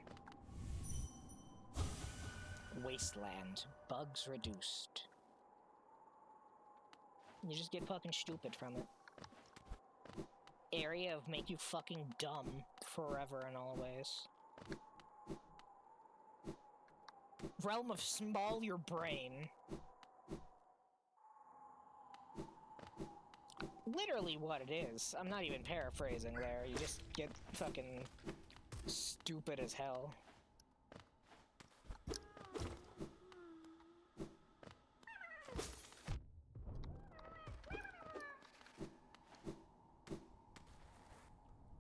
Wasteland. Bugs reduced. You just get fucking stupid from it. Area of make you fucking dumb forever and always. Realm of small your brain. Literally what it is. I'm not even paraphrasing there. You just get fucking stupid as hell.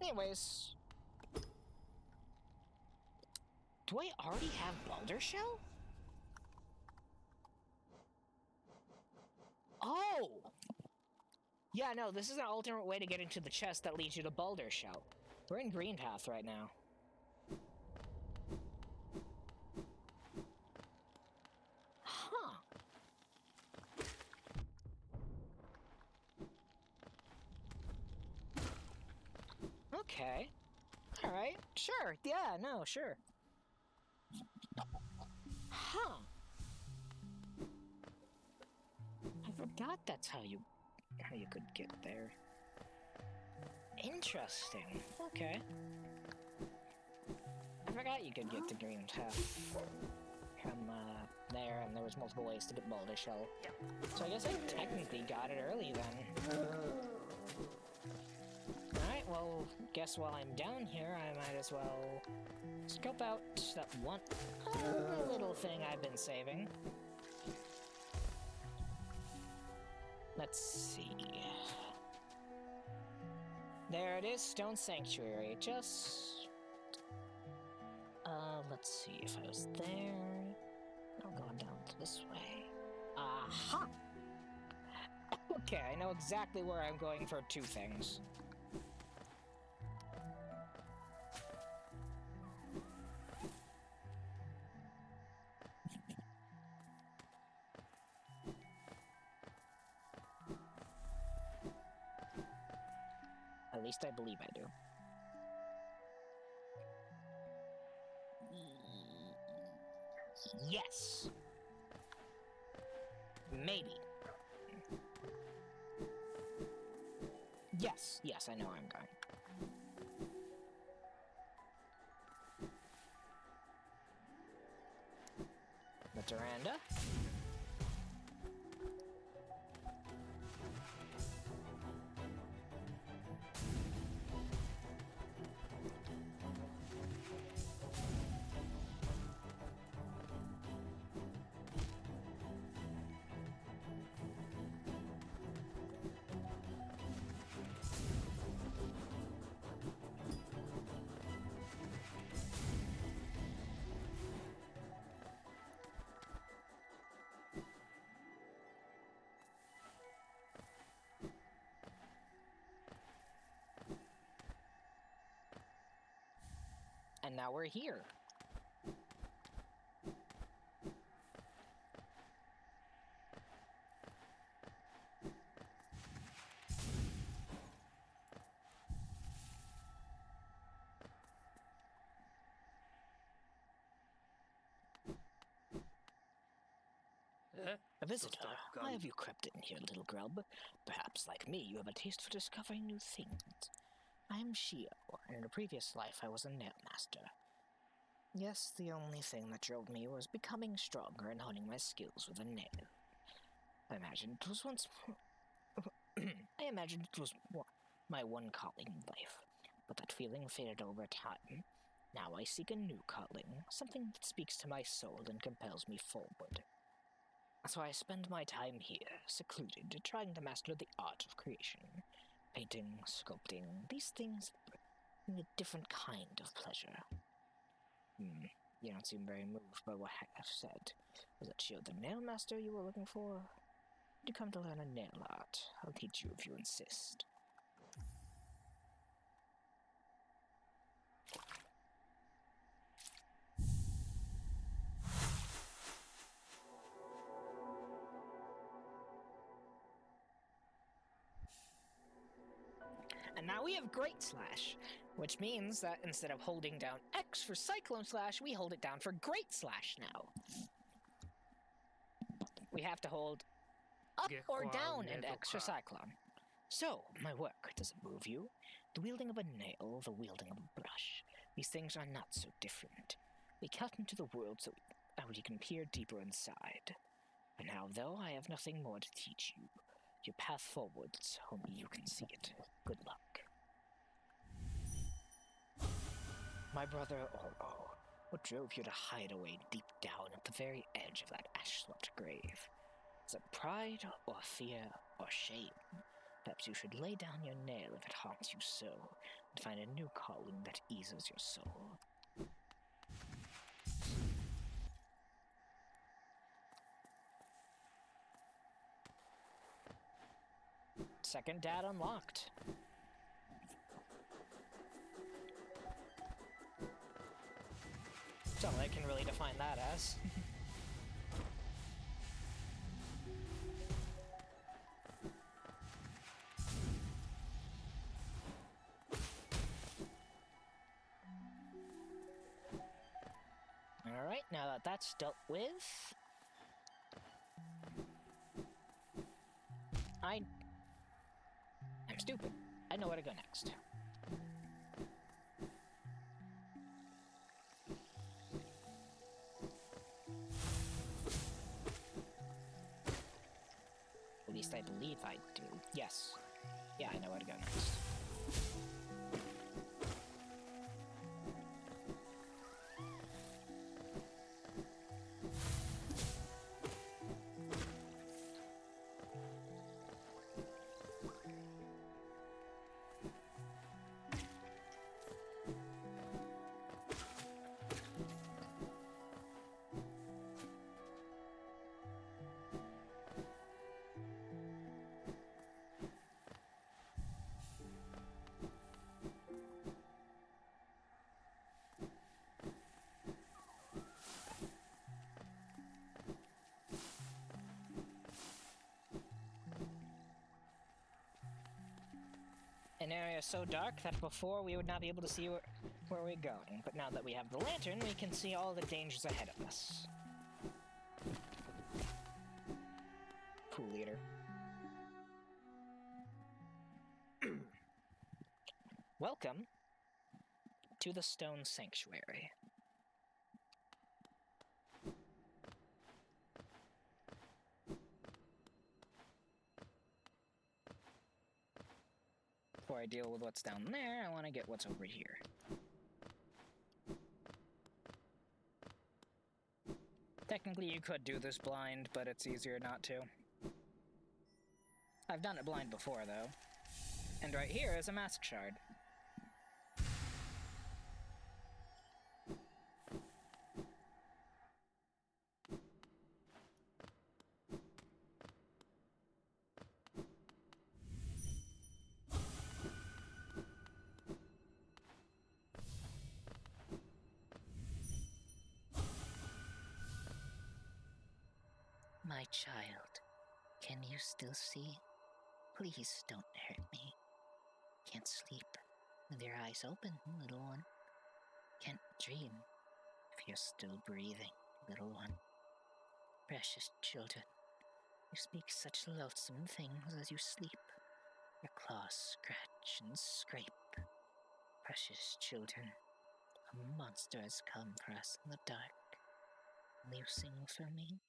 Anyways, do I already have Boulder Shell? Oh! Yeah, no, this is an alternate way to get into the chest that leads you to Boulder Shell. We're in Green Path right now. Huh. Okay. Alright, sure. Yeah, no, sure. Huh. I forgot that's how you could get there. Interesting. Okay. I forgot you could get to Green Path from there, and there was multiple ways to get Boulder Shell. So I guess I technically got it early then. Alright, well, guess while I'm down here, I might as well scope out that one little thing I've been saving. Let's see. There it is, Stone Sanctuary. Just... let's see if I was there. I'm going down this way. Aha! Okay, I know exactly where I'm going for two things. At least I believe I do. Yes! Maybe. Yes, yes, I know where I'm going. The Duranda. And now we're here. A visitor. Why have you crept in here, little grub? Perhaps, like me, you have a taste for discovering new things. I am Shio, and in a previous life I was a nail master. Yes, the only thing that drove me was becoming stronger and honing my skills with a nail. I imagined it was my one calling in life, but that feeling faded over time. Now I seek a new calling, something that speaks to my soul and compels me forward. So I spend my time here, secluded, trying to master the art of creation. Painting, sculpting, these things bring a different kind of pleasure. You don't seem very moved by what I have said. Was it Shio the nail master you were looking for? Did you come to learn a nail art? I'll teach you if you insist. And now we have Great Slash, which means that instead of holding down X for Cyclone Slash, we hold it down for Great Slash now. We have to hold up or down and X for Cyclone. So, my work, does it move you? The wielding of a nail, the wielding of a brush. These things are not so different. We cut into the world so we can peer deeper inside. And now, though, I have nothing more to teach you. Your path forwards, only you can see it. Good luck. My brother Oro, what drove you to hide away deep down at the very edge of that ash-swept grave? Is it pride, or fear, or shame? Perhaps you should lay down your nail if it haunts you so, and find a new calling that eases your soul. Second dad unlocked. That's all I can really define that as. Alright, now that that's dealt with... I'm stupid. I know where to go next. At least I believe I do. Yes. Yeah, I know where to go next. An area so dark that before we would not be able to see where we're going, but now that we have the lantern, we can see all the dangers ahead of us. Cool leader. Welcome to the Stone Sanctuary. Before I deal with what's down there, I want to get what's over here. Technically, you could do this blind, but it's easier not to. I've done it blind before, though. And right here is a mask shard. My child, can you still see? Please don't hurt me. Can't sleep with your eyes open, little one. Can't dream if you're still breathing, little one. Precious children, you speak such loathsome things as you sleep. Your claws scratch and scrape. Precious children, a monster has come for us in the dark. Will you sing for me?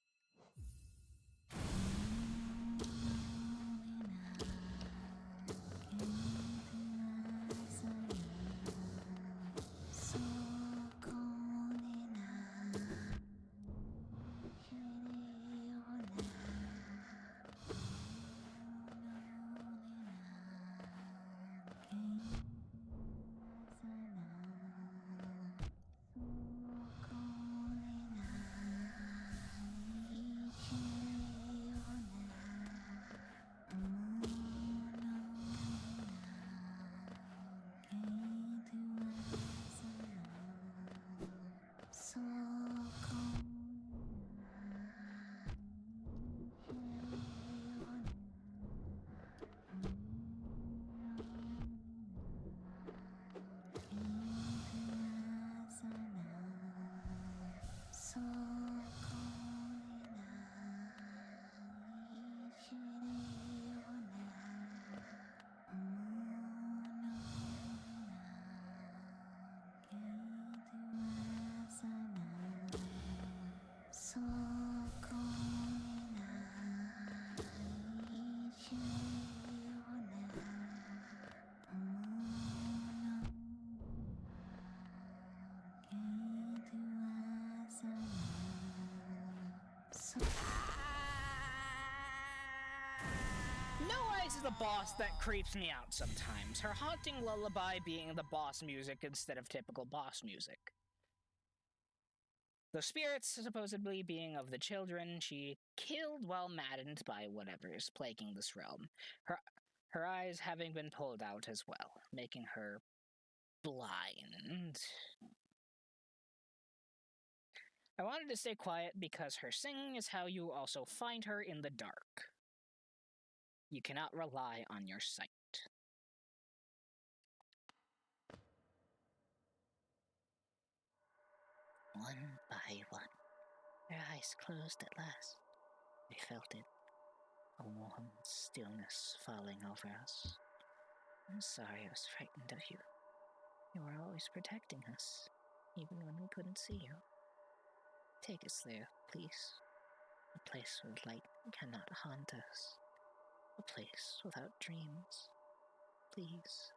Is the boss that creeps me out sometimes. Her haunting lullaby being the boss music instead of typical boss music. The spirits supposedly being of the children she killed while maddened by whatever is plaguing this realm. Her eyes having been pulled out as well, making her blind. I wanted to stay quiet because her singing is how you also find her in the dark. You cannot rely on your sight. One by one, her eyes closed at last. We felt it, a warm stillness falling over us. I'm sorry I was frightened of you. You were always protecting us, even when we couldn't see you. Take us there, please. A place where light cannot haunt us. A place without dreams. Please.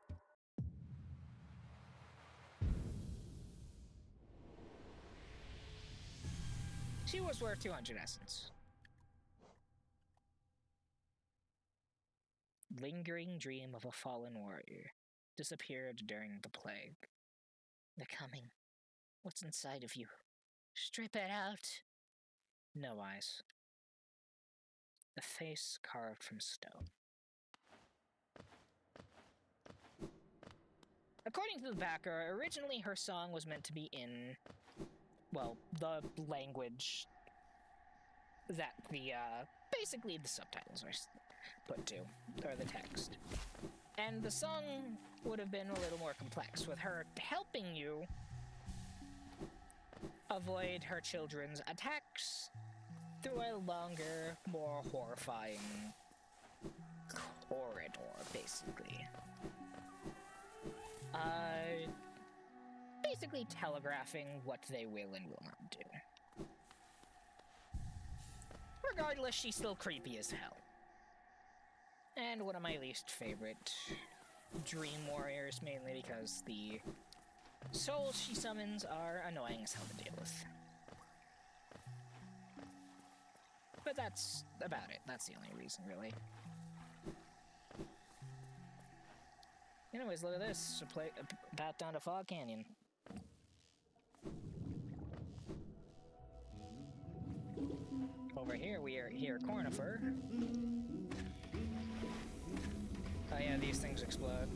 She was worth 200 essence. Lingering dream of a fallen warrior. Disappeared during the plague. They're coming. What's inside of you? Strip it out. No eyes. A face carved from stone. According to the backer, originally her song was meant to be in, well, the language that the, basically the subtitles are put to, or the text. And the song would have been a little more complex, with her helping you avoid her children's attacks through a longer, more horrifying corridor, basically. Basically telegraphing what they will and will not do. Regardless, she's still creepy as hell. And one of my least favorite dream warriors, mainly because the souls she summons are annoying as hell to deal with. But that's about it. That's the only reason, really. Anyways, look at this. A path down to Fog Canyon. Over here, we hear Cornifer. Oh yeah, these things explode.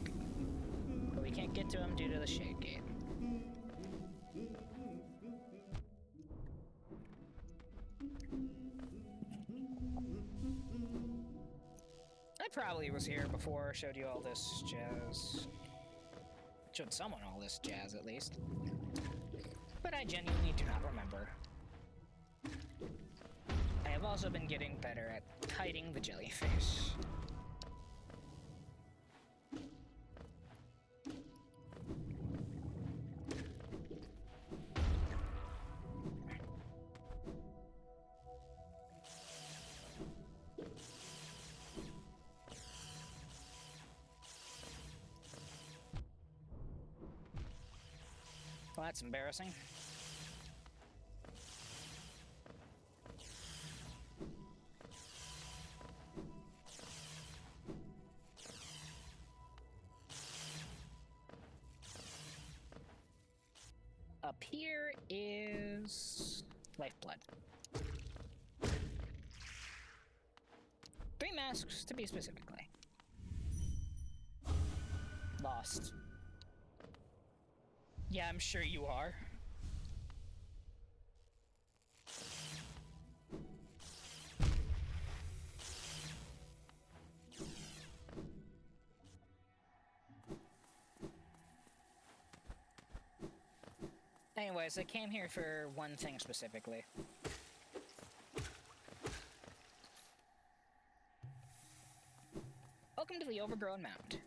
But we can't get to them due to the Shade Gate. probably was here before, showed you all this jazz. Showed someone all this jazz, at least. But I genuinely do not remember. I have also been getting better at hiding the jellyfish. Well, that's embarrassing. Up here is lifeblood. 3 masks to be specifically. Lost. Yeah, I'm sure you are. Anyways, I came here for one thing specifically. Welcome to the Overgrown Mound.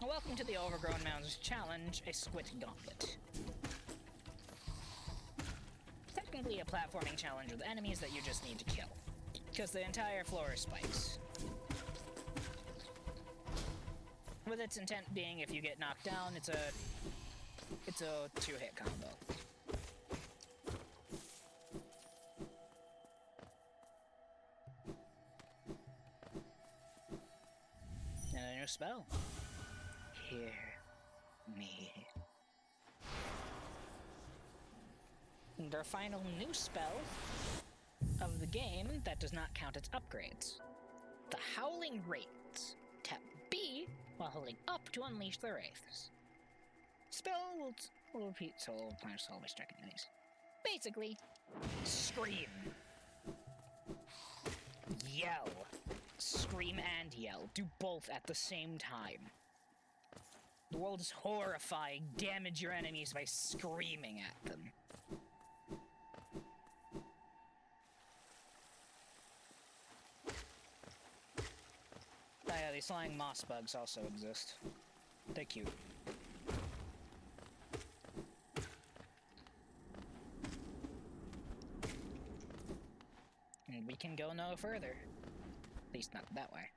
Welcome to the Overgrown Mounds Challenge, a Squid Gauntlet. Technically a platforming challenge with enemies that you just need to kill, because the entire floor is spikes. With its intent being, if you get knocked down, it's a 2-hit combo. And a new spell. Hear me. And our final new spell of the game that does not count its upgrades. The Howling Wraiths. Tap B while holding up to unleash the Wraiths. Spell will repeat solo planners always strike enemies. Basically, scream. Yell. Scream and yell. Do both at the same time. The world is horrifying. Damage your enemies by screaming at them. Oh yeah, these flying moss bugs also exist. They're cute. And we can go no further. At least not that way.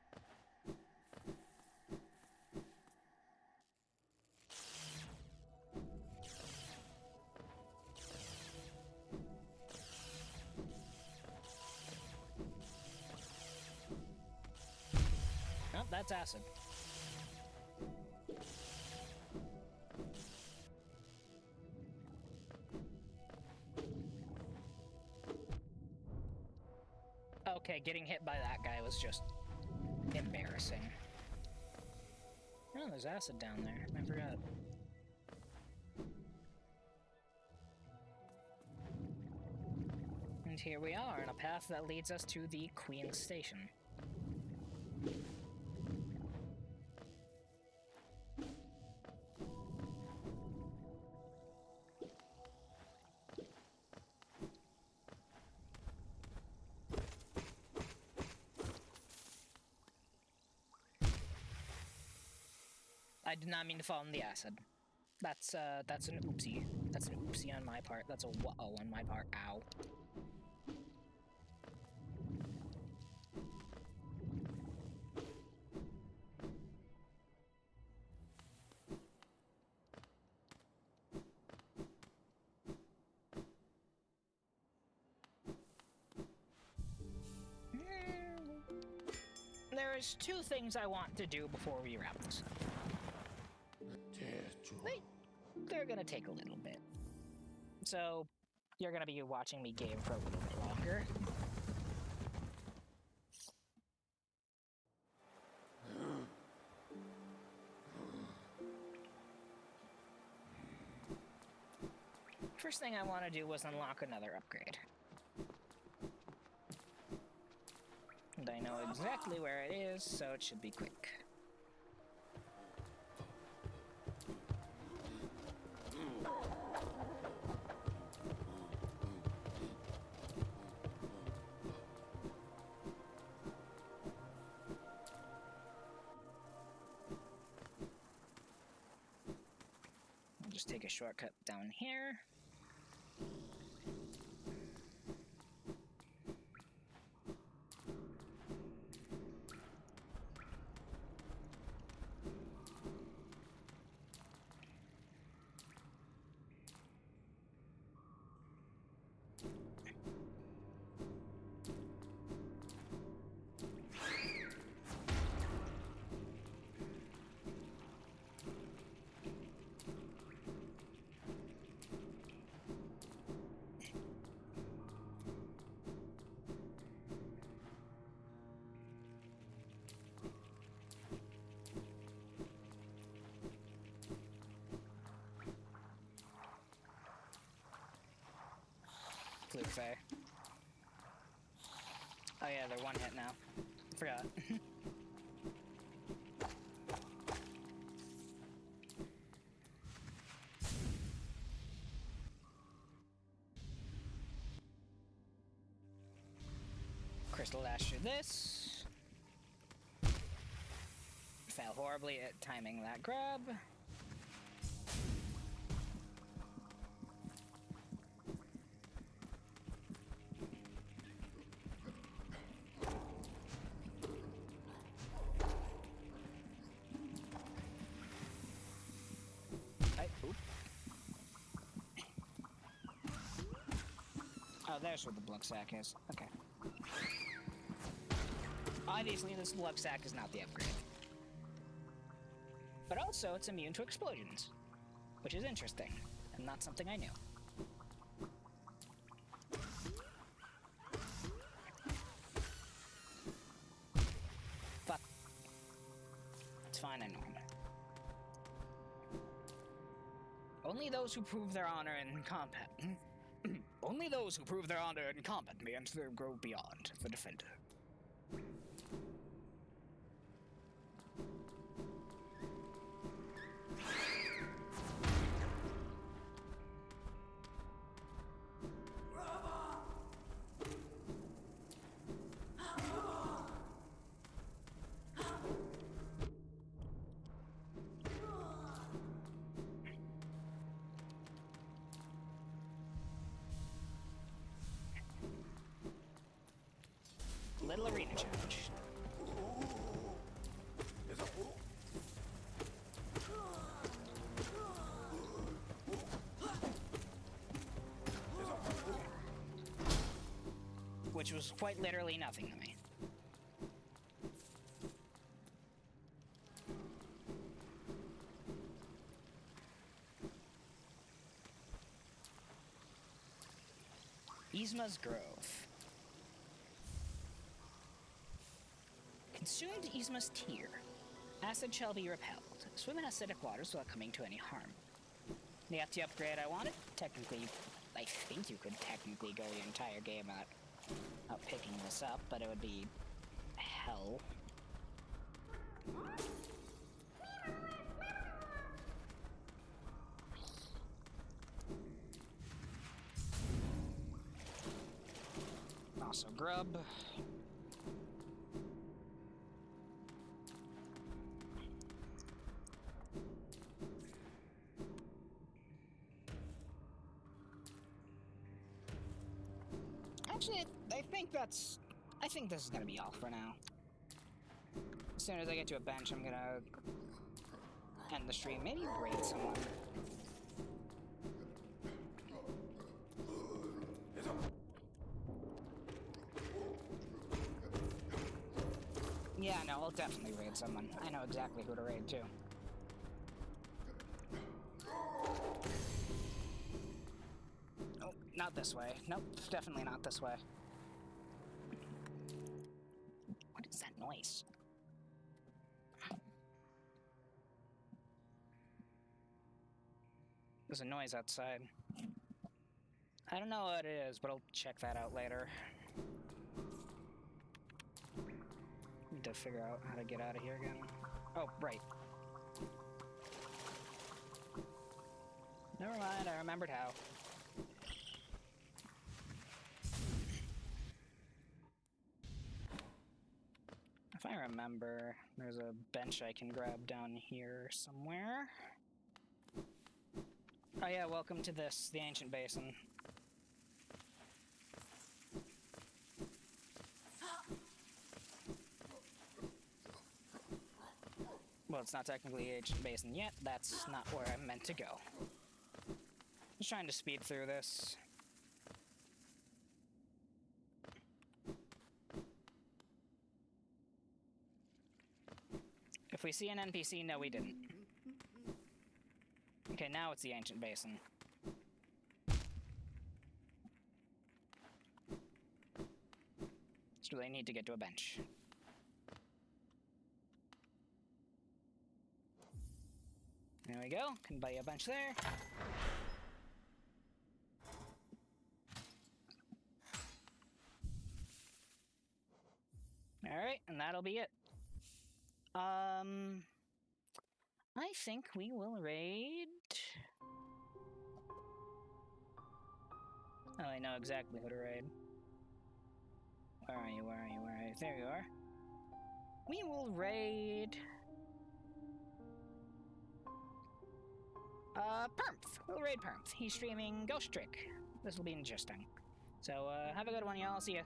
Oh, that's acid. Okay, getting hit by that guy was just embarrassing. Oh, there's acid down there. I forgot. And here we are on a path that leads us to the Queen's Station. I did not mean to fall in the acid. That's an oopsie. That's an oopsie on my part. That's a whoa on my part. Ow. There's 2 things I want to do before we wrap this up. They're gonna take a little bit. So, you're gonna be watching me game for a little bit longer. first thing I want to do was unlock another upgrade. And I know exactly where it is, so it should be quick. I'll just take a shortcut down here. Fluke Fae. Oh yeah, they're one hit now. Forgot. Crystal Dash through this. Fail horribly at timing that grab. Oh, there's where the blood sack is. Okay. Obviously, this blood sack is not the upgrade. But also, it's immune to explosions, which is interesting, and not something I knew. Fuck. It's fine, I know. Only those who prove their honor in combat. Only those who prove their honor in combat may enter and grow beyond the defender. Little arena challenge. Which was quite literally nothing to me. Yzma's Grove. Consumed Yzma's tear. Acid shall be repelled. Swim in acidic waters without coming to any harm. That's the upgrade I wanted. Technically, I think you could technically go the entire game without picking this up, but it would be hell. Also grub. Actually, I think this is gonna be all for now. As soon as I get to a bench, I'm gonna end the stream. Maybe raid someone. Yeah, no, I'll definitely raid someone. I know exactly who to raid too. Oh, not this way. Nope, definitely not this way. What is that noise? There's a noise outside. I don't know what it is, but I'll check that out later. Need to figure out how to get out of here again. Oh, right. Never mind, I remembered how. If I remember, there's a bench I can grab down here somewhere. Oh yeah, welcome to this, the ancient basin. Well, it's not technically the ancient basin yet. That's not where I'm meant to go. Just trying to speed through this. If we see an NPC, no, we didn't. Okay, now it's the ancient basin. Just really need to get to a bench. There we go. Can buy you a bench there. Alright, and that'll be it. I think we will raid... Oh, I know exactly who to raid. Where are you, where are you, where are you? There you are. We will raid... Permth. We'll raid Permth. He's streaming Ghost Trick. This will be interesting. So, have a good one, y'all. See ya.